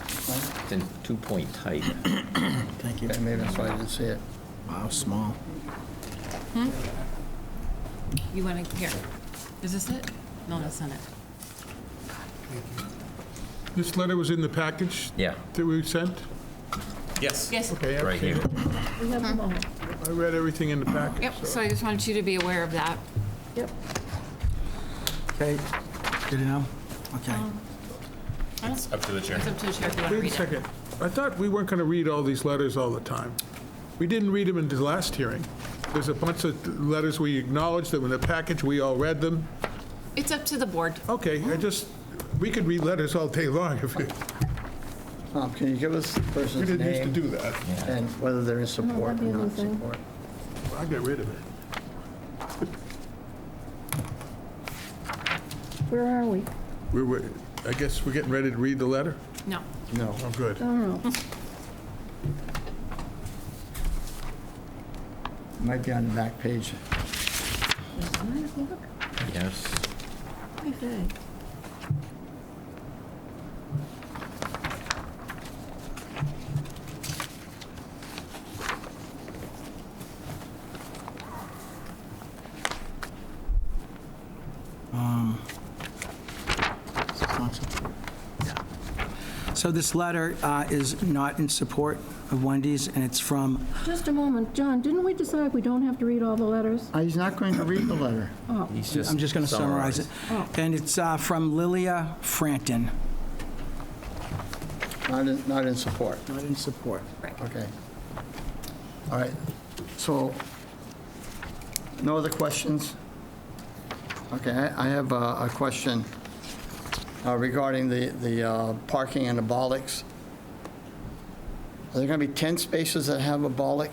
It's in two-point type. Thank you. Okay, maybe that's why I didn't see it. Wow, small. You want to, here, is this it? No, that's not it. This letter was in the package Yeah. that we sent? Yes. Yes. Okay, I've Right seen here. it. We have them all. I read everything in the package. Yep, so I just wanted you to be aware of that. Yep. Okay, good to know? Okay. It's up to the chair. It's up to the chair if you want to Wait a read it. second. I thought we weren't going to read all these letters all the time. We didn't read them in the last hearing. There's a bunch of letters we acknowledged them in the package, we all read them. It's up to the board. Okay, we could read letters all day long if we Tom, can you give us the person's didn't used to name do that. and whether they're in support or that'd be not anything. support? I got rid of it. Where are we? I guess we're getting ready to read the letter? No. No. Oh, good. I don't know. Might be on the back page. Is it 9 o'clock? Yes. Hey, Faye. So this letter is not in support of Wendy's, and it's from, Just a moment. John, didn't we decide we don't have to read all the letters? He's not going to read the letter. Oh, I'm just going to summarize it. And it's from Lilia Franton. Not in support. Not in support. Okay. All right. So, no other questions? Okay, I have a question regarding the parking and the bollards. Are there going to be 10 spaces that have a bollard?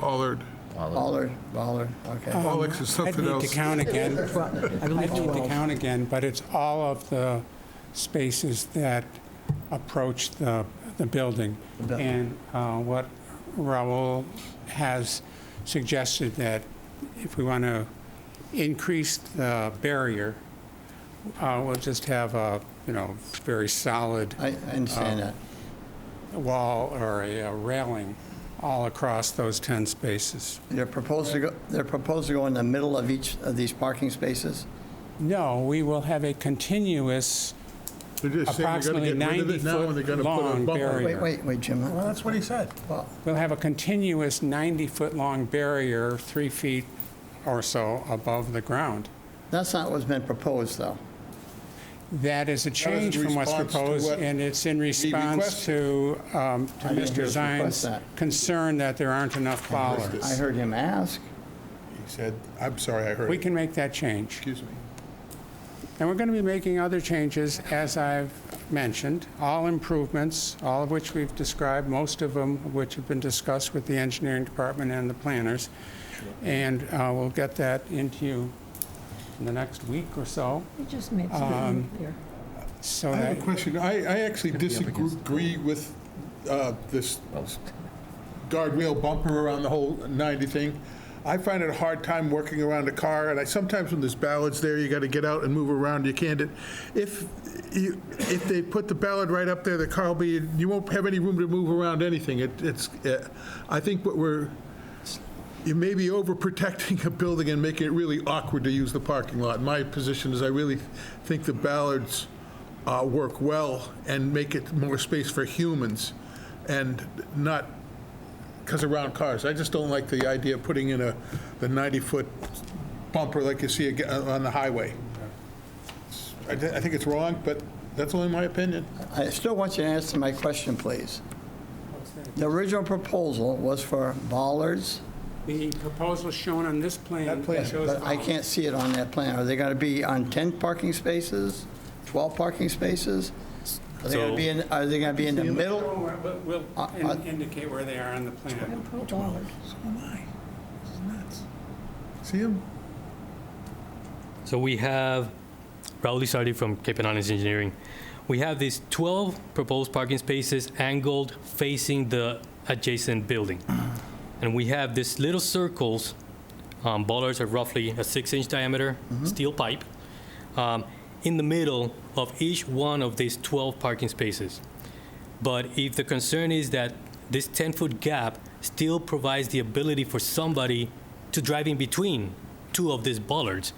Bollard. Bollard, okay. Bollocks is something I'd else. need to count again. I I'd believe need to 12. count again, but it's all of the spaces that approach the building. And what Raul has suggested that if we want to increase the barrier, we'll just have a, very solid I understand that. wall or a railing all across those 10 spaces. They're proposed to go in the middle of each of these parking spaces? No, we will have a continuous, They're just saying approximately they're going to get rid of it now and they're going to put a 90-foot-long bumper. barrier. Wait, Jim. Well, that's what he said. We'll have a continuous 90-foot-long barrier, 3 feet or so above the ground. That's not what's been proposed, though. That is a change from what's response to proposed, what and it's in response to I didn't hear Mr. us request Zion's that. concern that there aren't enough bollards. I heard him ask. He said, I'm sorry, I heard. We can make that change. Excuse me. And we're going to be making other changes, as I've mentioned, all improvements, all of which we've described, most of them which have been discussed with the engineering department and the planners. And we'll get that into you in the next week or so. We just made something here. So I have that, a question. I actually disagree with this guardrail bumper around the whole 90 thing. I find it a hard time working around a car, and sometimes when there's ballards there, you got to get out and move around. You can't. If they put the ballard right up there, the car will be. You won't have any room to move around anything. I think you may be overprotecting a building and making it really awkward to use the parking lot. My position is I really think the ballards work well and make it more space for humans and not because around cars. I just don't like the idea of putting in the 90-foot bumper like you see on the highway. I think it's wrong, but that's only my opinion. I still want you to answer my question, please. The original proposal was for bollards. the proposal shown on this plan shows. But I can't see it on that plan. Are they going to be on 10 parking spaces, 12 parking spaces? Are they going to be in the middle? We'll indicate where they are on the plan. So am I. This is nuts. See him? So we have, Raul Lizardi from Cape Cod Holdings Engineering. We have these 12 proposed parking spaces angled facing the adjacent building. And we have these little circles, bollards are roughly a 6-inch diameter steel pipe, in the middle of each one of these 12 parking spaces. But if the concern is that this 10-foot gap still provides the ability for somebody to drive in between two of these bollards,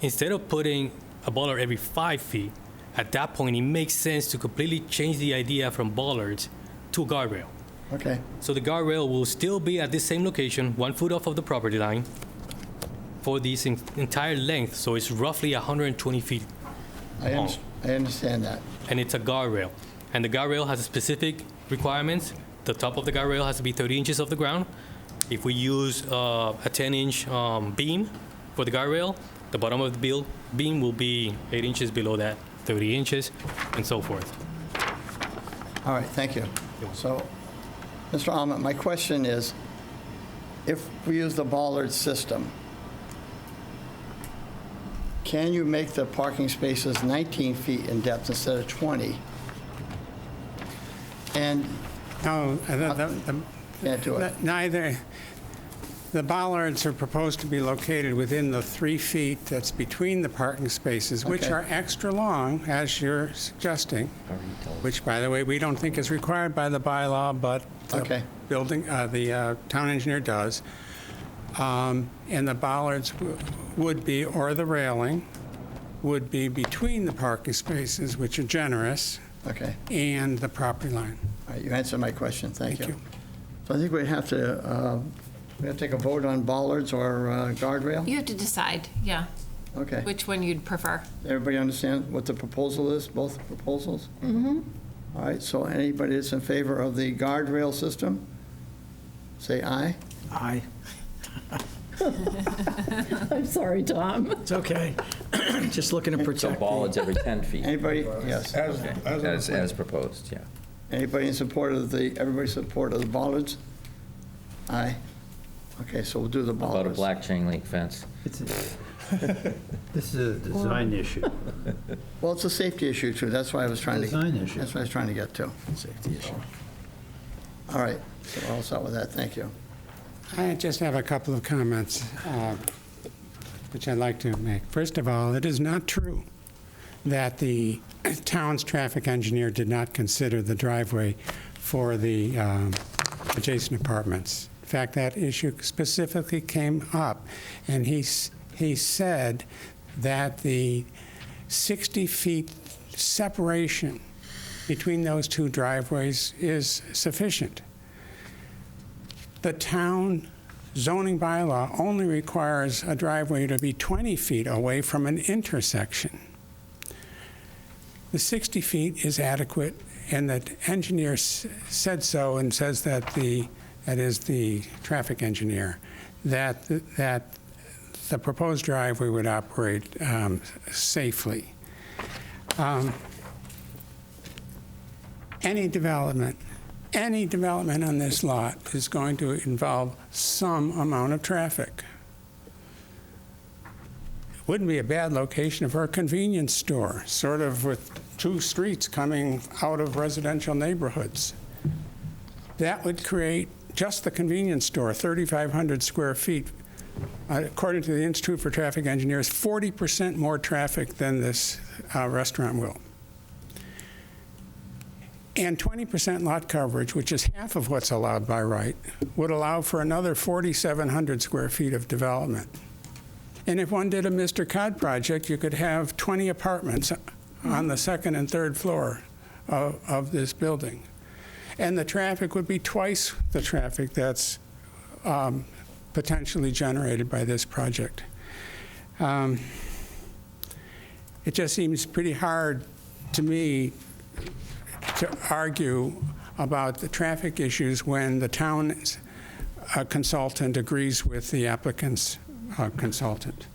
instead of putting a bollard every 5 feet, at that point, it makes sense to completely change the idea from bollards to guardrail. Okay. So the guardrail will still be at the same location, 1 foot off of the property line, for this entire length, so it's roughly 120 feet long. I understand that. And it's a guardrail. And the guardrail has specific requirements. The top of the guardrail has to be 30 inches off the ground. If we use a 10-inch beam for the guardrail, the bottom of the beam will be 8 inches below that, 30 inches, and so forth. All right, thank you. So, Mr. Almond, my question is, if we use the bollard system, can you make the parking spaces 19 feet in depth instead of 20? And No, can't do it. neither. The bollards are proposed to be located within the 3 feet that's between the parking spaces, which Okay. are extra long, as you're suggesting, which, by the way, we don't think is required by the bylaw, but the the town engineer does. And the bollards would be, or the railing, would be between the parking spaces, which are generous, Okay. and the property line. All right, you answered my question. Thank you. So I think we have to take a vote on bollards or guardrail? You have to decide, yeah, Okay. which one you'd prefer. Everybody understand what the proposal is, both proposals? Mm-hmm. All right, so anybody that's in favor of the guardrail system, say aye. Aye. I'm sorry, Tom. It's okay. Just looking to protect. So bollards every 10 feet. Anybody? Yes. As proposed, yeah. Anybody in support of everybody in support of the bollards? Aye. Okay, so we'll do the How about a bollards. black chain link fence? This is a design issue. Well, it's a safety issue too, that's why I was trying to. Design issue. That's what I was trying to get to. Safety issue. All right, so we're all set with that, thank you. I just have a couple of comments, which I'd like to make. First of all, it is not true that the town's traffic engineer did not consider the driveway for the adjacent apartments. In fact, that issue specifically came up, and he said that the 60 feet separation between those two driveways is sufficient. The town zoning bylaw only requires a driveway to be 20 feet away from an intersection. The 60 feet is adequate, and the engineer said so, and says that that is the traffic engineer, that the proposed driveway would operate safely. Any development on this lot is going to involve some amount of traffic. It wouldn't be a bad location for a convenience store, sort of with two streets coming out of residential neighborhoods. That would create, just the convenience store, 3,500 square feet, according to the Institute for Traffic Engineers, 40% more traffic than this restaurant will. And 20% lot coverage, which is half of what's allowed by right, would allow for another 4,700 square feet of development. And if one did a Mr. Cod project, you could have 20 apartments on the second and third floor of this building. And the traffic would be twice the traffic that's potentially generated by this project. It just seems pretty hard to me to argue about the traffic issues when the town's consultant agrees with the applicant's consultant.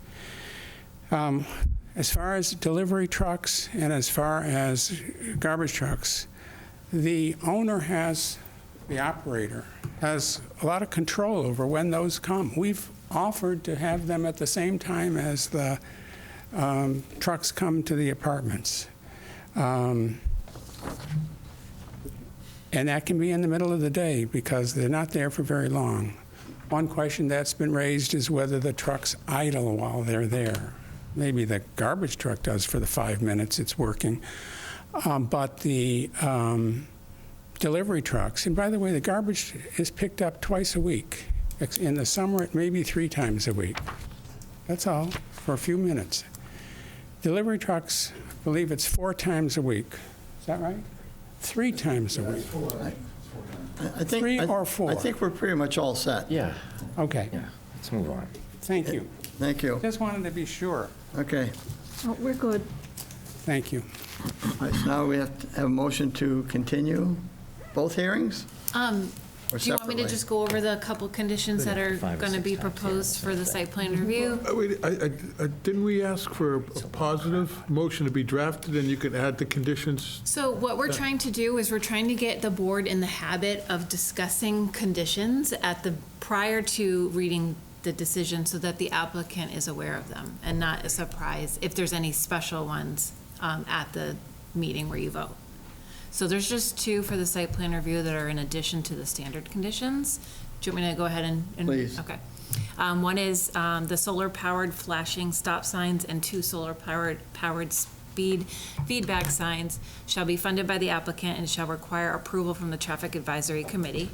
As far as delivery trucks and as far as garbage trucks, the owner the operator has a lot of control over when those come. We've offered to have them at the same time as the trucks come to the apartments. And that can be in the middle of the day because they're not there for very long. One question that's been raised is whether the trucks idle while they're there. Maybe the garbage truck does for the 5 minutes it's working. But the delivery trucks, and by the way, the garbage is picked up twice a week. In the summer, it may be 3 times a week. That's all, for a few minutes. Delivery trucks, I believe it's 4 times a week. Is that right? 3 times a week. I think 3 or 4? I think we're pretty much all set. Yeah. Okay. Yeah, let's move on. Thank you. Thank you. Just wanted to be sure. Okay. Oh, we're good. Thank you. All right, so now we have to have a motion to continue both hearings? Or Do you want me to separately? just go over the couple conditions that are 5 or going to 6 be times, proposed for the site plan review? Wait, didn't we ask for a positive motion to be drafted, and you could add the conditions? So what we're trying to do is we're trying to get the board in the habit of discussing conditions prior to reading the decision so that the applicant is aware of them and not a surprise if there's any special ones at the meeting where you vote. So there's just 2 for the site plan review that are in addition to the standard conditions. Do you want me to go ahead and? Please. Okay. One is the solar-powered flashing stop signs and 2 solar-powered speed feedback signs shall be funded by the applicant and shall require approval from the Traffic Advisory Committee.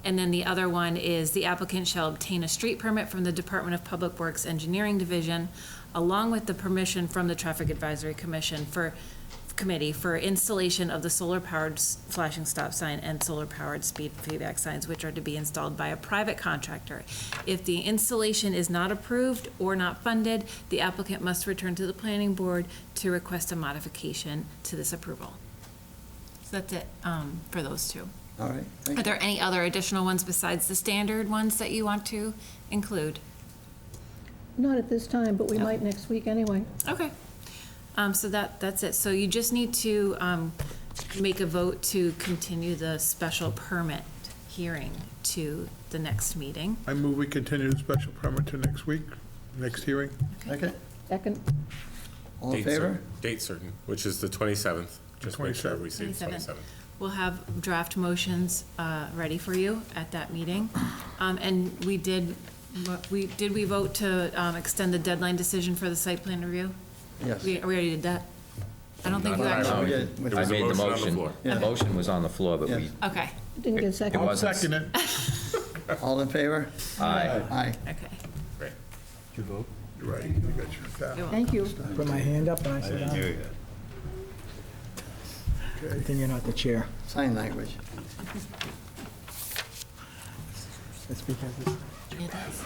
And then the other one is the applicant shall obtain a street permit from the Department of Public Works Engineering Division, along with the permission from the Traffic Advisory Committee for installation of the solar-powered flashing stop sign and solar-powered speed feedback signs, which are to be installed by a private contractor. If the installation is not approved or not funded, the applicant must return to the planning board to request a modification to this approval. So that's it for those 2. All right, thank Are you. there any other additional ones besides the standard ones that you want to include? Not at this time, but we might next week anyway. Okay. So that's it. So you just need to make a vote to continue the special permit hearing to the next meeting. I move we continue the special permit to next week, next hearing. Okay, Second. all in Date cer- favor? Date certain, which is the 27th. Just make sure we see the 27th. 27th. We'll have draft motions ready for you at that meeting. And we vote to extend the deadline decision for the site plan review? Yes. We already did that? I don't think you No, actually. we did. did. I made the motion on the motion. floor. The motion was on the floor, but we, Okay, Didn't get a second. it wasn't. Second it. All in favor? Aye. Aye. okay. Great. You're right, you got your that. Thank you. Put my hand up and I sit down. Then you're not the chair. Sign language. That's because it's... It is.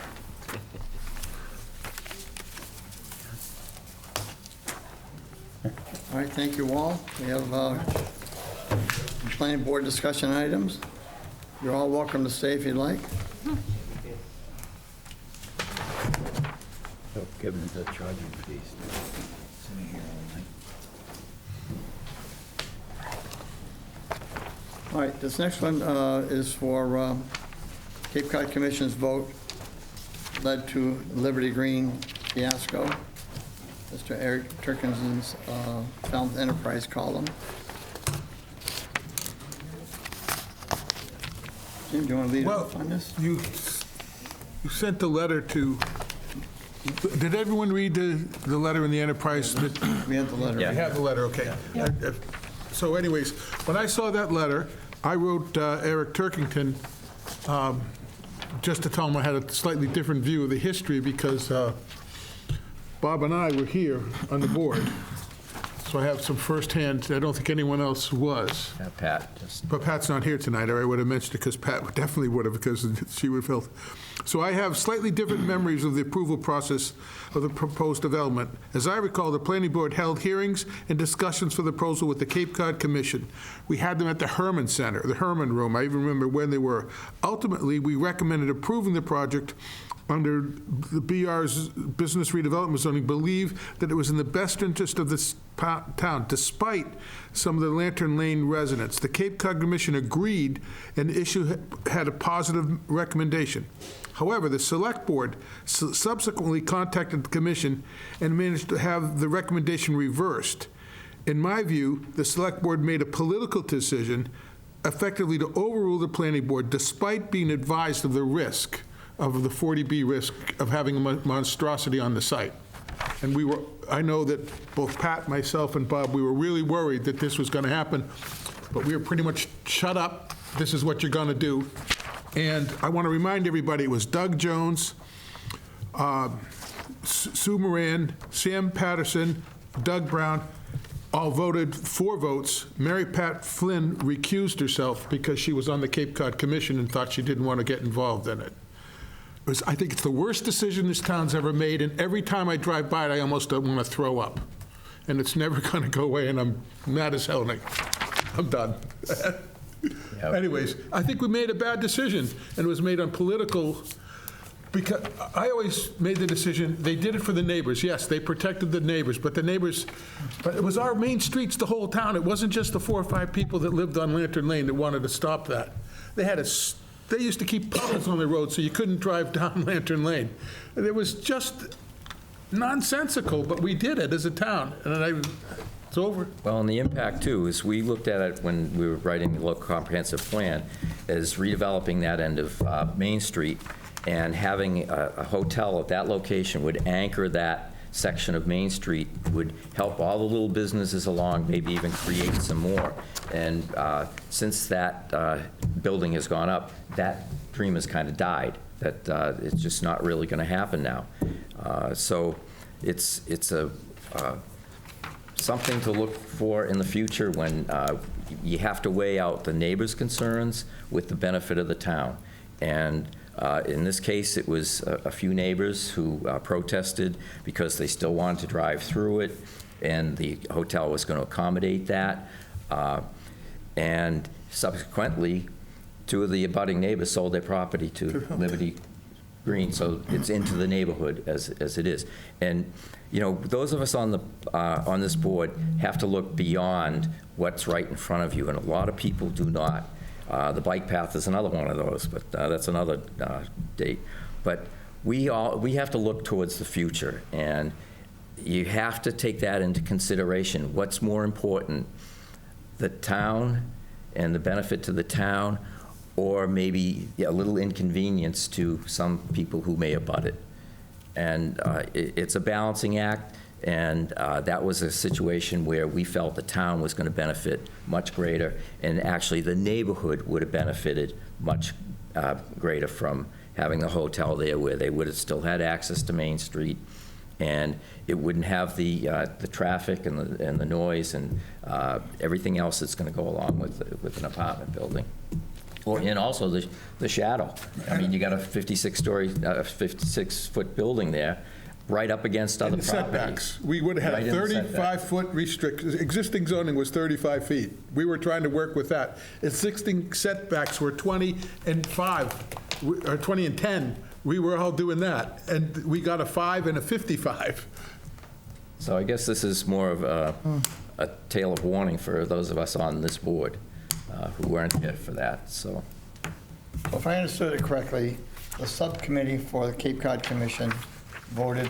All right, thank you all. We have planning board discussion items. You're all welcome to stay if you'd like. Give them the charging fees. All right, this next one is for Cape Cod Commission's vote led to Liberty Green fiasco. Mr. Eric Turkinson's Falmouth Enterprise column. Jim, do you want to lead off on this? You sent the letter to, did everyone read the letter in the Enterprise? We had the letter. We have the letter, okay. So anyways, when I saw that letter, I wrote Eric Turkington just to tell him I had a slightly different view of the history because Bob and I were here on the board. So I have some firsthand, I don't think anyone else was. Pat, just. But Pat's not here tonight, or I would have mentioned it, because Pat definitely would have, because she would have felt. So I have slightly different memories of the approval process of the proposed development. As I recall, the planning board held hearings and discussions for the proposal with the Cape Cod Commission. We had them at the Herman Center, the Herman Room. I even remember when they were. Ultimately, we recommended approving the project under the BR's business redevelopment zoning, believe that it was in the best interest of this town, despite some of the Lantern Lane residents. The Cape Cod Commission agreed, and the issue had a positive recommendation. However, the Select Board subsequently contacted the Commission and managed to have the recommendation reversed. In my view, the Select Board made a political decision effectively to overrule the Planning Board despite being advised of the risk, of the 40B risk of having a monstrosity on the site. And I know that both Pat, myself, and Bob, we were really worried that this was going to happen, but we were pretty much shut up. This is what you're going to do. And I want to remind everybody, it was Doug Jones, Sue Moran, Sam Patterson, Doug Brown, all voted 4 votes. Mary Pat Flynn recused herself because she was on the Cape Cod Commission and thought she didn't want to get involved in it. I think it's the worst decision this town's ever made, and every time I drive by it, I almost want to throw up. And it's never going to go away, and I'm mad as hell, Nick. I'm done. Anyways, I think we made a bad decision, and it was made on political, because I always made the decision, they did it for the neighbors. Yes, they protected the neighbors, but it was our main streets, the whole town. It wasn't just the 4 or 5 people that lived on Lantern Lane that wanted to stop that. They used to keep puddles on the road so you couldn't drive down Lantern Lane. And it was just nonsensical, but we did it as a town, and it's over. Well, and the impact, too, is we looked at it when we were writing the local comprehensive plan as redeveloping that end of Main Street, and having a hotel at that location would anchor that section of Main Street, would help all the little businesses along, maybe even create some more. And since that building has gone up, that dream has kind of died, that it's just not really going to happen now. So it's something to look for in the future when you have to weigh out the neighbors' concerns with the benefit of the town. And in this case, it was a few neighbors who protested because they still wanted to drive through it, and the hotel was going to accommodate that. And subsequently, 2 of the abutting neighbors sold their property to Liberty Green, so it's into the neighborhood as it is. And you know, those of us on this board have to look beyond what's right in front of you, and a lot of people do not. The bike path is another one of those, but that's another date. But we have to look towards the future, and you have to take that into consideration. What's more important, the town and the benefit to the town, or maybe a little inconvenience to some people who may abut it? And it's a balancing act, and that was a situation where we felt the town was going to benefit much greater, and actually the neighborhood would have benefited much greater from having the hotel there, where they would have still had access to Main Street, and it wouldn't have the traffic and the noise and everything else that's going to go along with an apartment building. And also the shadow. I mean, you got a 56-foot building there, right up against other properties. Setbacks. We would have had 35-foot restriction. Existing zoning was 35 feet. We were trying to work with that. Existing setbacks were 20 and 5, or 20 and 10. We were all doing that, and we got a 5 and a 55. So I guess this is more of a tale of warning for those of us on this board who weren't here for that. So, if I understood it correctly, the subcommittee for the Cape Cod Commission voted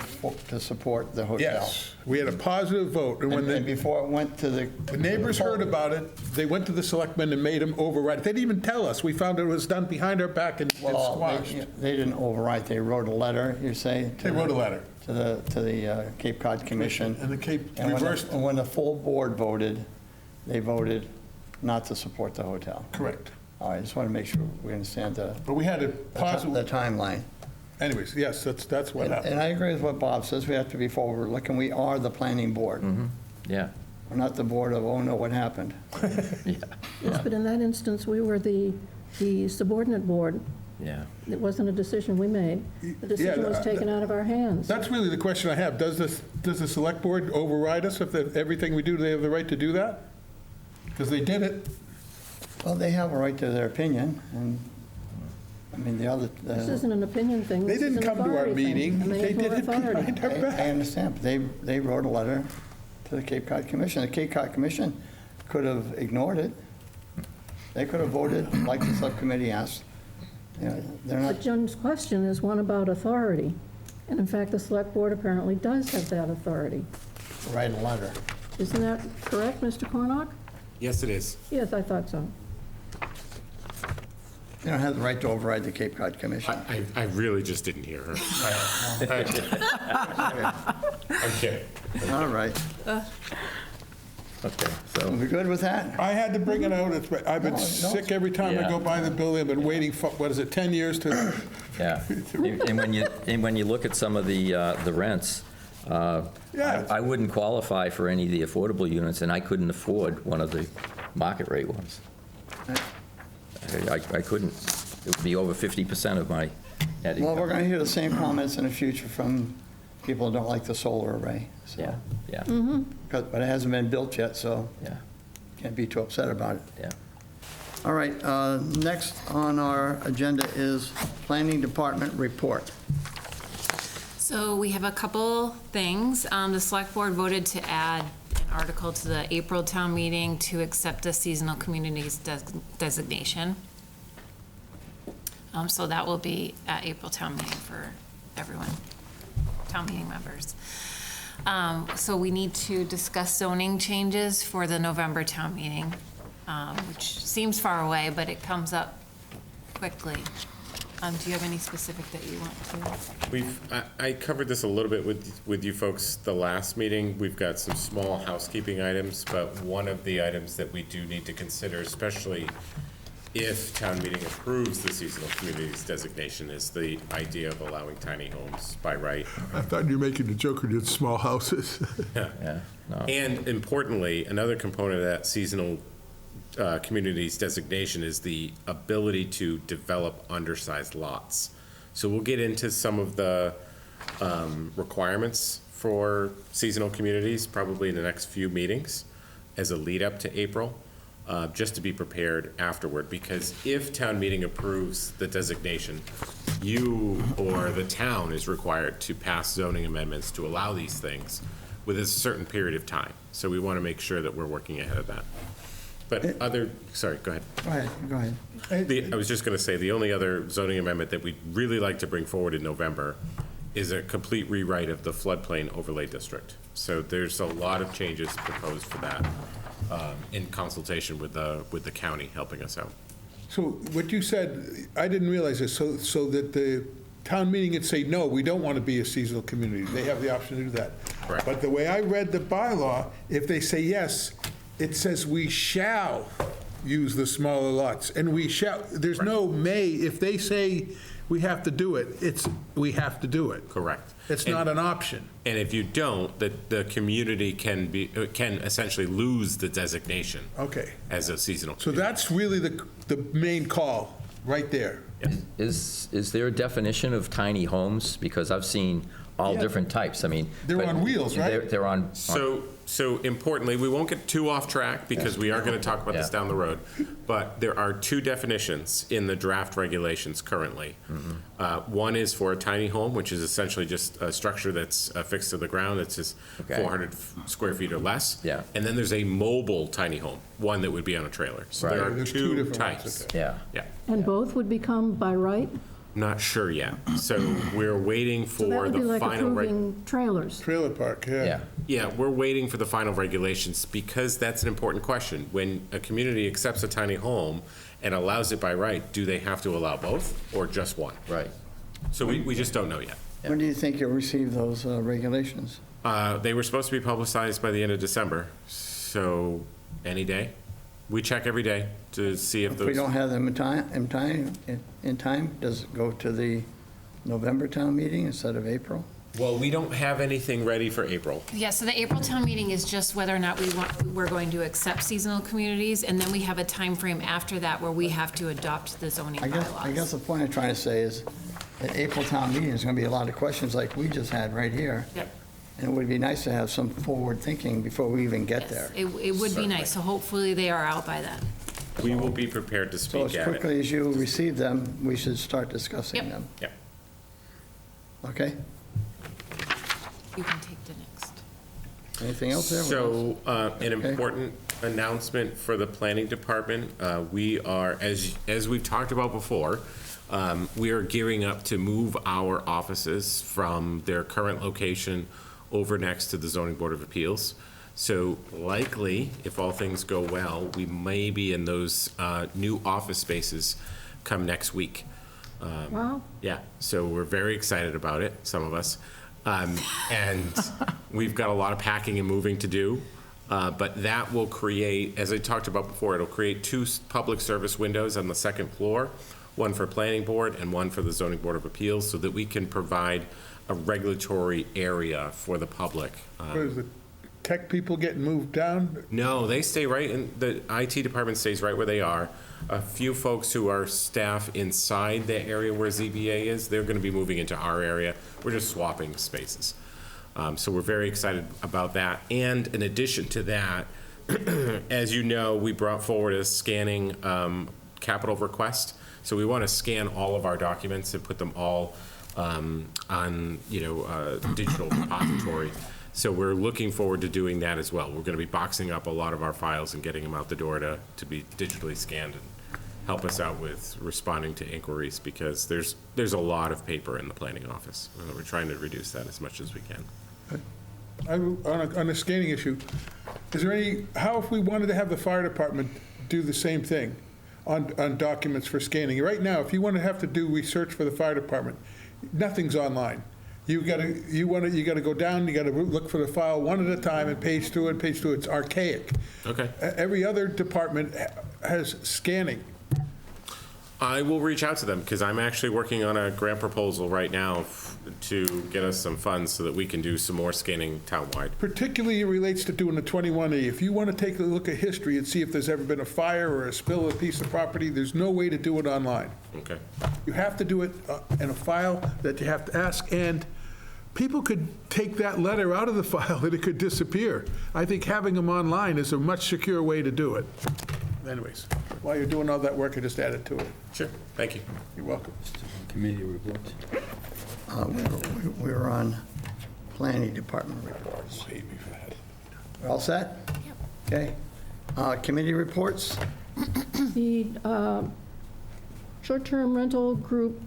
to support the hotel. Yes, we had a positive vote. And before it went to the neighbors heard about it, they went to the selectmen and made them override it. They didn't even tell us. We found it was done behind our back and squashed. They didn't override. They wrote a letter, you say? They wrote a letter. To the Cape Cod Commission. And the Cape reversed. And when the full board voted, they voted not to support the hotel. Correct. All right, I just want to make sure we understand But we had a positive... the timeline. Anyways, yes, that's what happened. And I agree with what Bob says. We have to be forward-looking. We are the planning board. Mm-hmm. Yeah. We're not the board of, oh, no, what happened? Yeah. Yes, but in that instance, we were the subordinate board. Yeah. It wasn't a decision we made. The decision was taken out of our hands. That's really the question I have. Does the select board override us if everything we do, they have the right to do that? Because they did it. Well, they have a right to their opinion, and I mean, the other. This isn't an opinion thing. They This is didn't an come to our authority thing, meeting. and They have more did it authority. behind our back. I understand, but they wrote a letter to the Cape Cod Commission. The Cape Cod Commission could have ignored it. They could have voted like the subcommittee asked. You know, they're not, But John's question is one about authority. And in fact, the select board apparently does have that authority. write a letter. Isn't that correct, Mr. Cornock? Yes, it is. Yes, I thought so. You don't have the right to override the Cape Cod Commission. I really just didn't hear her. Okay. All right. Okay, so, We good with that? I had to bring it out. I've been No, no. sick every time I go by the building. I've been waiting for, 10 years to... yeah. And when you look at some of the rents, Yeah. I wouldn't qualify for any of the affordable units, and I couldn't afford one of the market rate ones. I couldn't. It would be over 50% of my net Well, income. we're going to hear the same comments in the future from people who don't like the solar array. So, Yeah, yeah, but it hasn't been built yet, so yeah, can't be too upset about it. yeah. All right, next on our agenda is Planning Department report. So we have a couple things. The select board voted to add an article to the April town meeting to accept the seasonal communities designation. So that will be at April town meeting for everyone, town meeting members. So we need to discuss zoning changes for the November town meeting, which seems far away, but it comes up quickly. Do you have any specific that you want to? I covered this a little bit with you folks the last meeting. We've got some small housekeeping items, but one of the items that we do need to consider, especially if town meeting approves the seasonal communities designation, is the idea of allowing tiny homes by right. I thought you were making a joke when you did small houses. Yeah, no. And importantly, another component of that seasonal communities designation is the ability to develop undersized lots. So we'll get into some of the requirements for seasonal communities probably in the next few meetings as a lead up to April, just to be prepared afterward. Because if town meeting approves the designation, you or the town is required to pass zoning amendments to allow these things with a certain period of time. So we want to make sure that we're working ahead of that. But sorry, go ahead. Go ahead. I was just going to say, the only other zoning amendment that we'd really like to bring forward in November is a complete rewrite of the floodplain overlay district. So there's a lot of changes proposed for that in consultation with the county helping us out. So what you said, I didn't realize this, so that the town meeting could say, no, we don't want to be a seasonal community. They have the option to do that. Correct. But the way I read the bylaw, if they say yes, it says we shall use the smaller lots, and we shall, there's no may. If they say we have to do it, we have to do it. Correct. It's not an option. And if you don't, the community can essentially lose the designation. Okay. As a seasonal So community. that's really the main call, right there. Is there a definition of tiny homes? Because I've seen all different types. I mean. They're but on wheels, right? They're on. So importantly, we won't get too off track because we are going to talk about this down the road, but there are two definitions in the draft regulations currently. One is for a tiny home, which is essentially just a structure that's affixed to the ground that's just 400 square feet or less. Yeah. And then there's a mobile tiny home, one that would be on a trailer. So there are There's two two different ones, types. okay. Yeah. Yeah. And both would become by right? Not sure yet. So we're waiting So that for would be the like final. approving trailers. Trailer park, yeah. Yeah, we're waiting for the final regulations because that's an important question. When a community accepts a tiny home and allows it by right, do they have to allow both or just one? Right. So we just don't know yet. When do you think you'll receive those regulations? They were supposed to be publicized by the end of December, so any day. We check every day to see if If we those. don't have them in time, does it go to the November town meeting instead of April? Well, we don't have anything ready for April. Yeah, so the April town meeting is just whether or not we're going to accept seasonal communities, and then we have a time frame after that where we have to adopt the zoning I bylaws. guess the point I'm trying to say is, at April town meeting, there's going to be a lot of questions like we just had right here. Yep. And it would be nice to have some forward thinking before we even get there. It would be nice, so hopefully they are out by then. We will be prepared to So speak as at quickly it. as you receive them, we should start discussing Yep. them. Yep. Okay? You can take the next. Anything else there? So, an important announcement for the planning department. We are, as we've talked about before, we are gearing up to move our offices from their current location over next to the Zoning Board of Appeals. So likely, if all things go well, we may be in those new office spaces come next week. Wow. Yeah, so we're very excited about it, some of us. And we've got a lot of packing and moving to do. But that will create, as I talked about before, it'll create 2 public service windows on the second floor, one for planning board and one for the zoning board of appeals, so that we can provide a regulatory area for the public. Where is the tech people getting moved down? No, they stay right in, the IT department stays right where they are. A few folks who are staff inside the area where ZBA is, they're gonna be moving into our area. We're just swapping spaces. So we're very excited about that. And in addition to that, as you know, we brought forward a scanning capital request. So we want to scan all of our documents and put them all on, digital repository. So we're looking forward to doing that as well. We're going to be boxing up a lot of our files and getting them out the door to be digitally scanned and help us out with responding to inquiries, because there's a lot of paper in the planning office. We're trying to reduce that as much as we can. On a scanning issue, is there any, how if we wanted to have the fire department do the same thing on documents for scanning? Right now, if you want to have to do research for the fire department, nothing's online. You gotta go down, you gotta look for the file one at a time and page through it. It's archaic. Okay. Every other department has scanning. I will reach out to them, because I'm actually working on a grant proposal right now to get us some funds so that we can do some more scanning townwide. Particularly it relates to doing a 21E. If you want to take a look at history and see if there's ever been a fire or a spill of a piece of property, there's no way to do it online. Okay. You have to do it in a file that you have to ask, and people could take that letter out of the file and it could disappear. I think having them online is a much secure way to do it. Anyways, while you're doing all that work, I just added to it. Sure, thank you. You're welcome. Committee reports. We're on planning department reports. We're all set? Yep. Okay. Committee reports? The short-term rental group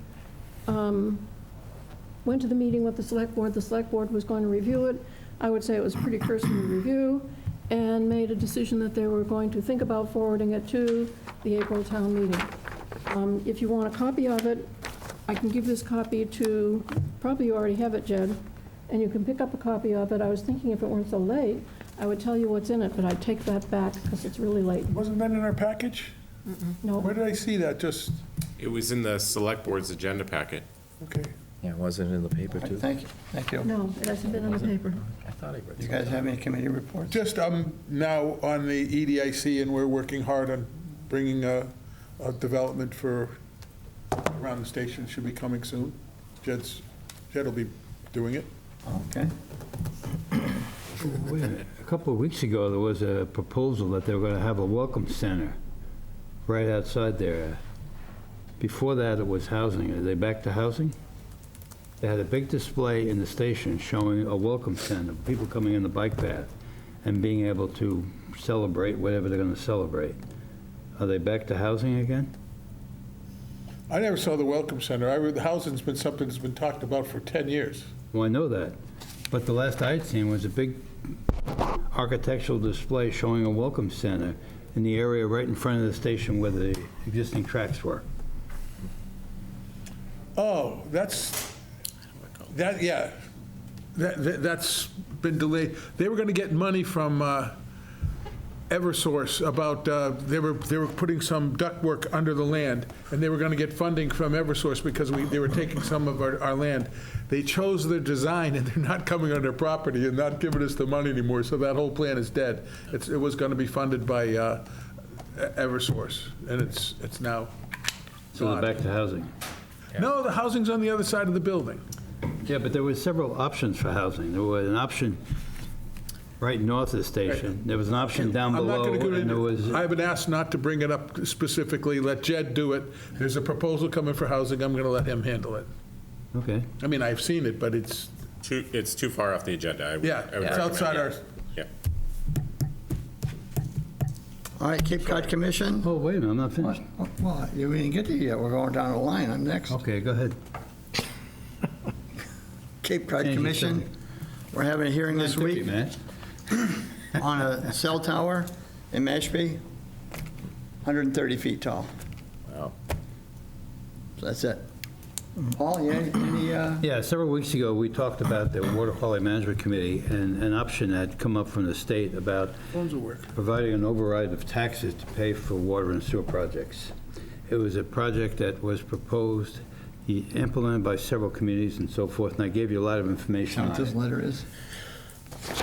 went to the meeting with the select board. The select board was going to review it. I would say it was a pretty cursory review, and made a decision that they were going to think about forwarding it to the April town meeting. If you want a copy of it, I can give this copy to, probably you already have it, Jed, and you can pick up a copy of it. I was thinking if it weren't so late, I would tell you what's in it, but I'd take that back because it's really late. Wasn't that in our package? No. Where did I see that? Just, It was in the select board's agenda packet. okay. Yeah, wasn't it in the paper, too? Thank you. Thank you. No, it hasn't been in the paper. I thought I read You guys have any committee reports? Just, now on the EDIC, and we're working hard on bringing a development for around the station. Should be coming soon. Jed will be doing it. Okay. A couple of weeks ago, there was a proposal that they were going to have a welcome center right outside there. Before that, it was housing. Are they back to housing? They had a big display in the station showing a welcome center, people coming in the bike path and being able to celebrate whatever they're going to celebrate. Are they back to housing again? I never saw the Welcome Center. The housing's been something that's been talked about for 10 years. Well, I know that. But the last I'd seen was a big architectural display showing a welcome center in the area right in front of the station where the existing tracks were. Oh, yeah. That's been delayed. They were going to get money from Eversource about, they were putting some ductwork under the land, and they were going to get funding from Eversource because they were taking some of our land. They chose their design, and they're not coming on their property and not giving us the money anymore, so that whole plan is dead. It was going to be funded by Eversource, and it's now So they're back to housing. No, the housing's on the other side of the building. Yeah, but there were several options for housing. There was an option right north of the station. There was an option down I'm not below, going to go and there was... into, I've been asked not to bring it up specifically, let Jed do it. There's a proposal coming for housing, I'm going to let him handle it. Okay. I mean, I've seen it, but it's, It's too far off the agenda. I would yeah, recommend, it's outside our, Yeah. All right, Cape Cod Commission. Oh, wait a minute, I'm not finished. Well, you didn't get there yet. We're going down the line. I'm next. Okay, go ahead. Cape Cod Change your Commission. subject. We're having a hearing this week Man. on a cell tower in Mashpee, 130 feet tall. Wow. So that's it. Paul, you any, Yeah, several weeks ago, we talked about the Water Quality Management Committee and an option that had come up from the state about phones will work. providing an override of taxes to pay for water and sewer projects. It was a project that was proposed, implemented by several communities and so forth, and I gave you a lot of information on what this it. letter is?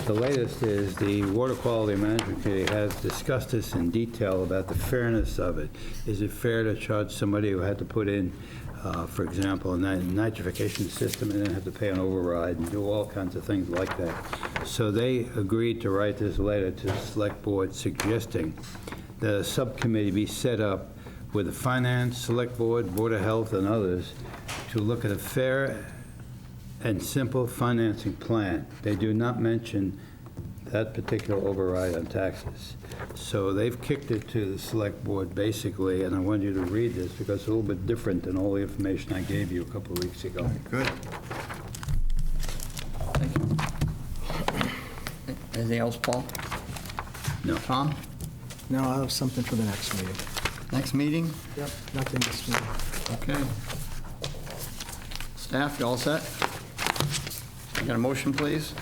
The latest is the Water Quality Management Committee has discussed this in detail about the fairness of it. Is it fair to charge somebody who had to put in, for example, a nitrification system and then have to pay an override and do all kinds of things like that? So they agreed to write this letter to the Select Board suggesting that a subcommittee be set up with the Finance, Select Board, Board of Health, and others to look at a fair and simple financing plan. They do not mention that particular override on taxes. So they've kicked it to the Select Board, basically, and I want you to read this because it's a little bit different than all the information I gave you a couple of weeks ago. Good. Thank you. Anything else, Paul? No. Tom? No, I'll have something for the next meeting. Next meeting? Yep, nothing this meeting. Okay. Staff, you all set? You got a motion, please?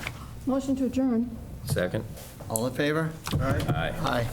Motion to adjourn. Second? All in favor? Aye. Aye.